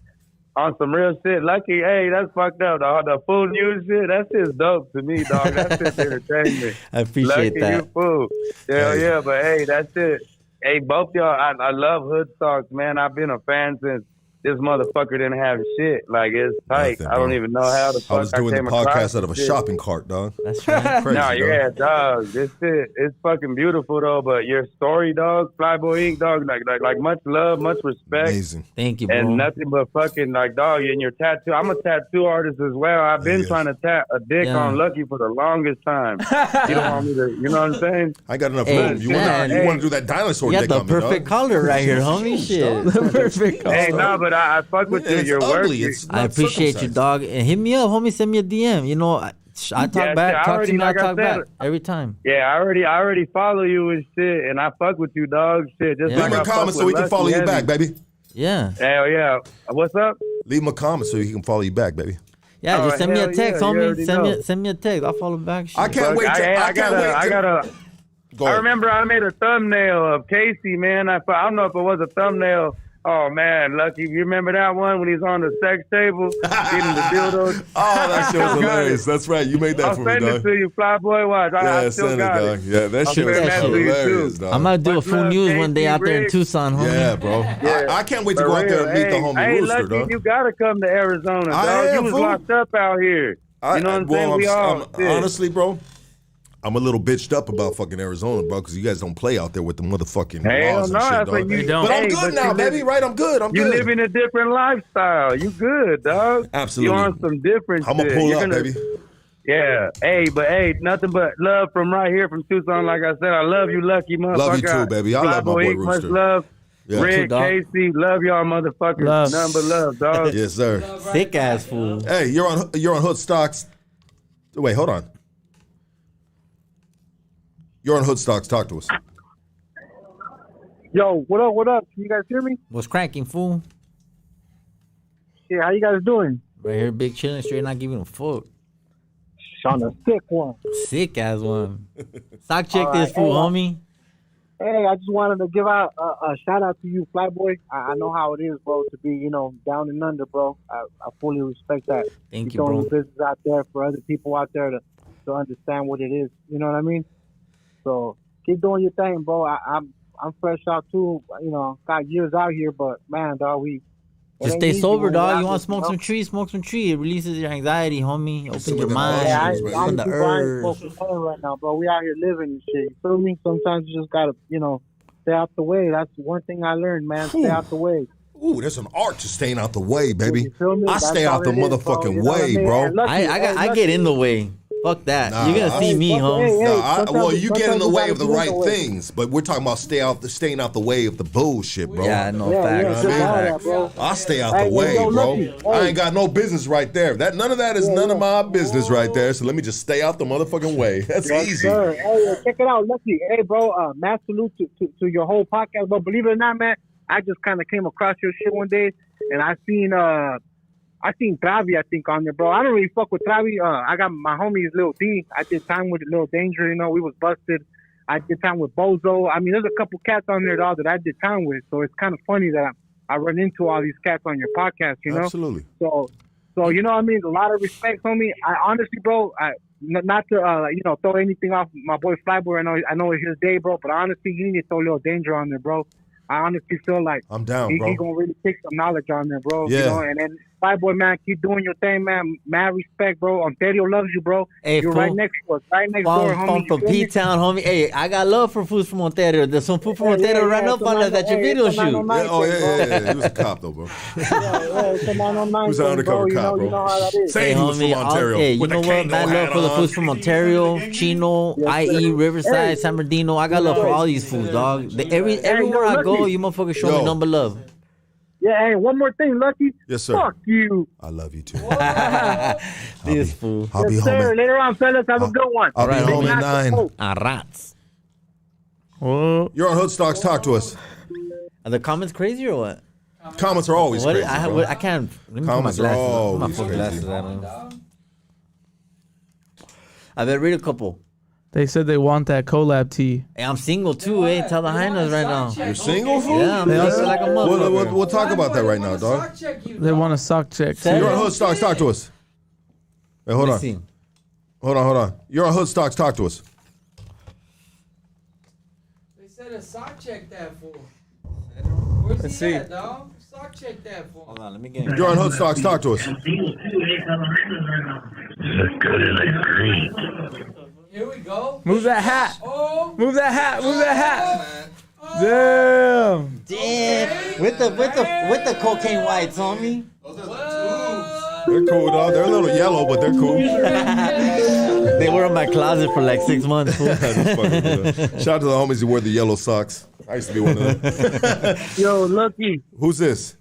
on some real shit. Lucky, hey, that's fucked up. The full news shit, that's just dope to me, dog. That's just entertainment. I appreciate Lucky that. you fool. Hell yeah, but hey, that's it. Hey, both y'all, I love Hood Stocks, man. I've been a fan since this motherfucker didn't have shit. Like, it's tight. Nothing, I don't even know how the fuck I was doing the came across podcast out of a shit. shopping cart, dog. That's right. Crazy, No, dog. yeah, dog. This shit, it's fucking beautiful though. But your story, dog, Flyboy Inc., dog, like much love, much respect. Amazing. Thank you, bro. And nothing but fucking like, dog, and your tattoo. I'm a tattoo artist as well. I've been trying to tap a dick on Lucky for the longest time. You don't want me to, you know what I'm saying? I got enough room. You want to do that dinosaur You dick got on the me, perfect dog? color right here, homie. Shit. The perfect color. Hey, no, but I fuck with you. It's Your ugly. work. It's I not appreciate you, circumcised. dog. And hit me up, homie. Send me a DM. You know, I talk Yeah, back. I Talk already- to me. I like I talk back said- every time. Yeah, I already follow you and shit, and I fuck with you, dog. Shit, just Yeah. like Leave him I a fuck comment so with he can Lucky follow you Heavy. back, baby. Yeah. Hell yeah. What's up? Leave him a comment so he can follow you back, baby. Yeah, Oh, just send me a hell text, yeah, you homie. already know. Send me a text. I'll follow back. Shit. I can't wait. I gotta. Go I ahead. remember I made a thumbnail of Casey, man. I don't know if it was a thumbnail. Oh man, Lucky, you remember that one when he's on the sex table getting the dildos? Oh, that shit was hilarious. That's right. You made that I'll for me, send it dog. to you, Flyboy. Watch. I still send it, got dog. it. Yeah, that I'll shit was send that to you, hilarious, too. dog. I'm gonna do a Much full love, news one day Casey, out there in Rick. Tucson, homie. Yeah, bro. I can't wait to For go out there and meet the real. homie Hey, Rooster, Lucky, dog. you gotta come to Arizona, dog. I am, You was fool. locked up out here. You know what I'm saying? We all shit. honestly, bro, I'm a little bitched up about fucking Arizona, bro, because you guys don't play out there with the motherfucking Hell laws no, and shit, that's what dog. you don't. But I'm Hey, good but now, you baby. live- Right? I'm good. I'm You good. live in a different lifestyle. You good, dog. Absolutely. You on some different I'm gonna shit. pull You're up, gonna- baby. Yeah. Hey, but hey, nothing but love from right here from Tucson. Like I said, I love you, Lucky motherfucker. Love you too, baby. I love my boy Flyboy Inc., much Rooster. love. Yeah. Too, Rick, dog. Casey, love y'all motherfuckers. Love. Nothing but love, dog. Yes, sir. Thick ass fool. Hey, you're on Hood Stocks. Wait, hold on. You're on Hood Stocks. Talk to us. Yo, what up? What up? Can you guys hear me? What's cracking, fool? Shit, how you guys doing? Right here, big chilling, straight, not giving a fuck. On a sick one. Sick ass one. Stock check All this right, fool, hey, homie. Hey, I just wanted to give out a shout out to you, Flyboy. I know how it is, bro, to be, down and under, bro. I fully respect that. Thank you, You're throwing bro. business out there for other people out there to understand what it is. You know what I mean? So keep doing your thing, bro. I'm fresh out too. Got years out here, but man, dog, Just stay sober, dog. You want to smoke some tree? Smoke some tree. It releases your anxiety, homie. Open your mind. Yeah, Open the earth. right now, bro. We out here living and shit. You feel me? Sometimes you just gotta, stay out the way. That's one thing I learned, man. Stay out the way. Ooh, there's an art to staying out the way, baby. You feel me? I That's stay all out the it is, bro. motherfucking You know what I way, mean? bro. And Lucky, I get in the way. Fuck that. Nah, You're gonna see me, homie. Well, you get in the way of the right way. things, but we're talking about staying out the way of the bullshit, bro. Yeah, no Yeah, facts. yeah, You know what I mean? that, bro. I stay out Hey, the way, yo, bro. Lucky, I hey. ain't got no business right there. None of that is none of my business right there. So let me just stay out the motherfucking way. That's Yes, easy. sir. Hey, check it out, Lucky. Hey, bro, mad salute to your whole podcast. But believe it or not, man, I just kind of came across your shit one day, and I seen Travi, I think, on there, bro. I don't really fuck with Travi. I got my homies, Lil D. I did time with Lil Danger, we was busted. I did time with Bozo. I mean, there's a couple cats on there, dog, that I did time with. So it's kind of funny that I run into all these cats on your podcast, Absolutely. So you know what I mean? A lot of respect, homie. I honestly, bro, not to throw anything off my boy Flyboy. I know it's his day, bro, but honestly, you need to throw a little Danger on there, bro. I honestly feel like I'm down, he bro. gonna really take some knowledge on there, bro. Yeah. And then Flyboy, man, keep doing your thing, man. Mad respect, bro. Ontario loves you, bro. Hey, You're fool. right next to us, right next door, homie. From P-Town, homie. Hey, I got love for fools from Ontario. There's some food from Ontario right up on us at your video shoot. Yeah. He was a cop, though, bro. He was an undercover cop, bro. You know how that is. Saying he was from Ontario. Hey, you with know the what? Kango Mad love hat for the on. fools from Ontario, Chino, IE, Riverside, San Bernardino. I got love for all these fools, dog. Everywhere I go, you motherfuckers show me number love. Yeah, hey, one more thing, Lucky. Yes, sir. Fuck you. I love you too. This fool. I'll be Yes, home. sir. Later on, fellas. Have a good one. I'll be home at 9. Rats. You're on Hood Stocks. Talk to us. Are the comments crazy or what? Comments are always crazy. I can't. Comments are always crazy. Glasses I better read a couple. They said they want that collab tee. Hey, I'm single too, eh? Tell the hyenas right now. You're single, fool? Yeah, I'm single like a motherfucker. We'll talk about that right now, dog. They want a sock check. You're on Hood Stocks. Talk to us. Hey, hold on. Hold on. You're on Hood Stocks. Talk to us. They said a sock check that for. Let's see. Dog? Sock check that for. Hold on, let me get it. You're on Hood Stocks. Talk to us. Look good in that green. Here we go. Move that hat. Oh. Move that hat. Move that hat. Damn. Damn. With the cocaine whites, homie. They're cool, dog. They're a little yellow, but they're cool. They were in my closet for like 6 months. Shout out to the homies who wear the yellow socks. I used to be one of them. Yo, Lucky. Who's this?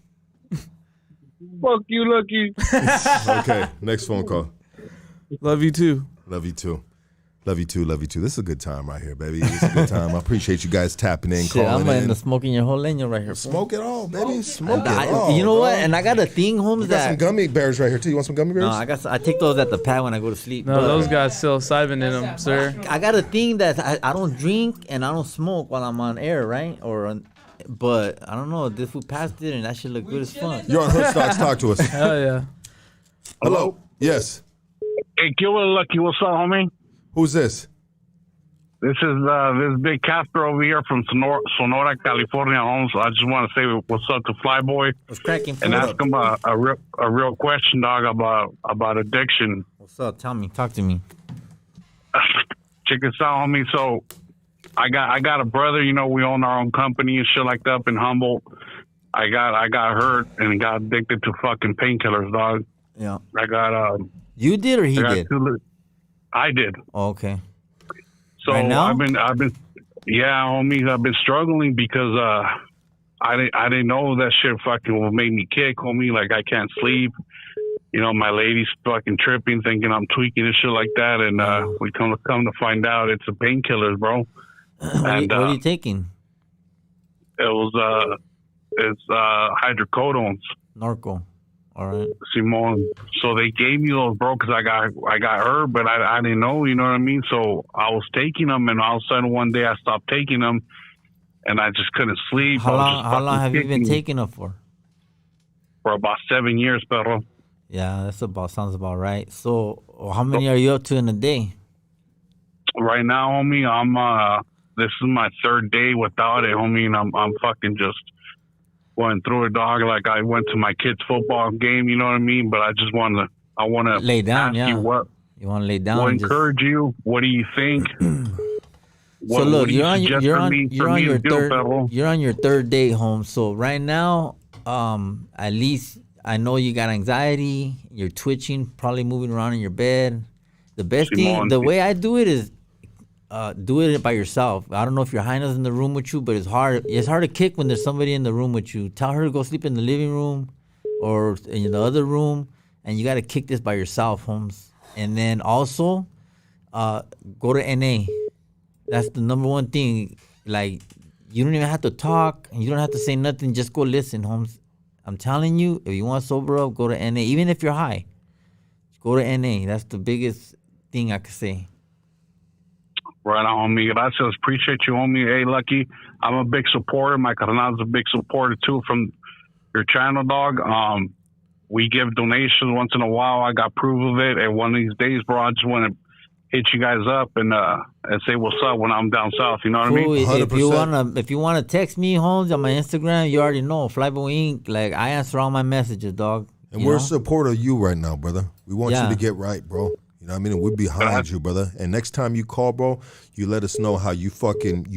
Fuck you, Lucky. Okay, next phone call. Love you too. Love you too. Love you too. Love you too. This is a good time right here, baby. This is a good time. I appreciate you guys tapping in, Shit, calling I'm in. in the smoking your whole leño right here. Smoke it all, baby. Smoke it all. You know bro. what? And I got a thing, Holmes. We got some gummy bears right here too. You want some gummy bears? No, I take those at the pad when I go to sleep. No, those guys still psilocybin in them, sir. I got a thing that I don't drink and I don't smoke while I'm on air, right? But I don't know. This food passed it and that shit look good as fuck. You're on Hood Stocks. Talk to us. Hell yeah. Hello. Yes. Hey, Killer Lucky, what's up, homie? Who's this? This is this big Casper over here from Sonora, California, Holmes. I just want to say what's up to Flyboy. What's cracking? And ask him a real question, dog, about addiction. What's up? Tell me. Talk to me. Check this out, homie. So I got a brother. You know, we own our own company and shit like that up in Humboldt. I got hurt and got addicted to fucking painkillers, dog. Yeah. I got You did or he did? I did. Oh, okay. So right now? I've been yeah, homies, I've been struggling because I didn't know that shit fucking will make me kick, homie. Like I can't sleep. You know, my lady's fucking tripping, thinking I'm tweaking and shit like that, and we come to find out it's a painkillers, bro. What are you taking? It's hydrocodones. Narco. All right. Simone. So they gave me those, bro, because I got hurt, but I didn't know, you know what I mean? So I was taking them, and all of a sudden one day I stopped taking them, and I just couldn't sleep. How long have you been taking them for? For about 7 years, bro. Yeah, sounds about right. So how many are you up to in a day? Right now, homie, I'm this is my 3rd day without it, homie, and I'm fucking just going through it, dog. Like I went to my kid's football game, you know what I mean? But I want to lay down. Yeah. You want to lay down? What encourage you? What do you think? So look, you're on your 3rd day home. So right now, at least I know you got anxiety. You're twitching, probably moving around in your bed. The best thing, the way I do it is do it by yourself. I don't know if your hyena's in the room with you, but it's hard. It's hard to kick when there's somebody in the room with you. Tell her to go sleep in the living room or in the other room, and you got to kick this by yourself, Holmes. And then also, go to NA. That's the number one thing. Like, you don't even have to talk, and you don't have to say nothing. Just go listen, Holmes. I'm telling you, if you want to sober up, go to NA. Even if you're high, go to NA. That's the biggest thing I could say. Right on, homie. Gracias. Appreciate you, homie. Hey, Lucky, I'm a big supporter. My carnal's a big supporter, too, from your channel, dog. We give donations once in a while. I got proof of it. And one of these days, bro, I just want to hit you guys up and say what's up when I'm down south. You know what I mean? 100%. If you wanna text me, Holmes, on my Instagram, you already know Flyboy Inc. Like I answer all my messages, dog. And we're supportive of you right now, brother. We want you to get right, bro. You know what I mean? And we're behind you, brother. And next time you call, bro, you let us know how you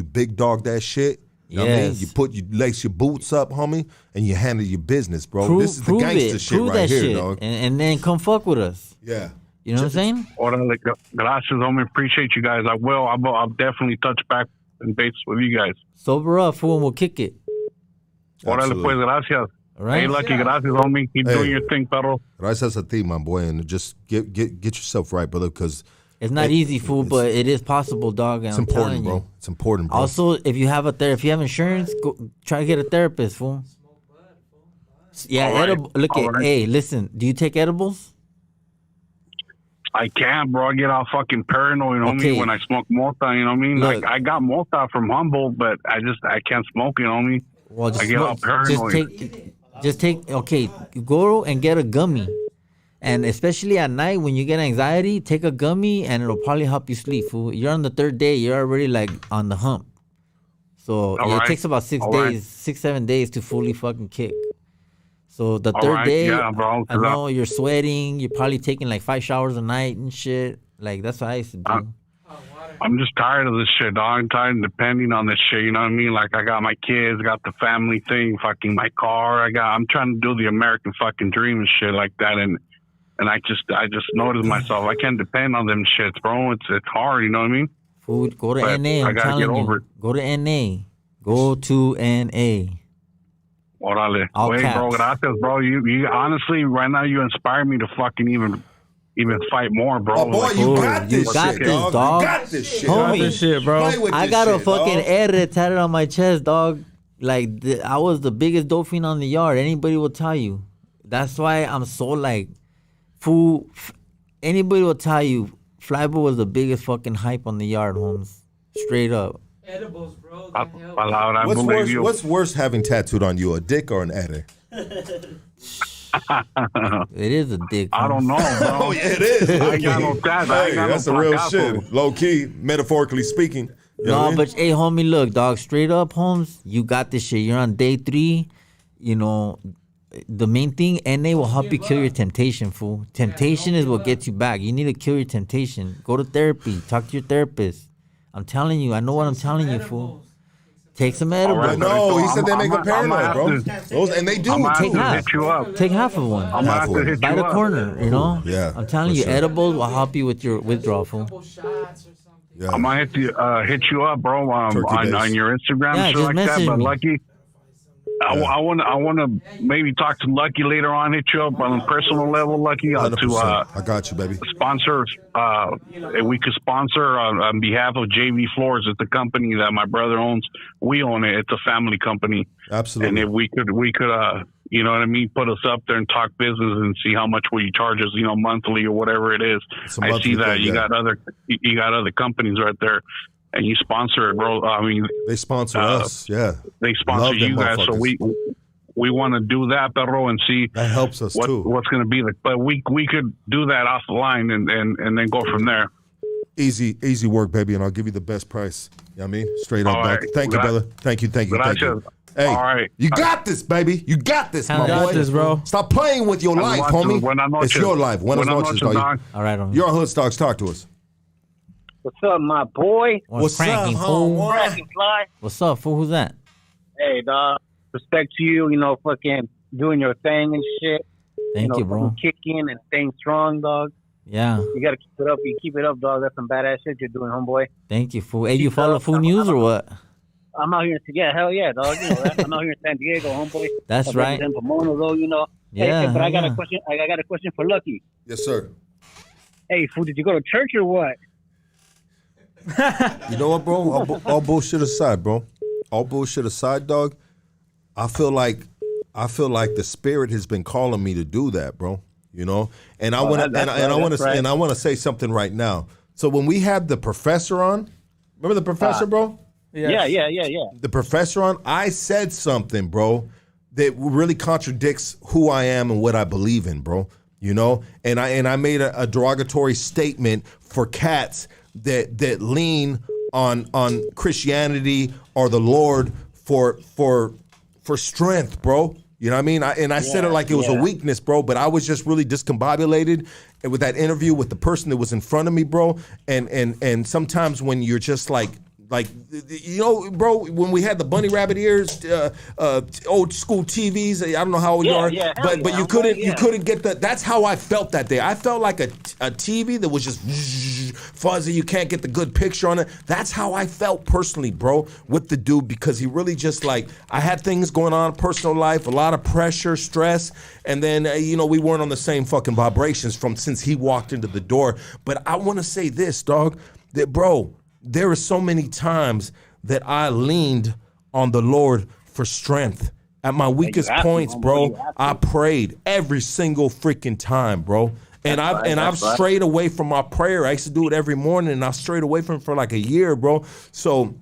big dog that shit. You know what I mean? You lace your boots up, homie, and you handle your business, bro. This is the gangster shit right here, dog. And then come fuck with us. Yeah. You know what I'm saying? Orale, gracias, homie. Appreciate you guys. I'll definitely touch back and base with you guys. Sober up, fool, and we'll kick it. Orale, pues, gracias. All right. Hey, Lucky, gracias, homie. Keep doing your thing, perro. Gracias a ti, my boy, and just get yourself right, brother, because It's not easy, fool, but it is possible, dog. It's important, bro. It's important, bro. Also, if you have insurance, go try to get a therapist, fool. Yeah, edible. Look at, hey, listen. Do you take edibles? I can't, bro. I get all fucking paranoid, you know what I mean, when I smoke mota, you know what I mean? Look, I got mota from Humboldt, but I can't smoke, you know what I mean? Well, I get all paranoid. Okay, go and get a gummy. And especially at night when you get anxiety, take a gummy and it'll probably help you sleep, fool. You're on the third day, you're already like on the hump. So it takes about 6-7 days to fully fucking kick. So the third day, bro, I know you're sweating. You're probably taking like 5 showers a night and shit. Like, that's what I used to do. I'm just tired of this shit, dog. I'm tired of depending on this shit. You know what I mean? Like, I got my kids, got the family thing, fucking my car. I'm trying to do the American fucking dream and shit like that. And I just noticed myself, I can't depend on them shits, bro. It's hard. You know what I mean? Food, go to NA. I'm telling you. Go to NA. Go to NA. Orale. Wait, bro, gracias, bro. You honestly, right now, you inspire me to fucking even fight more, bro. Oh, boy, like, you got this shit, dog. You got this shit. Homie. This shit, bro. I got a fucking R tatted on my chest, dog. Like, I was the biggest dope fiend on the yard. Anybody will tell you. That's why I'm so, like, fool. Anybody will tell you, Flyboy was the biggest fucking hype on the yard, Holmes. Straight up. Edibles, bro. What's worse having tattooed on you, a dick or an adder? It is a dick. I don't know, bro. Oh, yeah, it is. I got no tat. Hey, that's the real shit. Low key, metaphorically speaking. No, but hey, homie, look, dog. Straight up, Holmes, you got this shit. You're on day 3. You know, the main thing, NA will help you kill your temptation, fool. Temptation is what gets you back. You need to kill your temptation. Go to therapy. Talk to your therapist. I'm telling you. I know what I'm telling you, fool. Take some edibles. Right, no, he said they make a paranoid, bro. And they do. Take half of one. I'm half to hit by you the up. corner, you know? Yeah. I'm telling you, edibles will help you with your withdrawal, fool. Yeah. I might have to hit you up, bro, on your Instagram, yeah, shit just like that. message But me. Lucky, I want to maybe talk to Lucky later on. Hit you up on a personal level, Lucky, to I got you, baby. sponsor. If we could sponsor on behalf of JV Floors. It's a company that my brother owns. We own it. It's a family company. Absolutely. And if we could, you know what I mean, put us up there and talk business and see how much will you charge us, you know, monthly or whatever it is. I see that you got other companies right there. And you sponsor it, bro. I mean, they sponsor us. Yeah, they sponsor you guys. So we want to do that, perro, and see that helps us too. What's going to be but we could do that off the line and then go from there. Easy work, baby, and I'll give you the best price. You know what I mean? Straight up, right. Thank you, brother. Thank you. Hey, all right. You got this, baby. You got this, my boy. Got this, bro. Stop playing with your life, homie. It's your life. Buenas noches, dog. All right, homie. You're on Hood Stocks. Talk to us. What's up, my boy? What's up, Cracking fly. What's up, fool? Who's that? Hey, dog. Respect to you, you know, fucking doing your thing and shit. Thank you, bro. Kicking and staying strong, dog. Yeah. You got to keep it up. You keep it up, dog. That's some badass shit you're doing, homeboy. Thank you, fool. Hey, you follow Food News or what? I'm out here. Yeah, hell yeah, dog. You know that. I'm out here in San Diego, homeboy. That's right. In Pomona, though, you know. Yeah. Hey, but I got a question. I got a question for Lucky. Yes, sir. Hey, fool, did you go to church or what? You know what, bro? All bullshit aside, bro. All bullshit aside, dog. I feel like the spirit has been calling me to do that, bro. You know, and I want to say something right now. So when we had the professor on, remember the professor, bro? Yes. Yeah. The professor on, I said something, bro, that really contradicts who I am and what I believe in, bro. You know, and I made a derogatory statement for cats that lean on Christianity or the Lord for strength, bro. You know what I mean? I said it like it was a weakness, bro, but I was just really discombobulated with that interview with the person that was in front of me, bro. And sometimes when you're just like Like, you know, bro, when we had the bunny rabbit ears, old school TVs, I don't know how old you are, but you couldn't get the. That's how I felt that day. I felt like a TV that was just fuzzy. You can't get the good picture on it. That's how I felt personally, bro, with the dude, because he really just like, I had things going on in personal life, a lot of pressure, stress, and then you know, we weren't on the same fucking vibrations since he walked into the door. But I want to say this, dog, that bro. There are so many times that I leaned on the Lord for strength. At my weakest points, bro, I prayed every single freaking time, bro. And I've strayed away from my prayer. I used to do it every morning, and I strayed away from it for like a year, bro. So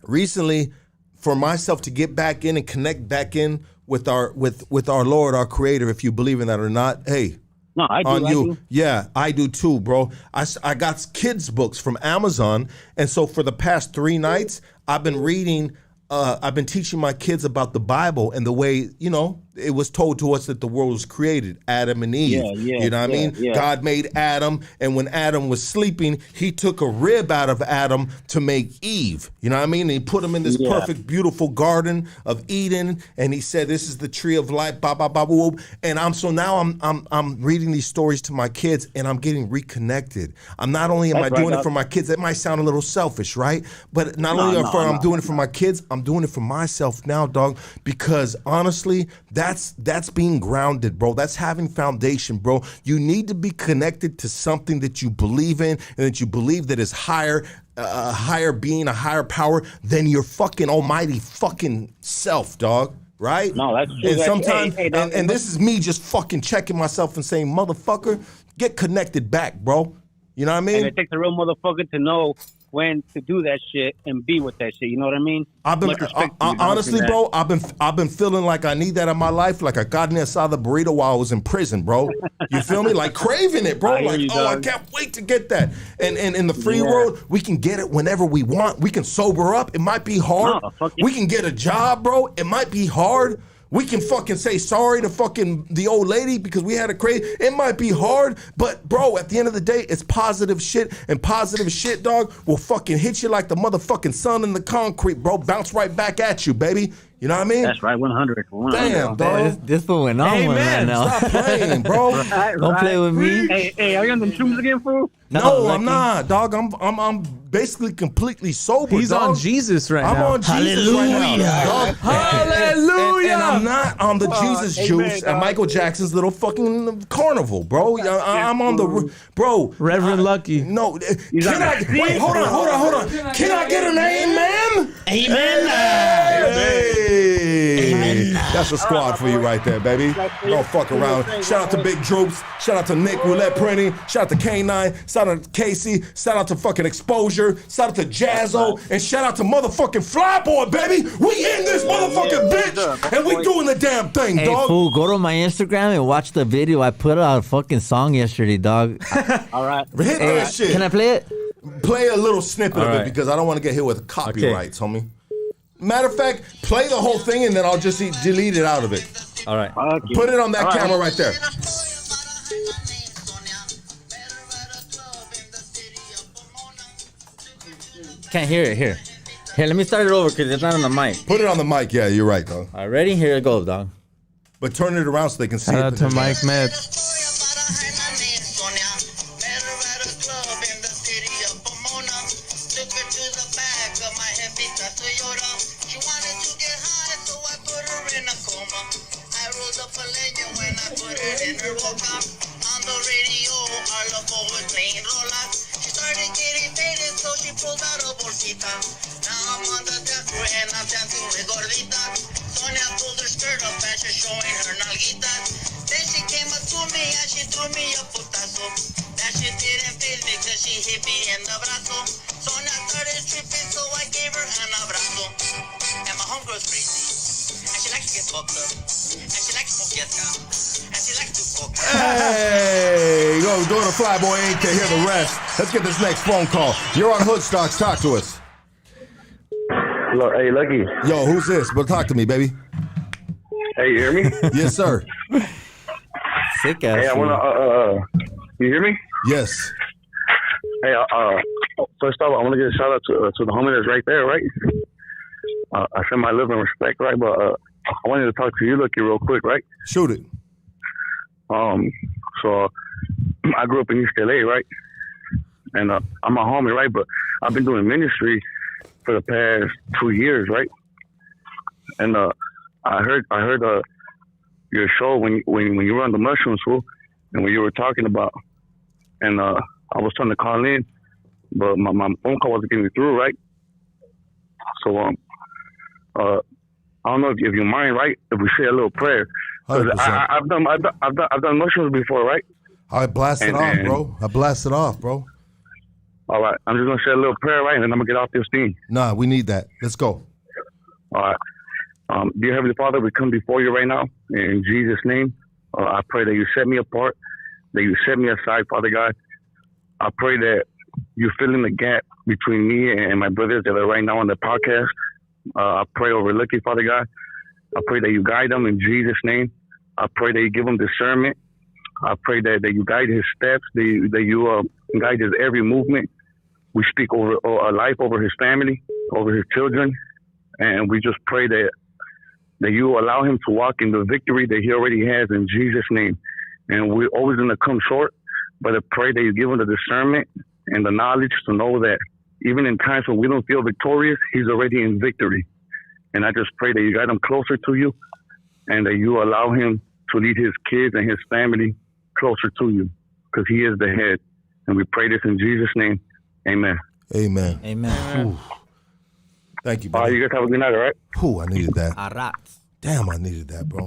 recently, for myself to get back in and connect back in with our Lord, our Creator, if you believe in that or not, hey. No, I do. On you. I do. Yeah, I do too, bro. I got kids' books from Amazon, and so for the past 3 nights, I've been reading. I've been teaching my kids about the Bible and the way, you know, it was told to us that the world was created, Adam and Eve. You know what I mean? Yeah. God made Adam, and when Adam was sleeping, he took a rib out of Adam to make Eve. You know what I mean? And he put him in this perfect, beautiful garden of Eden, and he said, "This is the tree of life." Blah blah blah blah. And I'm reading these stories to my kids, and I'm getting reconnected. I'm not only am I doing it for my kids. That might sound a little selfish, right? But not only I'm doing it for my kids, I'm doing it for myself now, dog. Because honestly, that's being grounded, bro. That's having foundation, bro. You need to be connected to something that you believe in and that you believe that is higher, a higher being, a higher power than your fucking almighty fucking self, dog. Right? No, that's true. And sometimes, and this is me just fucking checking myself and saying, motherfucker, get connected back, bro. You know what I mean? And it takes a real motherfucker to know when to do that shit and be with that shit. You know what I mean? Honestly, bro, I've been feeling like I need that in my life, like I got in there, saw the burrito while I was in prison, bro. You feel me? Like craving it, bro. Like, I can't wait to get that. And in the free world, we can get it whenever we want. We can sober up. It might be hard. We can get a job, bro. It might be hard. We can fucking say sorry to fucking the old lady because we had a crazy. It might be hard, but bro, at the end of the day, it's positive shit, and positive shit, dog, will fucking hit you like the motherfucking sun in the concrete, bro. Bounce right back at you, baby. You know what I mean? That's right, 100. Damn, dog. This one went on right now. Stop playing, bro. Don't play with me. Hey, are you on the shrooms again, fool? No, I'm not, dog. I'm basically completely sober. He's dog. on Jesus right now. I'm on Jesus right now, dog. Hallelujah. And I'm not on the Jesus juice at Michael Jackson's little fucking carnival, bro. I'm on the bro. Reverend Lucky. No, wait, hold on. Can I get an amen? Amen. Hey, that's a squad for you right there, baby. Don't fuck around. Shout out to Big Droops. Shout out to Nick Roulette Printing. Shout out to K9. Shout out to Casey. Shout out to fucking Exposure. Shout out to Jazzo. And shout out to motherfucking Flyboy, baby. We in this motherfucking bitch. And we doing the damn thing, dog. Hey, fool, go to my Instagram and watch the video. I put out a fucking song yesterday, dog. All right. Hit that shit. Can I play it? Play a little snippet of it because I don't want to get hit with copyrights, homie. Matter of fact, play the whole thing and then I'll just delete it out of it. All right. Put it on that camera right there. Can't hear it. Here, let me start it over because it's not on the mic. Put it on the mic. Yeah, you're right, dog. All right, ready? Here it goes, dog. But turn it around so they can see Shout out to Mike Med. Hey, go to Flyboy Inc. to hear the rest. Let's get this next phone call. You're on Hood Stocks. Talk to us. Hello, hey, Lucky. Yo, who's this? Well, talk to me, baby. Hey, you hear me? Yes, sir. Sick ass. Hey, I wanna. You hear me? Yes. Hey, first off, I want to give a shout out to the homie that's right there, right? I send my love and respect, right? But I wanted to talk to you, Lucky, real quick, right? Shoot it. So I grew up in East LA, right? And I'm a homie, right? But I've been doing ministry for the past 2 years, right? And I heard your show when you were on the Mushroom School, and when you were talking about, and I was trying to call in, but my phone call wasn't getting through, right? So I don't know if you mind, right? If we say a little prayer, because I've done mushrooms before, right? I blasted off, bro. I blasted off, bro. All right, I'm just gonna say a little prayer, right, and then I'm gonna get off this thing. Nah, we need that. Let's go. All right. Dear Heavenly Father, we come before you right now in Jesus' name. I pray that you set me apart, that you set me aside, Father God. I pray that you fill in the gap between me and my brothers that are right now on the podcast. I pray over Lucky, Father God. I pray that you guide them in Jesus' name. I pray that you give him discernment. I pray that you guide his steps, that you guide his every movement. We speak over a life, over his family, over his children, and we just pray that you allow him to walk in the victory that he already has in Jesus' name. And we're always going to come short, but I pray that you give him the discernment and the knowledge to know that even in times when we don't feel victorious, he's already in victory. And I just pray that you guide him closer to you and that you allow him to lead his kids and his family closer to you, because he is the head. And we pray this in Jesus' name. Amen. Amen. Amen. Ooh. Thank you, All right, you guys have a good night, all right? Ooh, I needed that. Damn, I needed that, bro.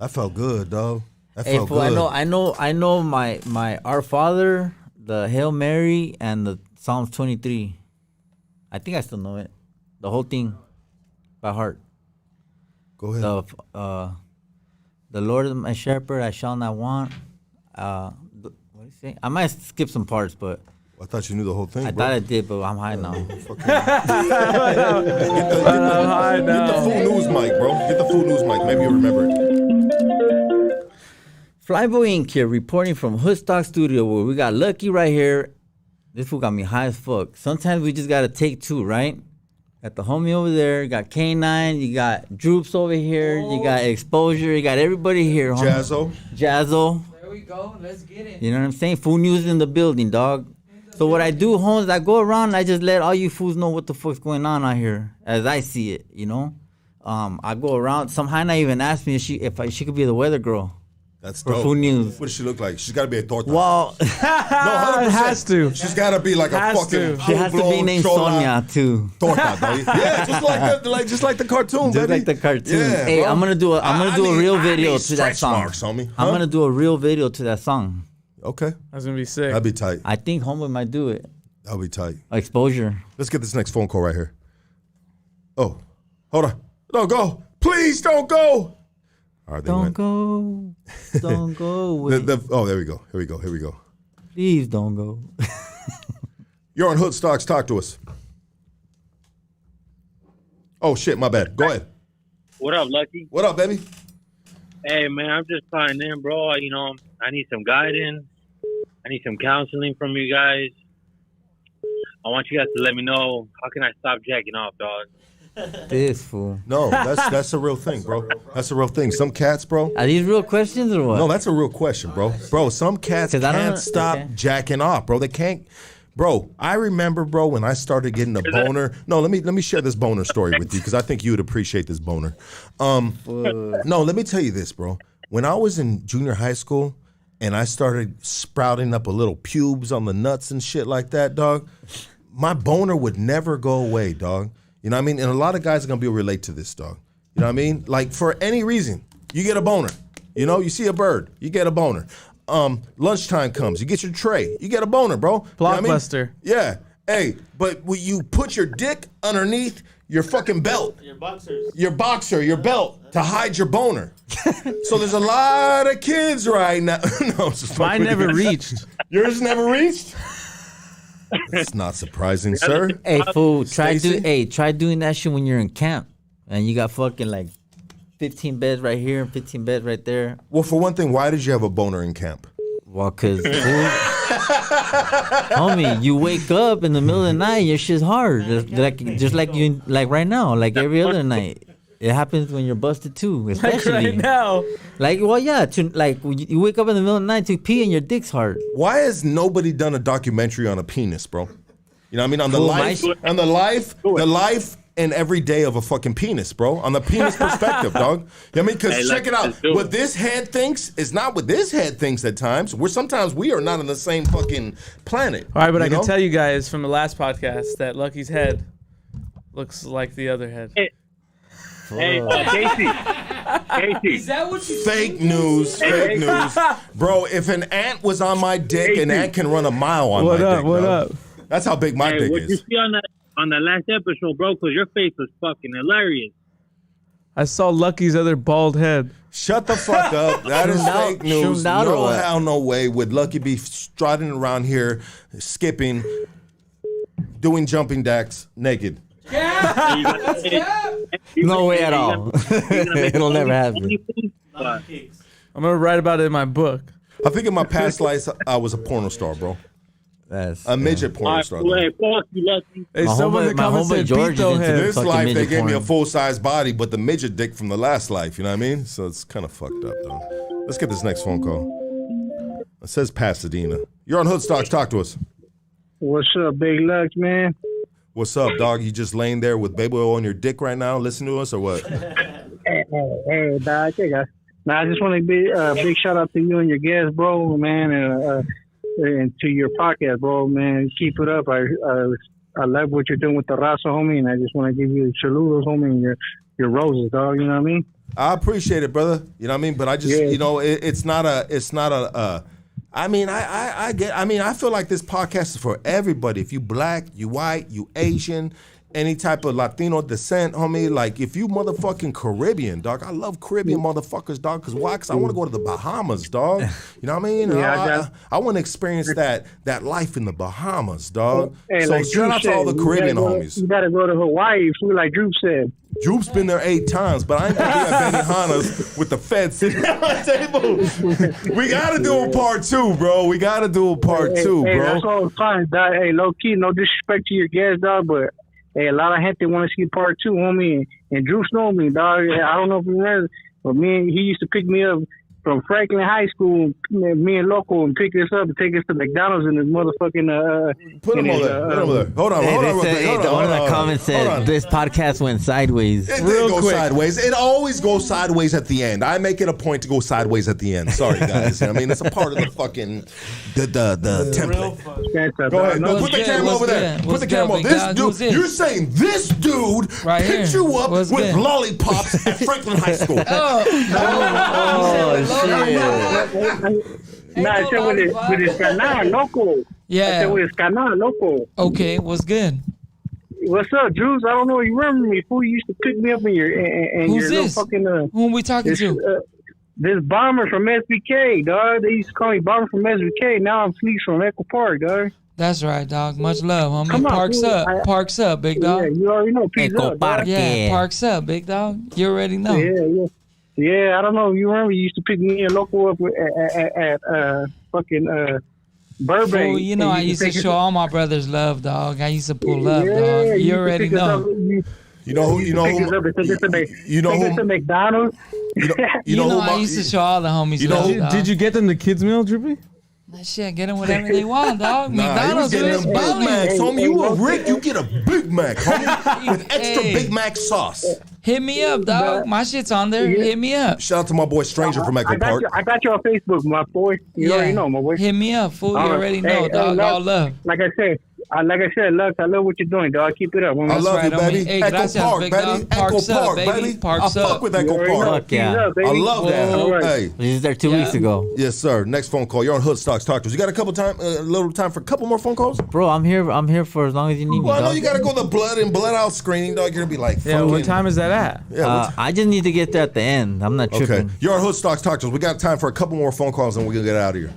I felt good, dog. I felt good. I know my Our Father, the Hail Mary, and the Psalms 23. I think I still know it. The whole thing by heart. Go ahead. The Lord is my shepherd, I shall not want. What do you say? I might skip some parts, but I thought you knew the whole thing, I bro. thought I did, but I'm high now. Get the full news mic, bro. Get the full news mic. Maybe you remember it. Flyboy Inc. here, reporting from Hoodstock Studio, where we got Lucky right here. This fool got me high as fuck. Sometimes we just gotta take two, right? Got the homie over there, you got K9, you got Droops over here, you got Exposure, you got everybody here, homie. Jazzo. There we go. Let's get it. You know what I'm saying? Fool news in the building, dog. So what I do, Holmes, I go around and I just let all you fools know what the fuck's going on out here as I see it, you know? I go around. Some Hannah even asked me if she could be the weather girl. That's for dope. Food News. What does she look like? She's got to be a torta. Well, no, 100%. Has to. She's got to be like a fucking. She has to be named Sonia too. Torta, dog. Yeah, just like the cartoon, just baby. like the cartoon. Yeah, hey, bro. I'm gonna do a real video to that song. Marks, homie. Huh? I'm gonna do a real video to that song. Okay, that's gonna be sick. That'd be tight. I think Homeboy might do it. That'll be tight. Exposure. Let's get this next phone call right here. Oh, hold on. Don't go. Please don't go. All right, don't go. Don't go. Oh, there we go. Here we go. Please don't go. You're on Hoodstocks. Talk to us. Oh, shit. My bad. Go ahead. What up, Lucky? What up, baby? Hey, man, I'm just calling in, bro. You know, I need some guidance. I need some counseling from you guys. I want you guys to let me know, how can I stop jacking off, dog? This fool. No, that's a real thing, bro. That's a real thing. Some cats, bro. Are these real questions or what? No, that's a real question, bro. Bro, some cats can't stop jacking off, bro. They can't. Bro, I remember, bro, when I started getting a boner. No, let me share this boner story with you because I think you would appreciate this boner. No, let me tell you this, bro. When I was in junior high school and I started sprouting up a little pubes on the nuts and shit like that, dog, my boner would never go away, dog. You know what I mean? And a lot of guys are going to be able to relate to this, dog. You know what I mean? Like, for any reason, you get a boner. You know, you see a bird, you get a boner. Lunchtime comes, you get your tray, you get a boner, bro. Blockbuster. You know what I mean? Yeah. Hey, but when you put your dick underneath your fucking belt. Your boxers. Your boxer, your belt, to hide your boner. So there's a lot of kids right now. No, mine never reached. Yours never reached? It's not surprising, sir. Hey, fool, try doing that shit when you're in camp and you got fucking like 15 beds right here and 15 beds right there. Well, for one thing, why did you have a boner in camp? Well, cause Homie, you wake up in the middle of the night, your shit's hard. Just like you, like right now, like every other night. It happens when you're busted too, especially like right now. Like, well, yeah, you wake up in the middle of the night to pee and your dick's hard. Why has nobody done a documentary on a penis, bro? You know what I mean? On the life and every day of a fucking penis, bro. On the penis perspective, dog. You know what I mean? Because check it out. What this head thinks is not what this head thinks at times. Sometimes we are not on the same fucking planet. All right, but I can tell you guys from the last podcast that Lucky's head looks like the other head. Hey, Casey. Is that what you Fake news. Bro, if an ant was on my dick, an ant can run a mile on my dick. What up? That's how big my dick what is. you see on that last episode, bro, because your face was fucking hilarious. I saw Lucky's other bald head. Shut the fuck up. That is fake news. No hell, no way would Lucky be strutting around here, skipping, doing jumping jacks naked. No way at all. It'll never happen. I'm gonna write about it in my book. I think in my past life I was a porno star, bro. That's a midget porno star. Hey, fuck you, Lucky. Hey, someone that comes and said Pito head. This life they gave me a full size body, but the midget dick from the last life. You know what I mean? So it's kind of fucked up, though. Let's get this next phone call. It says Pasadena. You're on Hoodstocks. Talk to us. What's up, Big Lux, man? What's up, dog? You just laying there with baby oil on your dick right now, listening to us, or what? Hey, dog. Hey, guys. Now, I just want to be a big shout out to you and your guests, bro, man, and to your podcast, bro, man. Keep it up. I love what you're doing with the raza, homie, and I just want to give you saludos, homie, and your roses, dog. You know what I mean? I appreciate it, brother. You know what I mean? But I just, it's not a. I mean, I feel like this podcast is for everybody. If you black, you white, you Asian, any type of Latino descent, homie. Like, if you motherfucking Caribbean, dog. I love Caribbean motherfuckers, dog. Because why? Because I want to go to the Bahamas, dog. You know what I mean? I want to experience that life in the Bahamas, dog. Hey, so like shout out to all the Caribbean homies. You got to go to Hawaii, like Drew said. Droop's been there 8 times, but I ain't gonna be at Benihana's with the feds sitting at my table. We gotta do a part 2, bro. We gotta do a part 2, bro. That's all fine, dog. Hey, low key, no disrespect to your guests, dog, but hey, a lot of gente want to see part 2, homie. And Drew know me, dog. I don't know if you remember, but he used to pick me up from Franklin High School, me and Loco, and pick us up and take us to McDonald's in his motherfucking. Put him over there. Hold on. One of the comments said this podcast went sideways. It did go sideways. It always goes sideways at the end. I make it a point to go sideways at the end. Sorry, guys. I mean, it's a part of the fucking the template. Go ahead. Put the camera over there. Put the camera over. This dude. You're saying this dude picked you up with lollipops at Franklin High School. I said with his canal, loco. Yeah. I said with his canal, loco. Okay, what's good? What's up, Drews? I don't know if you remember me. Who used to pick me up in your Who's your this? Fucking who are we talking to? This bomber from SBK, dog. They used to call me bomber from SBK. Now I'm Fleece from Echo Park, dog. That's right, dog. Much love, homie. Come on, Parks dude. up. Parks up, big dog. Yeah, you already know. Peace up, dog. Yeah, parks up, big dog. You already know. Yeah, I don't know if you remember. You used to pick me and Loco up at fucking Burbank. Well, you know, I used to show all my brothers love, dog. I used to pull up, dog. You already know. You know who? You know who? McDonald's. You know I used to show all the homies love, dog. Did you get them the kids meal, Drippy? That shit, get them whatever they want, dog. McDonald's he was getting them Big Macs, homie. You a Rick, you get a Big Mac, homie, with extra Big Mac sauce. Hit me up, dog. My shit's on there. Hit me up. Shout out to my boy Stranger from Echo Park. I got you on Facebook, my boy. You already know, my boy. Hit me up, fool. You already know, dog. All love. Like I said, Lux, I love what you're doing, dog. Keep it up. I love you, baby. Hey, Echo gracias, Park, big baby. dog. Echo Parks Park, up, baby. Parks I fuck with Echo Park. Fuck yeah. I love that. Hey, he was there 2 weeks ago. Yes, sir. Next phone call. You're on Hoodstocks. Talk to us. You got a little time for a couple more phone calls? Bro, I'm here for as long as you need me. Well, I know you got to go to the blood in, blood out screening, dog. You're gonna be like, yeah. What time is that at? Yeah, I just need to get there at the end. I'm not tripping. Okay. You're on Hoodstocks. Talk to us. We got time for a couple more phone calls, and we're gonna get out of here.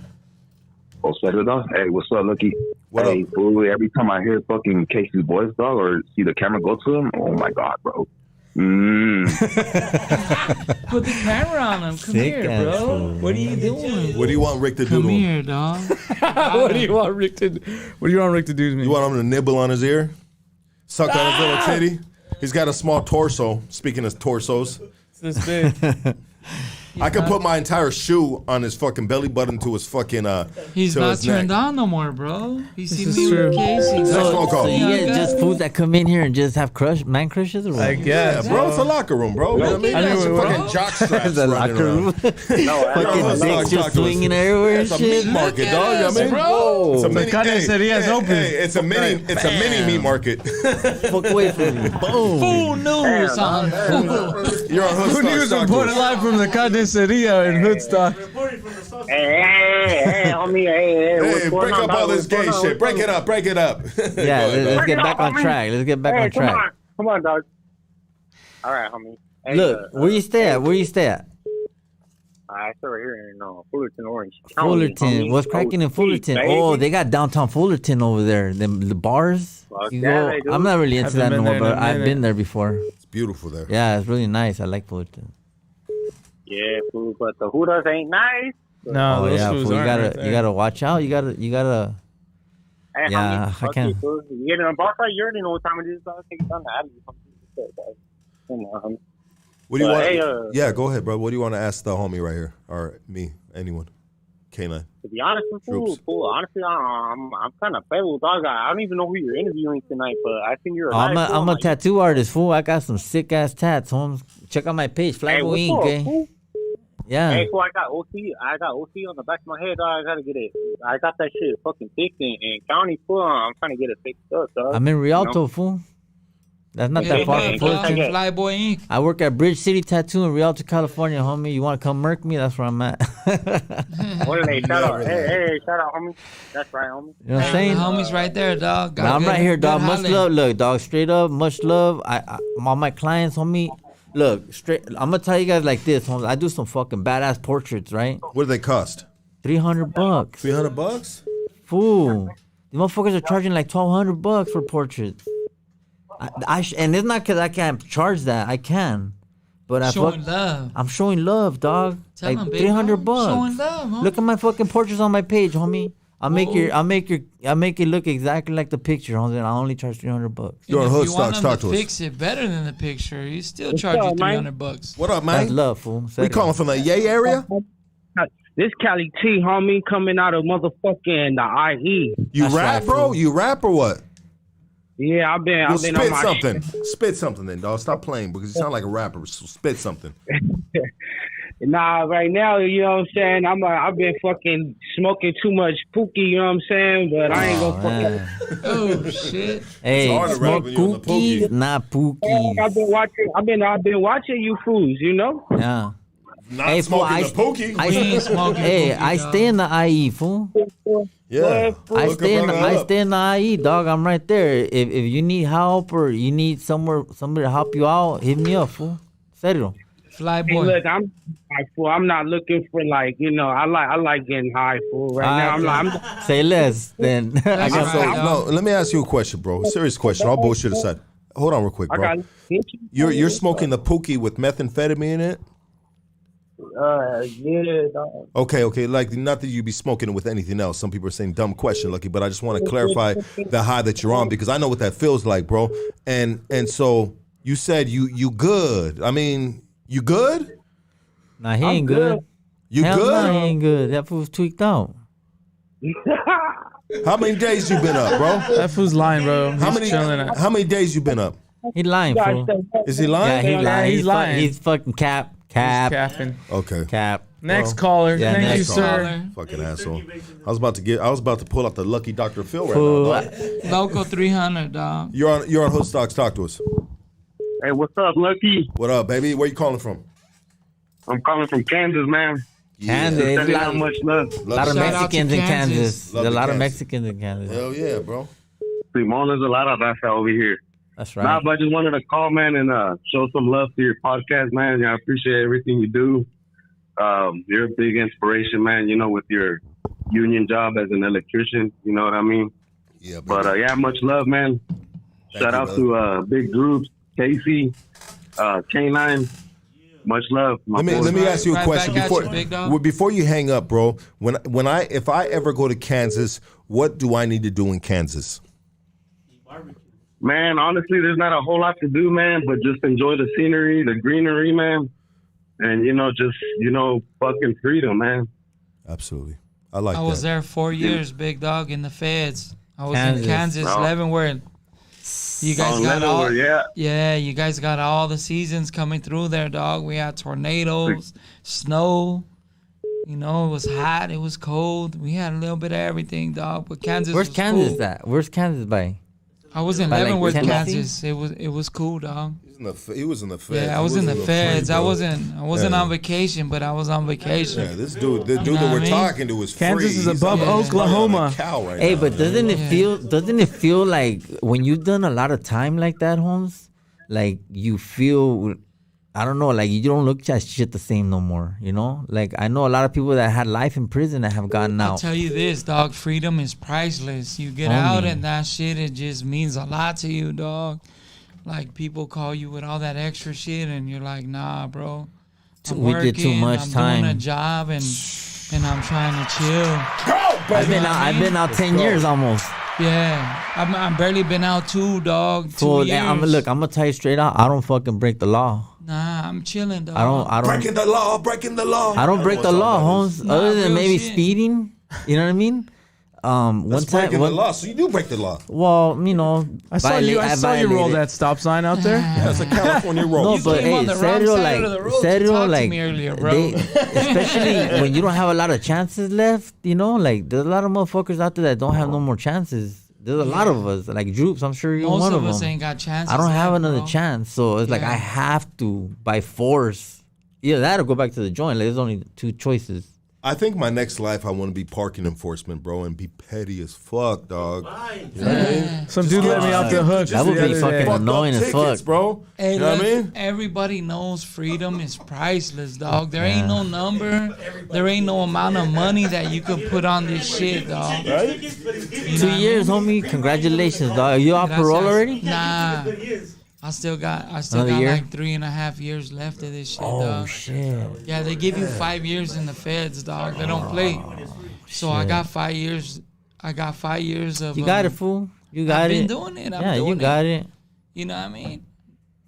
Hey, what's up, Lucky? Hey, fool, every time I hear fucking Casey's voice, dog, or see the camera go to him, oh my God, bro. Put the camera on him. Come here, bro. What are you doing? What do you want Rick to do? Come here, dog. What do you want Rick to do to me? You want him to nibble on his ear? Suck on his little titty? He's got a small torso. Speaking of torsos. It's this big. I could put my entire shoe on his fucking belly button to his fucking He's to not his turned neck. on no more, bro. He see is me true. with Casey. So you get just fools that come in here and just have man crushes or what? I guess. Yeah, bro, it's a locker room, bro. You know what I mean? I mean, It's a bro. fucking jock straps The running locker around. room. Fucking dicks just swinging everywhere and It's a shit. meat market, dog. You know what I mean? Bro. It's a The mini, carniceria's open. Hey, it's a mini meat market. Fuck away from me. Boom. Fool news on fool. You're on Who news reported live from the carniceria in Hoodstock? Hey, homie. Hey, what's Hey, going break on, up all dog? this gay shit. Break it up. Yeah, let's get back on track. Let's get back on track. Come on, dog. All right, homie. Hey, Look, where you stay at? Where you stay at? I stay right here in Fullerton, Orange. Fullerton. What's cracking in Fullerton? Oh, they got downtown Fullerton over there. The bars. You go. I'm not really into that no more, but I've been there before. It's beautiful there. Yeah, it's really nice. I like Fullerton. Yeah, fool, but the Hooters ain't nice. No, Oh those yeah, fools fool, you aren't gotta right there. you gotta watch out. You gotta Hey, Yeah, homie, I fuck can. you, fool. You get in a bar fight, you already know what time it is, dog. Take it down the alley. Come on, homie. What do you want? Hey, yeah, go ahead, bro. What do you want to ask the homie right here, or me, anyone? K9. To be honest with you, fool, honestly, I'm kind of fed with dog. I don't even know who you're interviewing tonight, but I think you're. I'm a tattoo artist, fool. I got some sick ass tats, Holmes. Check out my page, Flyboy Hey, Inc. what's up, Eh? fool? Yeah. Hey, fool, I got OC on the back of my head, dog. I gotta get it. I got that shit fucking fixed in county, fool. I'm trying to get it fixed up, dog. I'm in Rialto, You know? fool. That's not Yeah, that far man, from dog. Fullerton. Flyboy Inc. I work at Bridge City Tattoo in Rialto, California, homie. You want to come murk me? That's where I'm at. Hey, shout out. Hey, shout out, homie. That's right, homie. You know what I'm saying? Homie's right there, dog. Now, I'm right here, dog. good Much hollering. love. Look, dog, straight up, much love. All my clients, homie. Look, straight. I'm gonna tell you guys like this, homie. I do some fucking badass portraits, right? What do they cost? $300. $300? Fool. The motherfuckers are charging like $1,200 for portraits. And it's not because I can't charge that. I can. But Showing love. I'm showing love, dog. Tell like them, baby, $300. showing love, huh? Look at my fucking portraits on my page, homie. I'll make it look exactly like the picture, homie. And I only charge $300. You're on If Hood you want Stocks. them Talk to to us. fix it better than the picture, you still charge you $300. What up, man? That's love, fool. We calling from the Yay area? This Cali T, homie, coming out of motherfucking the IE. You rap, bro? You rap or what? Yeah, I've been Well, on spit my something. Spit something then, dog. Stop playing because you sound like a rapper. So spit something. Nah, right now, you know what I'm saying? I've been fucking smoking too much pookie, you know what I'm saying? But I ain't gonna fucking. Oh shit! Hey, smoke cookies, not pookies. I've been watching you fools, you know? Yeah. Not hey, fool, smoking the pookie. I, We ain't smoking hey, pookie, I dog. stay in the IE, fool. Yeah. I Look stay in up, the, brother, I up. stay in the IE, dog. I'm right there. If you need help or you need somebody to help you out, hit me up, fool. Serio. Hey, Flyboy. look, I'm not looking for like, you know, I like getting high, fool. Right now, I'm say less. Then I So, got no, let me ask you a question, bro. A serious question. All bullshit aside. Hold on real quick, bro. You're smoking the pookie with methamphetamine in it? yeah, dog. Okay. Like, not that you be smoking it with anything else. Some people are saying dumb question, Lucky, but I just want to clarify the high that you're on because I know what that feels like, bro. And so you said you good. I mean, you good? Nah, he ain't good. You Hell good? Nah, he ain't good. That fool's tweaked out. How many days you been up, bro? That fool's lying, bro. How many days you been up? He lying, fool. Is he lying? Yeah, he lying. he's lying. He's fucking cap. He's capping. Okay. Cap. Next caller. Yeah, Thank you, next sir. Fucking asshole. I was about to pull out the lucky Dr. Phil right Fool. now, dog. Local 300, dog. You're on Hood Stocks. Talk to us. Hey, what's up, Lucky? What up, baby? Where you calling from? I'm calling from Kansas, man. Kansas. There's There's not much love. a lot of Shout out to Mexicans in Kansas. Kansas. Love There's a the lot of Kansas. Mexicans in Kansas. Hell yeah, bro. Simona's a lot of raza over here. That's Nah, right. but I just wanted to call, man, and show some love to your podcast, man. Yeah, I appreciate everything you do. You're a big inspiration, man, you know, with your union job as an electrician. You know what I mean? Yeah, baby. But, yeah, much love, man. Thank Shout you, out brother. to Big Groups, Casey, K9. Much love. Let me ask you a question you, before you hang up, bro. If I ever go to Kansas, what do I need to do in Kansas? Man, honestly, there's not a whole lot to do, man, but just enjoy the scenery, the greenery, man. And, fucking freedom, man. Absolutely. I like that. I was there 4 years, big dog, in the feds. I was in Kansas, Leavenworth. You guys got all, you guys got all the seasons coming through there, dog. We had tornadoes, snow. It was hot, it was cold. We had a little bit of everything, dog. But Kansas Where's was Kansas cool. at? Where's Kansas by? I was in Leavenworth, Kansas. It was cool, dog. He was in the feds. Yeah, I was in the feds. I wasn't on vacation, but I was on vacation. Yeah, this dude that we're talking to is free. Kansas is above Oklahoma. Hey, but doesn't it feel like when you've done a lot of time like that, Holmes, like you feel, I don't know, like you don't look at shit the same no more, Like I know a lot of people that had life in prison that have gotten out. I'll tell you this, dog, freedom is priceless. You get out and that shit, it just means a lot to you, dog. Like people call you with all that extra shit and you're like, nah, bro. We did too much I'm time. doing a job and I'm trying to chill. I've been out 10 years almost. Yeah, I'm barely been out 2 years. I'm gonna tell you straight out, I don't fucking break the law. Nah, I'm chilling, dog. I don't breaking the law. I don't break the law, Holmes. Other than maybe speeding, you know what I mean? One time, breaking the law, so you do break the law. Well, I saw you roll that stop sign out there. That's a California roll. No, but hey, serio, especially when you don't have a lot of chances left, like there's a lot of motherfuckers out there that don't have no more chances. There's a lot of us, like Droops. I'm sure you're one of them. Most of us ain't got chances. I don't have another bro. chance, so it's like I have to by force. Either that or go back to the joint. Like, there's only 2 choices. I think my next life, I want to be parking enforcement, bro, and be petty as fuck, dog. Some dude let me off the hook. That would be fucking annoying as fuck, bro. Hey, you know what I mean? Everybody knows freedom is priceless, dog. There ain't no number. There ain't no amount of money that you could put on this shit, dog. Right? 2 years, homie. Congratulations, dog. Are you off parole already? Nah. I still got like 3.5 years left of this shit, dog. Oh, shit. Yeah, they give you 5 years in the feds, dog. They don't play. So I got 5 years. I got 5 years of. You got it, fool. You got I've it. been doing it. I'm doing you got it. You know what I mean?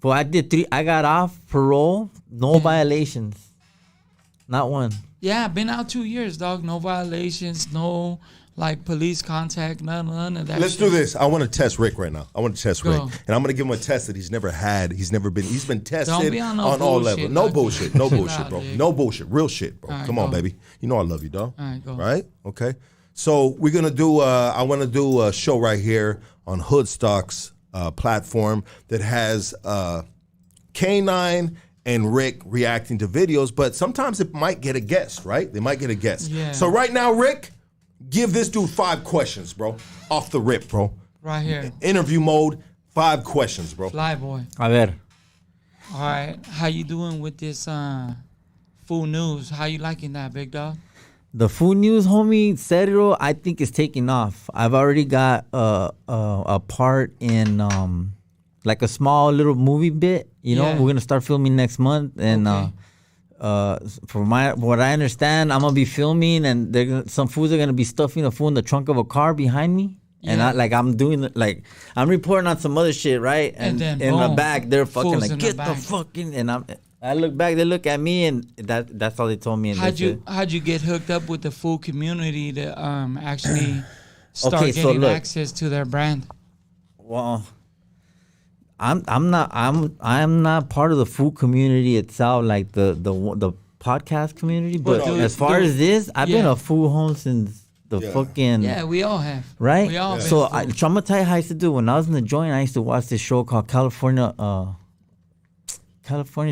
Well, I did 3. I got off parole, no violations. Not one. Yeah, I've been out 2 years, dog. No violations, no police contact, none of that. Let's do this. I want to test Rick right now. Rick, and I'm going to give him a test that he's never had. He's been tested on all levels. No bullshit, bro. Dude. No bullshit, real shit, bro. Right, come on, baby. You know I love you, dog. All right, go. Right? Okay. So we're gonna do. I want to do a show right here on Hoodstock's platform that has K9 and Rick reacting to videos, but sometimes it might get a guest, right? They might get a guest. Yeah. So right now, Rick, give this dude 5 questions, bro. Off the rip, bro. Right here. Interview mode, 5 questions, bro. Flyboy. A ver. All right. How you doing with this food news? How you liking that, big dog? The food news, homie, serio, I think is taking off. I've already got a part in like a small little movie bit. We're gonna start filming next month, and from what I understand, I'm gonna be filming, and some fools are gonna be stuffing a food in the trunk of a car behind me. And I'm reporting on some other shit, right? And then in the back, they're fucking like, get the fucking. And I look back, they look at me, and that's all they told me. And how'd you get hooked up with the food community to actually start getting access to their brand? Well, I'm not part of the food community itself, like the podcast community. But as far as this, I've been a food home since the fucking. Yeah, we all have. Right? We all So I'm gonna tell you how I used to do. When I was in the joint, I used to watch this show called California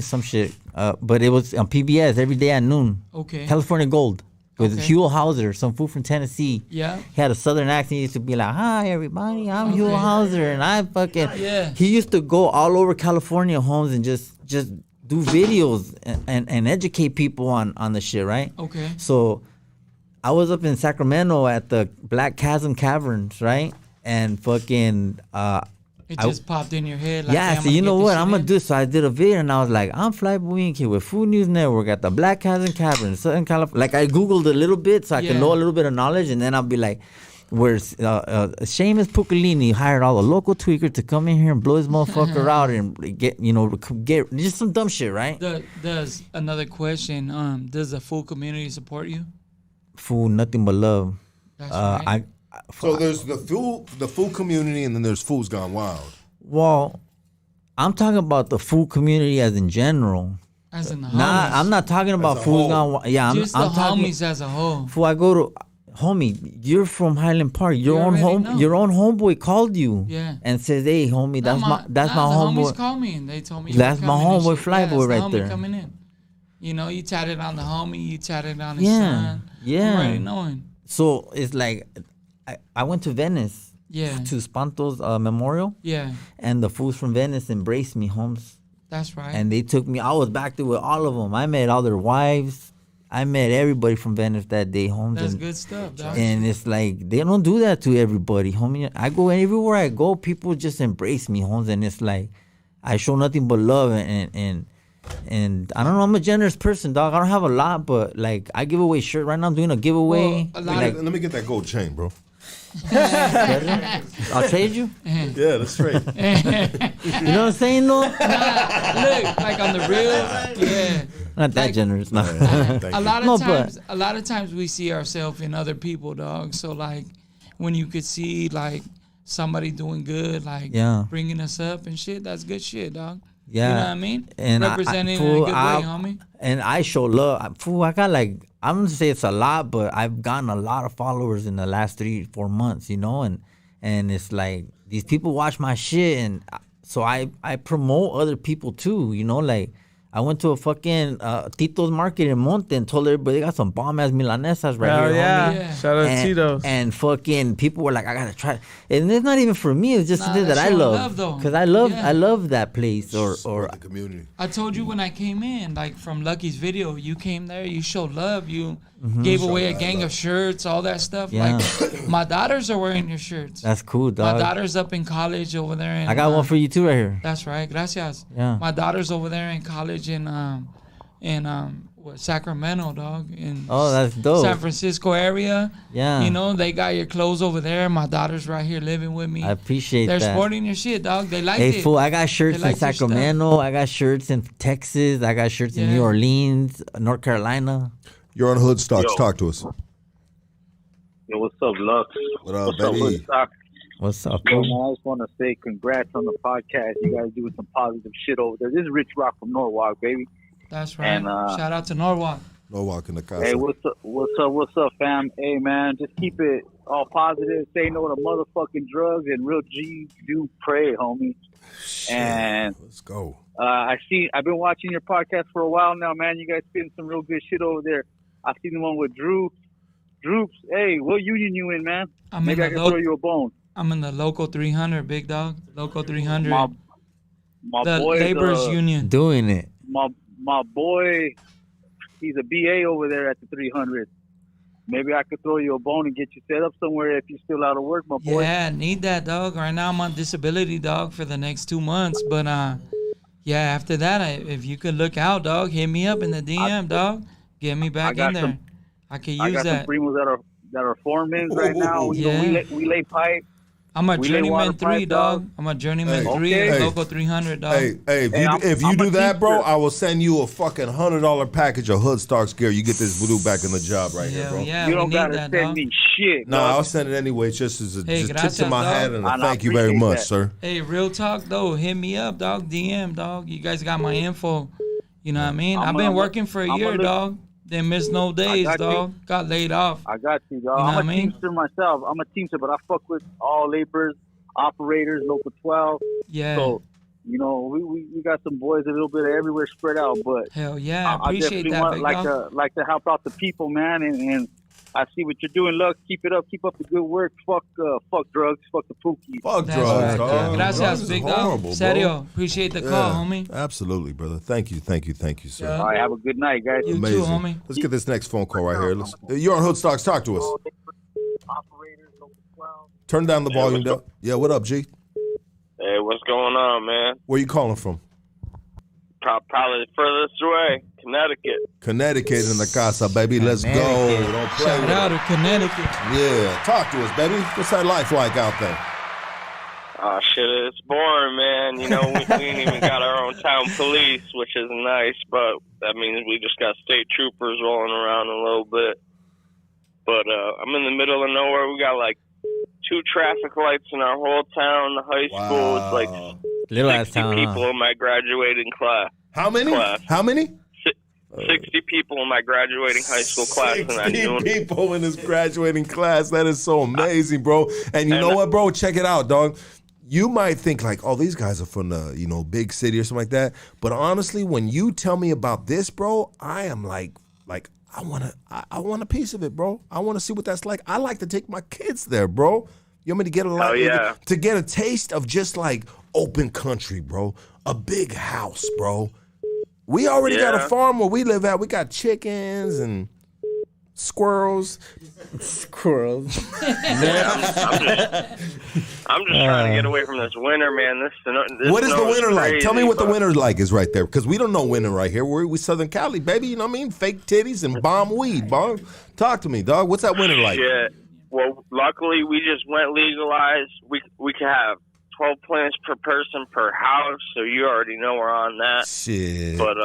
some shit. But it was on PBS every day at noon. Okay. California Gold. With Huell Hauser, some fool from Tennessee. Yeah. He had a southern accent. He used to be like, hi, everybody, I'm Huell Hauser. And I fucking... Yeah. He used to go all over California homes and just do videos and educate people on the shit, right? Okay. So I was up in Sacramento at the Black Chasm Caverns, right? And fucking... It just popped in your head. Like, Yeah, so you know what? I'm going to do. So I did a video and I was like, I'm Flyboy and Kid with Food News Network at the Black Cousin Cabin, Southern California. Like I Googled a little bit so I can know a little bit of knowledge, and then I'll be like, where Seamus Puccolini hired all the local tweakers to come in here and blow his motherfucker out and get just some dumb shit, right? Does another question, does the Food community support you? Food, nothing but love. That's right. So there's the food community, and then there's Food's Gone Wild. Well, I'm talking about the food community as in general. As in the homies. I'm not talking about Food's Gone Wild. Yeah, I'm talking homies as a whole. Fool, I go to homie. You're from Highland Park. Your own homeboy called you. Yeah. And says, "Hey, homie, that's my homeboy." The homies called me and they told me that's my homeboy Flyboy right there. Coming in. You know, you tatted on the homie. You tatted on his son. Yeah. I'm already knowing. So it's like, I went to Venice. Yeah. To Spanto's memorial. Yeah. And the fools from Venice embraced me, Holmes. That's right. And they took me. I was back there with all of them. I met all their wives. I met everybody from Venice that day, Holmes. That's good stuff, dog. And it's like, they don't do that to everybody, homie. I go everywhere I go, people just embrace me, Holmes. And it's like, I show nothing but love and I don't know, I'm a generous person, dog. I don't have a lot, but like I give away shirt right now. I'm doing a giveaway. Let me get that gold chain, bro. I'll trade you. Yeah, that's right. You know what I'm saying, though? Look, like on the real, yeah. Not that generous, no. A lot of times we see ourselves in other people, dog. So like when you could see like somebody doing good, like bringing us up and shit, that's good shit, dog. Yeah. You know what I mean? And representing in a good way, homie. And I show love. I got like, I'm going to say it's a lot, but I've gotten a lot of followers in the last 3-4 months, you know? And it's like, these people watch my shit, and so I promote other people too, you know? Like, I went to a fucking Tito's Market in Monte and told everybody they got some bomb-ass milanesas right here, homie. Shout out to Tito's. And fucking people were like, I got to try. And it's not even for me. It's just something that I love. Because I love that place. Or the community. I told you when I came in, like from Lucky's video, you came there, you showed love, you gave away a gang of shirts, all that stuff. Yeah. Like, my daughters are wearing your shirts. That's cool, dog. My daughter's up in college over there. I got one for you too right here. That's right. Gracias. Yeah. My daughter's over there in college in Sacramento, dog. That's dope. San Francisco area. Yeah. You know, they got your clothes over there. My daughter's right here living with me. I appreciate They're that. They're sporting your shit, dog. They like it. Hey, fool, I got shirts in Sacramento. I got shirts in Texas. I got shirts in New Orleans, North Carolina. You're on Hood Stocks. Talk to us. Yo, what's up, Lux? What up, what's baby? Up, Hood Stocks? What's up, Yo, man, I just want to say congrats on the podcast. You guys doing some positive shit over there. This is Rich Rock from Norwalk, baby. That's right. And, shout out to Norwalk. Norwalk in the casa. Hey, what's up, fam? Hey, man, just keep it all positive. Say no to motherfucking drugs, and real G do pray, homie. Shit. And let's go. I've been watching your podcast for a while now, man. You guys spitting some real good shit over there. I seen the one with Droops. Hey, what union you in, man? Maybe I can throw you a bone. I'm in the Local 300, big dog. Local 300. My boy, Laborers Union. Doing it. My boy, he's a BA over there at the 300. Maybe I could throw you a bone and get you set up somewhere if you're still out of work, my boy. Yeah, need that, dog. Right now I'm on disability, dog, for the next 2 months. But, yeah, after that, if you could look out, dog, hit me up in the DM, dog. Get me back in there. I could use that. I got some primos that are foremen right now. Yeah. We lay pipe. I'm a journeyman 3, dog. I'm a journeyman 3, Local 300, dog. Hey, if you do that, bro, I will send you a fucking $100 package of Hood Stocks gear. You get this voodoo back in the job right here, bro. Yeah, you don't gotta send me shit. No, I'll send it anyway, just as a tip to my hat and a thank you very much, sir. Hey, real talk though, hit me up, dog. DM, dog. You guys got my info. You know what I mean? I've been working for a year, dog. Didn't miss no days, dog. Got laid off. I got you, dog. You know I'm a teamster myself. I'm a teamster, but I fuck with all laborers, operators, Local 12. Yeah. So, you know, we got some boys a little bit everywhere spread out, but hell yeah, I appreciate that. Like to help out the people, man, and I see what you're doing, Lux. Keep it up. Keep up the good work. Fuck drugs. Fuck the pookie. Fuck drugs, dog. Gracias, big dog. Serio. Appreciate the call, homie. Absolutely, brother. Thank you, sir. All right, have a good night, guys. You too, homie. Let's get this next phone call right here. You're on Hood Stocks. Talk to us. Turn down the volume. Yeah, what up, G? Hey, what's going on, man? Where you calling from? Probably furthest away, Connecticut. Connecticut in the casa, baby. Let's go. Don't play Shout out to Connecticut. Yeah, talk to us, baby. What's that life like out there? Oh, shit, it's boring, man. You know, we ain't even got our own town police, which is nice, but that means we just got state troopers rolling around a little bit. But I'm in the middle of nowhere. We got like 2 traffic lights in our whole town. The high school is like Little 60 people in my graduating class. How many? How many? 60 people in my graduating high school class. 60 people in this graduating class. That is so amazing, bro. And you know what, bro? Check it out, dog. You might think like, oh, these guys are from the, big city or something like that. But honestly, when you tell me about this, bro, I am like I want a piece of it, bro. I want to see what that's like. I like to take my kids there, bro. You want me to get to get a taste of just like open country, bro. A big house, bro. We already got a farm where we live at. We got chickens and squirrels. Squirrels. I'm just trying to get away from this winter, man. This what is the winter like? crazy, Tell me what the winter like is right there, because we don't know winter right here. We Southern Cali, baby. You know what I mean? Fake titties and bomb weed, dog. Talk to me, dog. What's that winter like? Shit. Well, luckily we just went legalized. We can have 12 plants per person per house, so you already know we're on that. Shit. But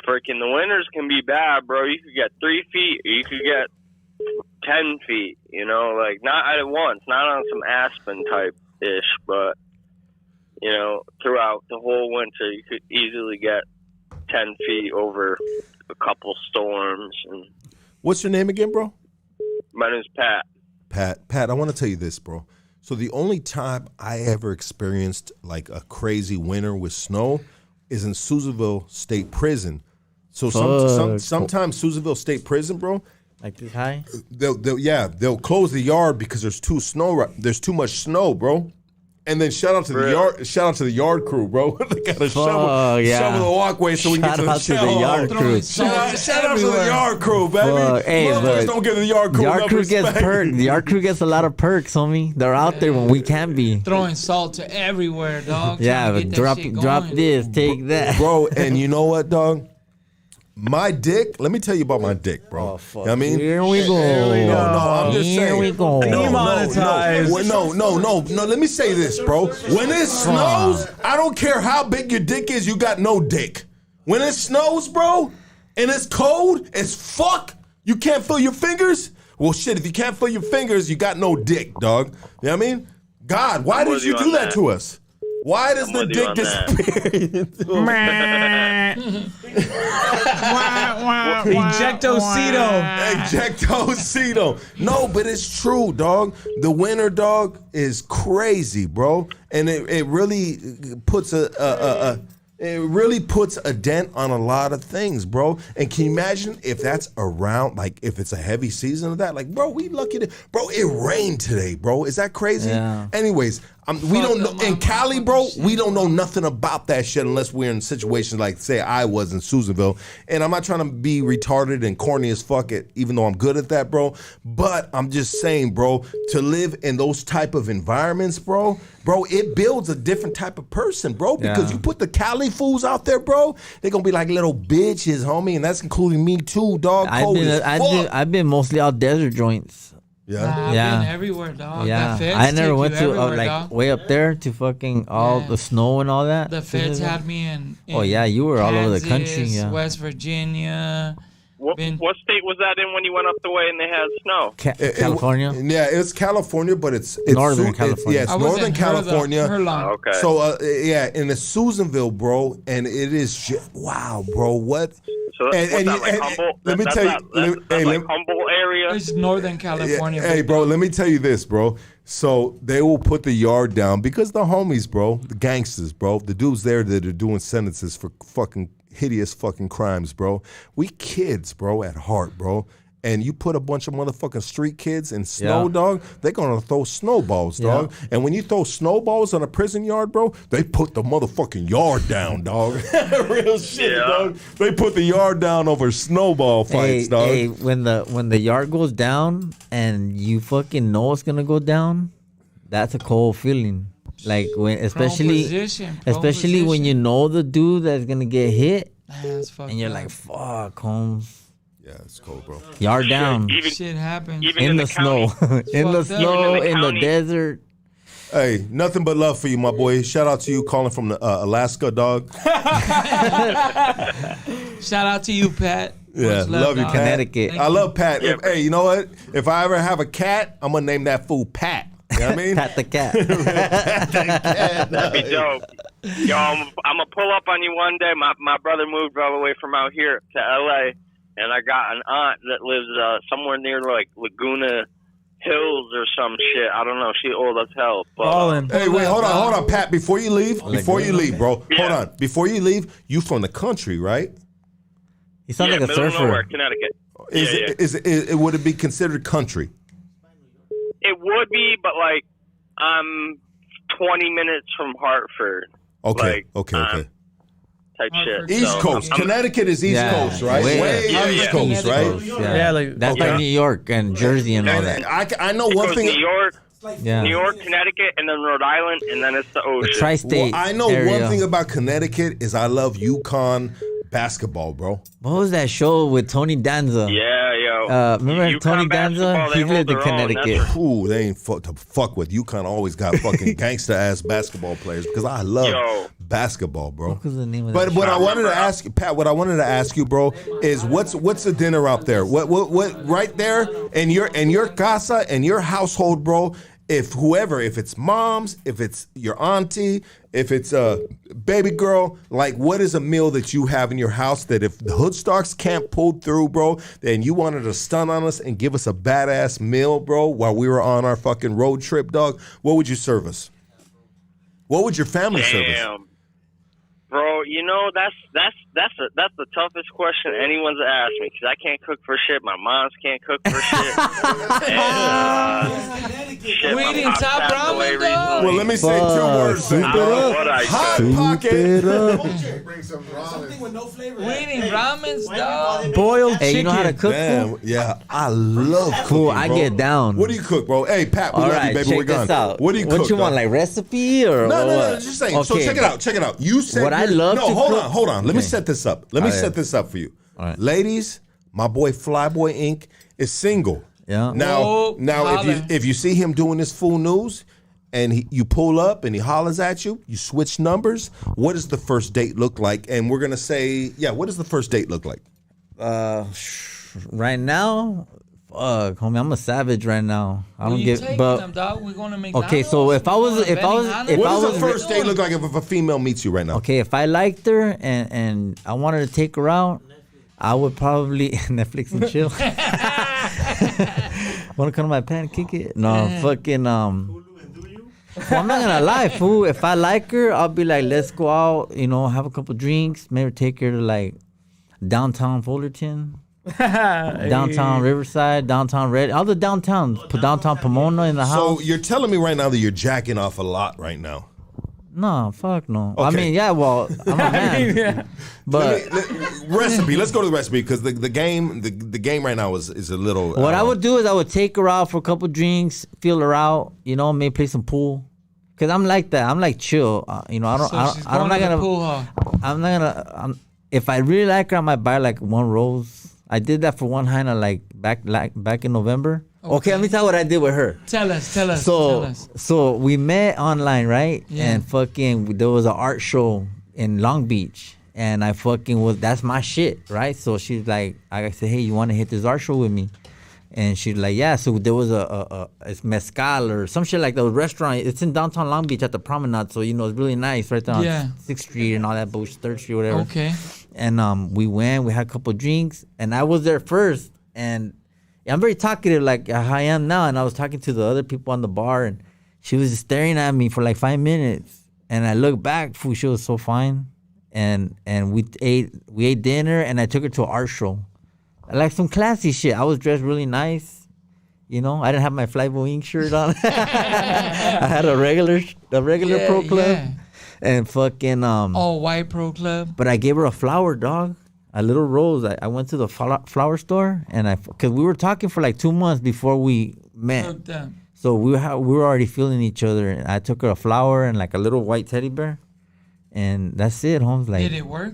freaking the winters can be bad, bro. You could get 3 feet, or you could get 10 feet. Like not at once, not on some Aspen type ish, but throughout the whole winter, you could easily get 10 feet over a couple storms. And what's your name again, bro? my name's Pat. Pat, I want to tell you this, bro. So the only time I ever experienced like a crazy winter with snow is in Susanville State Prison. So sometimes Susanville State Prison, bro, like this high, they'll close the yard because there's too much snow, bro. And then shout out to the yard crew, bro. They got to shovel the walkway so we can get to the shower. The yard crew. Shout out to the yard crew, baby. Hey, don't give the yard crew enough respect. The yard crew gets a lot of perks, homie. They're out there when we can be. Throwing salt to everywhere, dog. Yeah, but drop this, take that. Bro, and you know what, dog? My dick, let me tell you about my dick, bro. Oh, fuck. I mean, Here we go. No, I'm just saying. Here we go. No, let me say this, bro. When it snows, I don't care how big your dick is, you got no dick. When it snows, bro, and it's cold as fuck, you can't feel your fingers? Well, shit, if you can't feel your fingers, you got no dick, dog. You know what I mean? God, why did you do that to us? Why does the dick disappear? Ejectocito. No, but it's true, dog. The winter, dog, is crazy, bro. And it really puts a dent on a lot of things, bro. And can you imagine if that's around, like if it's a heavy season of that? Like, bro, we lucky to, bro, it rained today, bro. Is that crazy? Yeah. Anyways, we don't know. In Cali, bro, we don't know nothing about that shit unless we're in situations like, say, I was in Susanville. And I'm not trying to be retarded and corny as fuck, even though I'm good at that, bro. But I'm just saying, bro, to live in those type of environments, bro, it builds a different type of person, bro. Because you put the Cali fools out there, bro, they're going to be like little bitches, homie. And that's including me too, dog. I've been mostly out desert joints. Yeah, I've been everywhere, dog. Yeah, I never went to like way up there to fucking all the snow and all that. The feds had me in oh yeah, you were Kansas, all over the country. Yeah, West Virginia. What state was that in when you went up the way and they had snow? California. It's California, but it's Northern California. It's Northern California. Okay. So in the Susanville, bro, and it is wow, bro. What? So Humboldt? Let me tell you, Humboldt area. It's Northern California. Hey, bro, let me tell you this, bro. So they will put the yard down because the homies, bro, the gangsters, bro, the dudes there that are doing sentences for fucking hideous fucking crimes, bro. We kids, bro, at heart, bro. And you put a bunch of motherfucking street kids in snow, dog, they're going to throw snowballs, dog. And when you throw snowballs on a prison yard, bro, they put the motherfucking yard down, dog. Real shit, dog. They put the yard down over snowball fights, dog. Hey, when the yard goes down and you fucking know it's going to go down, that's a cold feeling. Like when, especially when you know the dude that's gonna get hit, and you're like, "Fuck, Holmes." Yeah, it's cold, bro. Yard down. Shit happens. In the snow. In the snow, in the desert. Hey, nothing but love for you, my boy. Shout out to you calling from Alaska, dog. Shout out to you, Pat. Yeah, love you, Pat. Connecticut. I love Pat. Hey, you know what? If I ever have a cat, I'm going to name that fool Pat. You know what I mean? Pat the cat. That'd be dope. Yo, I'm going to pull up on you one day. My brother moved all the way from out here to L.A., and I got an aunt that lives somewhere near, like, Laguna Hills or some shit. I don't know. She old as hell. But, hey, wait, hold on, Pat. Before you leave, bro. Hold on. Before you leave, you from the country, right? You sound like a surfer. Nowhere, Connecticut. Would it be considered country? It would be, but like I'm 20 minutes from Hartford. Okay. Type shit. East Coast. Connecticut is East Coast, right? Way East Coast, right? Yeah, like that's like New York and Jersey and all that. I know one thing. New York, New York, Connecticut, and then Rhode Island, and then it's the ocean. The tri-state. I know area. one thing about Connecticut is I love UConn basketball, bro. What was that show with Tony Danza? Yeah, yo. Remember Tony Danza? He lived in Connecticut. Ooh, they ain't to fuck with. UConn always got fucking gangster ass basketball players because I love basketball, bro. What was the name of but that what show? I wanted to ask you, Pat, bro, is what's the dinner out there? What right there in your casa and your household, bro? If it's moms, if it's your auntie, if it's a baby girl, like what is a meal that you have in your house that if the Hoodstarks can't pull through, bro, then you wanted to stun on us and give us a badass meal, bro, while we were on our fucking road trip, dog, what would you serve us? What would your family serve us? Bro, you know that's the toughest question anyone's asked me because I can't cook for shit. My moms can't cook for shit. And, shit, we eating top ramen, dog. Well, let me say 2 words. Soup it up. Hot pocket. Bring some ramen. Something with no flavor. We eating ramens, dog. Boiled chicken. Hey, you know how to cook? Man, yeah, I love cooking. Cool, I get down. What do you cook, bro? Hey, Pat, we love you, baby. Check We're gone. this out. What do you cook? What you want, like recipe or No, just saying. Okay. So check it out. You said what I love. No, hold on. Let me set this up. Let me set this up for you, ladies. My boy Flyboy Inc. is single. Yeah. Now, if you see him doing this full news, and you pull up and he hollers at you, you switch numbers. What does the first date look like? And we're gonna say, what does the first date look like? Right now, homie, I'm a savage right now. I don't get. But them, dog? We're going to McDonald's. Okay, so if I was, what does the first date look like if a female meets you right now? Okay, if I liked her and I wanted to take her out, I would probably Netflix and chill. Want to come to my pen and kick it? No, fucking Well, I'm not gonna lie, fool. If I like her, I'll be like, let's go out, have a couple drinks, maybe take her to like downtown Fullerton. Downtown Riverside, downtown Red, all the downtowns, downtown Pomona in the house. So you're telling me right now that you're jacking off a lot right now? No, fuck no. Okay. I mean, well, I'm a man. But recipe. Let's go to the recipe because the game right now is a little. What I would do is I would take her out for a couple drinks, feel her out, maybe play some pool. Cause I'm like that. I'm like chill. I'm not gonna. If I really like her, I might buy like one rose. I did that for one Hina like back in November. Okay, let me tell you what I did with her. Tell us. So we met online, right? Yeah. And fucking there was an art show in Long Beach, and I fucking that's my shit, right? So she's like, I said, hey, you want to hit this art show with me? And she's like, yeah. So there was it's Mezcal or some shit like that. Restaurant. It's in downtown Long Beach at the Promenade. So it's really nice right there on 6th Street and all that bullshit, 3rd Street, whatever. Okay. And we went. We had a couple drinks, and I was there first. And I'm very talkative, like I am now. And I was talking to the other people on the bar, and she was just staring at me for like 5 minutes. And I looked back, fool, she was so fine. And we ate dinner, and I took her to an art show. Like some classy shit. I was dressed really nice. I didn't have my Flyboy Inc. shirt on. I had a regular Pro Club. Yeah. And fucking all white Pro Club. But I gave her a flower, dog. A little rose. I went to the flower store, and because we were talking for like 2 months before we met. So we were already feeling each other. And I took her a flower and like a little white teddy bear, and that's it, Holmes. Like, did it work?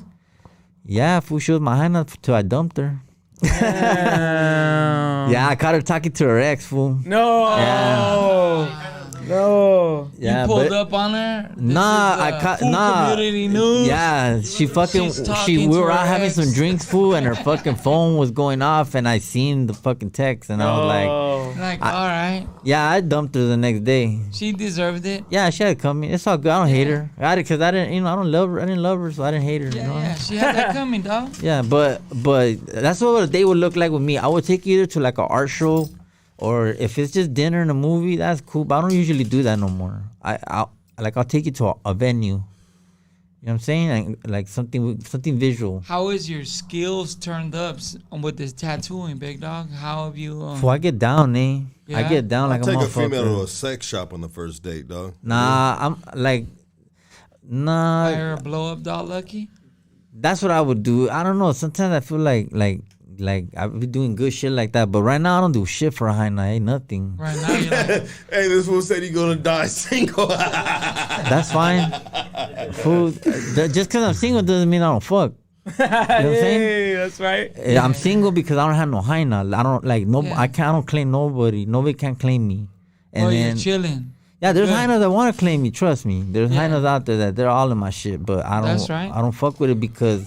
Yeah, fool, she was my hyena till I dumped her. Yeah, I caught her talking to her ex, fool. No. Yeah. No. Yeah, you pulled up on her? I caught community news. Yeah, we were out having some drinks, fool, and her fucking phone was going off, and I seen the fucking text, and I was like, all right. Yeah, I dumped her the next day. She deserved it. Yeah, she had it coming. It's all good. I don't hate her. Because I didn't love her. I didn't love her, so I didn't hate her. Yeah, she had that coming, dog. Yeah, but that's what a day would look like with me. I would take you either to like an art show. Or if it's just dinner and a movie, that's cool. But I don't usually do that no more. I'll take you to a venue. You know what I'm saying? Like something visual. How is your skills turned up with this tattooing, big dog? How have you? I get down, eh? Yeah? I get down like a motherfucker. Take a female to a sex shop on the first date, dog. Nah, I'm like, nah. Hire a blow up doll, Lucky. That's what I would do. I don't know. Sometimes I feel like I've been doing good shit like that, but right now I don't do shit for a high night. Ain't nothing. Right now you're like, hey, this fool said he's gonna die single. That's fine. Fool, just because I'm single doesn't mean I don't fuck. You know what I'm saying? That's right. I'm single because I don't have no hyena. I don't like no. Yeah. I don't claim nobody. Nobody can claim me. And then you're chilling. Yeah, there's hyenas that want to claim me. Trust me. There's hyenas out there that they're all in my shit, but I don't. That's right. I don't fuck with it because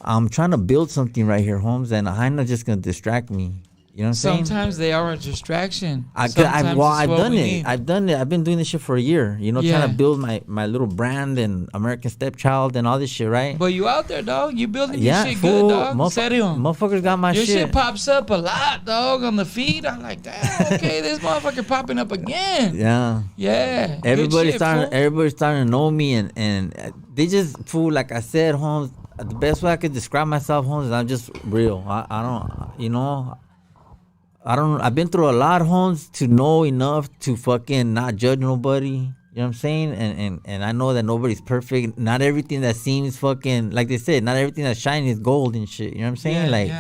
I'm trying to build something right here, Holmes, and a hyena just gonna distract me. You know what I'm saying? Sometimes they are a distraction. I've done it. I've been doing this shit for a year. You know, trying to build my little brand and American Stepchild and all this shit, right? But you out there, dog. You building your shit good, dog. Motherfuckers got my shit. Your shit pops up a lot, dog, on the feed. I'm like, damn, okay, this motherfucker popping up again. Yeah. Yeah. Everybody's starting to know me, and they just, fool, like I said, Holmes, the best way I could describe myself, Holmes, is I'm just real. I don't, you know... I've been through a lot, Holmes, to know enough to fucking not judge nobody. You know what I'm saying? And I know that nobody's perfect. Not everything that seems fucking, like they said, not everything that's shiny is gold and shit. You know what I'm saying?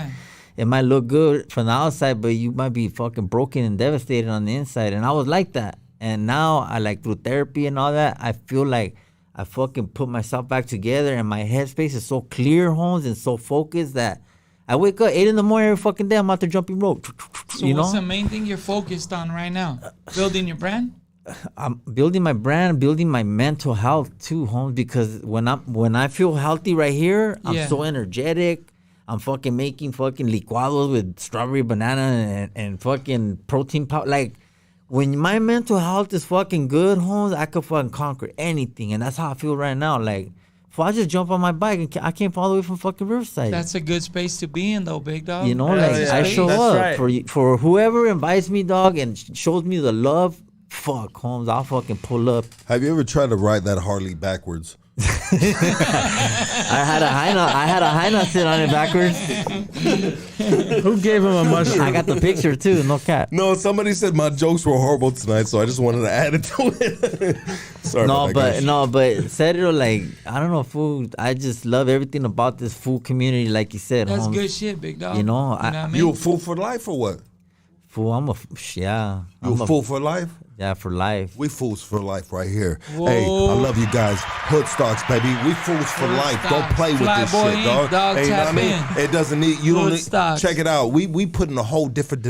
It might look good from the outside, but you might be fucking broken and devastated on the inside. And I was like that. And now through therapy and all that, I feel like I fucking put myself back together, and my headspace is so clear, Holmes, and so focused that I wake up 8 in the morning every fucking day. I'm out there jumping rope. So what's the main thing you're focused on right now? Building your brand? I'm building my brand, building my mental health too, Holmes. Because when I feel healthy right here, I'm so energetic. I'm fucking making fucking licuados with strawberry banana and fucking protein powder. Like, when my mental health is fucking good, Holmes, I could fucking conquer anything. And that's how I feel right now. Like, if I just jump on my bike and I came all the way from fucking Riverside. That's a good space to be in, though, big dog. You know, I show up for whoever invites me, dog, and shows me the love. Fuck, Holmes, I'll fucking pull up. Have you ever tried to ride that Harley backwards? I had a hyena sit on it backwards. Who gave him a mushroom? I got the picture too, no cap. No, somebody said my jokes were horrible tonight, so I just wanted to add it to it. Sorry. But serio, like, I don't know, food. I just love everything about this food community, like you said. That's Holmes. good shit, big dog. You know, what I mean? You a fool for life or what? Fool, I'm a fool for life? Yeah, for life. We fools for life right here. Whoa. Hey, I love you guys. Hood stocks, baby. We fools for life. Don't play with this shit, dog. Hey, you know what I mean? It doesn't need, you don't need, check it out. We putting a whole different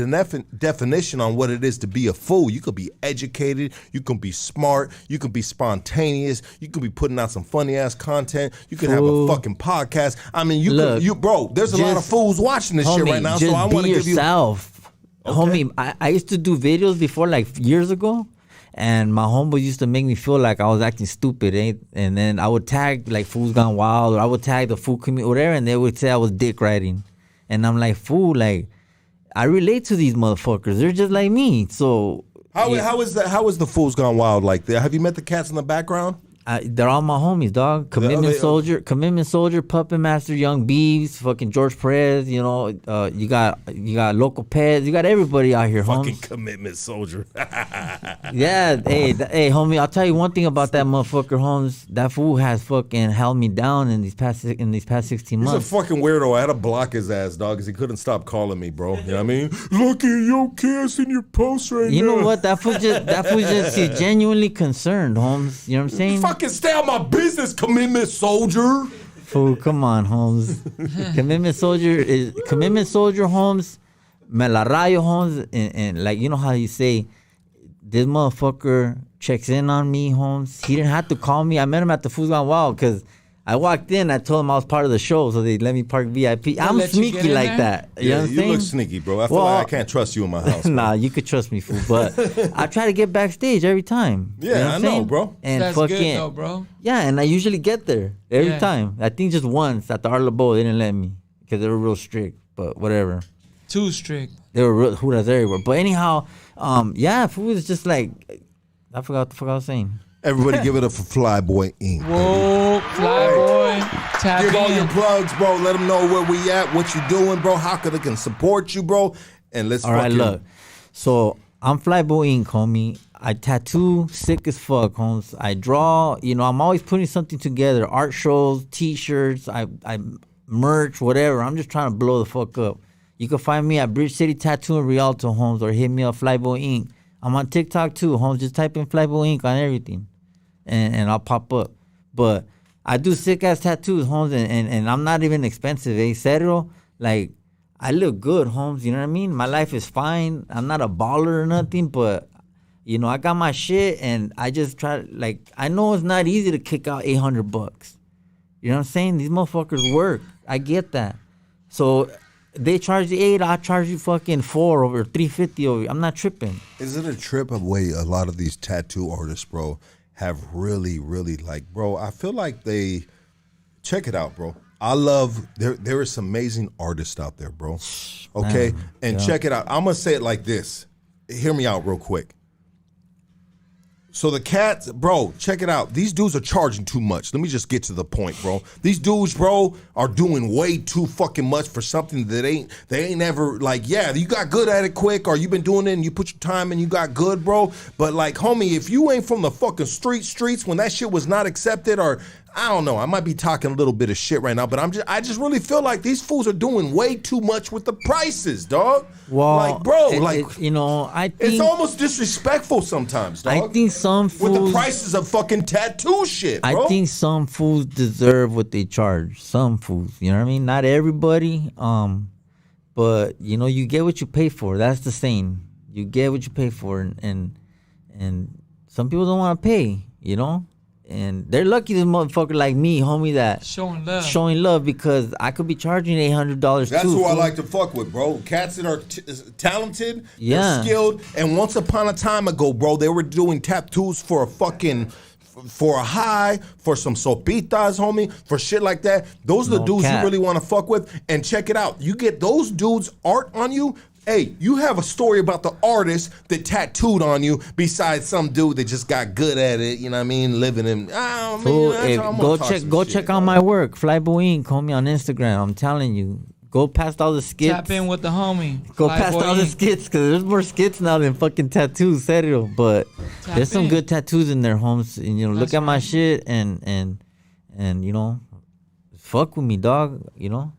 definition on what it is to be a fool. You could be educated. You can be smart. You can be spontaneous. You can be putting out some funny ass content. You can have a fucking podcast. I mean, bro, there's a lot of fools watching this shit right now. So I want to give you. Okay. Homie, I used to do videos before, like years ago, and my homeboy used to make me feel like I was acting stupid, and then I would tag like Fools Gone Wild, or I would tag the food community, whatever, and they would say I was dick riding, and I'm like, fool, like, I relate to these motherfuckers. They're just like me. So how is the Fools Gone Wild like there? Have you met the cats in the background? they're all my homies, dog. Commitment Soldier, Puppet Master, Young Beeves, fucking George Perez. You know, you got Local Pets. You got everybody out here, fucking homies. Commitment Soldier. Yeah, hey, homie. I'll tell you one thing about that motherfucker, Holmes. That fool has fucking held me down in these past 16 months. He's a fucking weirdo. I had to block his ass, dog, because he couldn't stop calling me, bro. You know what I mean? Lucky, you can't in your post right now. You know what? That fool just he's genuinely concerned, Holmes. You know what I'm saying? Fucking stay out my business, Commitment Soldier. Fool, come on, Holmes. Commitment Soldier, Holmes. Me la rayo, Holmes. And like, you know how you say, this motherfucker checks in on me, Holmes. He didn't have to call me. I met him at the Food's Gone Wild because I walked in. I told him I was part of the show, so they let me park VIP. I'm sneaky like that. You know what I'm saying? You look sneaky, bro. I feel like I can't trust you in my house. Nah, you could trust me, fool. But I try to get backstage every time. Yeah, you know I know, bro. And that's fucking, good, though, bro. Yeah, and I usually get there every time. I think just once at the Art Labo, they didn't let me because they were real strict. But whatever. Too strict. They were real hooters everywhere. But anyhow, fool is just like, I forgot what the fuck I was saying. Everybody give it up for Flyboy Inc. Whoa, Flyboy. Tap Give in. all your plugs, bro. Let them know where we at, what you doing, bro. How they can support you, bro. And let's all right, look. So I'm Flyboy Inc., homie. I tattoo sick as fuck, homes. I draw. You know, I'm always putting something together. Art shows, T-shirts, I merch, whatever. I'm just trying to blow the fuck up. You can find me at Bridge City Tattoo and Rialto, homes, or hit me up Flyboy Inc. I'm on TikTok too, homes. Just type in Flyboy Inc. on everything. And I'll pop up. But I do sick ass tattoos, Holmes, and I'm not even expensive, serio. Like, I look good, Holmes, you know what I mean? My life is fine. I'm not a baller or nothing, but you know, I got my shit and I just try, like, I know it's not easy to kick out $800. You know what I'm saying? These motherfuckers work. I get that. So they charge you $8, I charge you fucking $4 over $350 over. I'm not tripping. Is it a trip of way a lot of these tattoo artists, bro, have really, really, like, bro, I feel like they, check it out, bro. I love, there is some amazing artists out there, bro. Okay? Man, and check it out. I'm going to say it like this. Hear me out real quick. So the cats, bro, check it out. These dudes are charging too much. Let me just get to the point, bro. These dudes, bro, are doing way too fucking much for something that they ain't ever, like, yeah, you got good at it quick, or you been doing it and you put your time and you got good, bro. But like, homie, if you ain't from the fucking streets when that shit was not accepted, or I don't know, I might be talking a little bit of shit right now, but I just really feel like these fools are doing way too much with the prices, dog. Well, like, bro, you know, I think it's almost disrespectful sometimes, dog. I think some fools, with the prices of fucking tattoo shit, bro. I think some fools deserve what they charge. Some fools, you know what I mean? Not everybody, but you know, you get what you pay for. That's the saying. You get what you pay for, and some people don't want to pay, you know. And they're lucky this motherfucker like me, homie, that showing love because I could be charging $800 That's too. who I like to fuck with, bro. Cats that are talented, they're skilled, and once upon a time ago, bro, they were doing tattoos for a high, for some sopitas, homie, for shit like that. Those are the dudes you really want to fuck with. And check it out. You get those dudes' art on you. Hey, you have a story about the artist that tattooed on you besides some dude that just got good at it, you know what I mean, living in, go check out my work, Flyboy Inc., homie, on Instagram. I'm telling you. Go past all the skits. Tap in with the homie. Go past all the skits, because there's more skits now than fucking tattoos, serio. But there's some good tattoos in there, homes. And, you know, look at my shit and you know, fuck with me, dog, you know.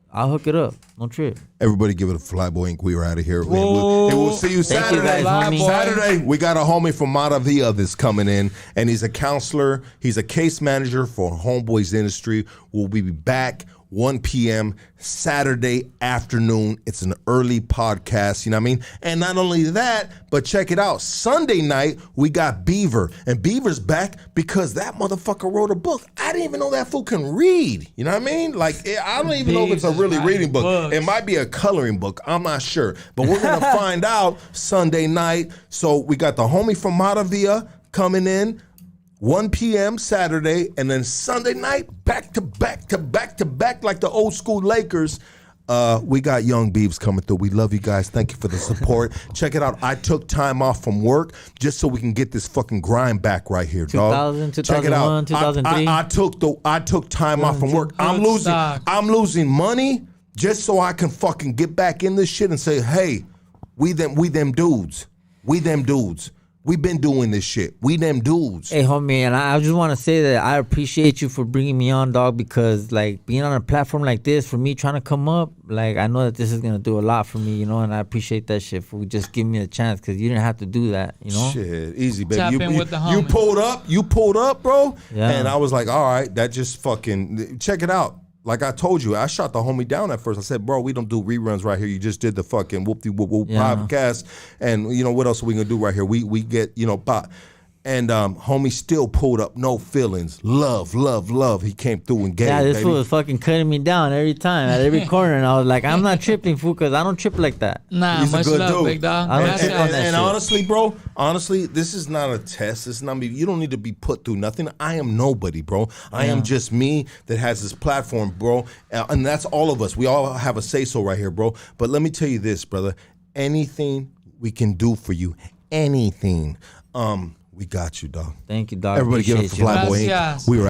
I'll hook it up. No trip. Everybody give it a Flyboy Inc. We are out of here. We'll see you Saturday. Saturday, we got a homie from Matavia that's coming in, and he's a counselor. He's a case manager for Homeboys Industry. We'll be back 1 p.m. Saturday afternoon. It's an early podcast, you know what I mean? And not only that, but check it out. Sunday night, we got Beaver. And Beaver's back because that motherfucker wrote a book. I didn't even know that fool can read. You know what I mean? Like, I don't even know if it's a really reading book. It might be a coloring book. I'm not sure. But we're going to find out Sunday night. So we got the homie from Matavia coming in. 1 p.m. Saturday, and then Sunday night, back to back like the old school Lakers. We got Young Beeves coming through. We love you guys. Thank you for the support. Check it out. I took time off from work just so we can get this fucking grind back right here, dog. 2000, Check it out. 2003. I took time off from work. I'm losing money just so I can fucking get back in this shit and say, hey, we them dudes. We them dudes. We've been doing this shit. We them dudes. Hey, homie, and I just want to say that I appreciate you for bringing me on, dog, because, like, being on a platform like this, for me trying to come up, like, I know that this is going to do a lot for me, you know, and I appreciate that shit for just giving me a chance, because you didn't have to do that, you know? Shit, easy, baby. Tap in with the homie. You pulled up, bro, Yeah. and I was like, all right, that just fucking, check it out. Like I told you, I shot the homie down at first. I said, bro, we don't do reruns right here. You just did the fucking whoop-de-whoop podcast. And, you know, what else are we going to do right here? We get, you know, pop. And homie still pulled up, no feelings. Love. He came through and gave, yeah, this fool was fucking cutting me down every time, at every corner. And I was like, I'm not tripping, fool, because I don't trip like that. Nah, He's much a good love, dude. big dog. And honestly, bro, this is not a test. This is not me. You don't need to be put through nothing. I am nobody, bro. I am just me that has this platform, bro. And that's all of us. We all have a say-so right here, bro. But let me tell you this, brother. Anything we can do for you, anything. We got you, dog. Thank you, dog. Everybody give it for Flyboy Inc. We were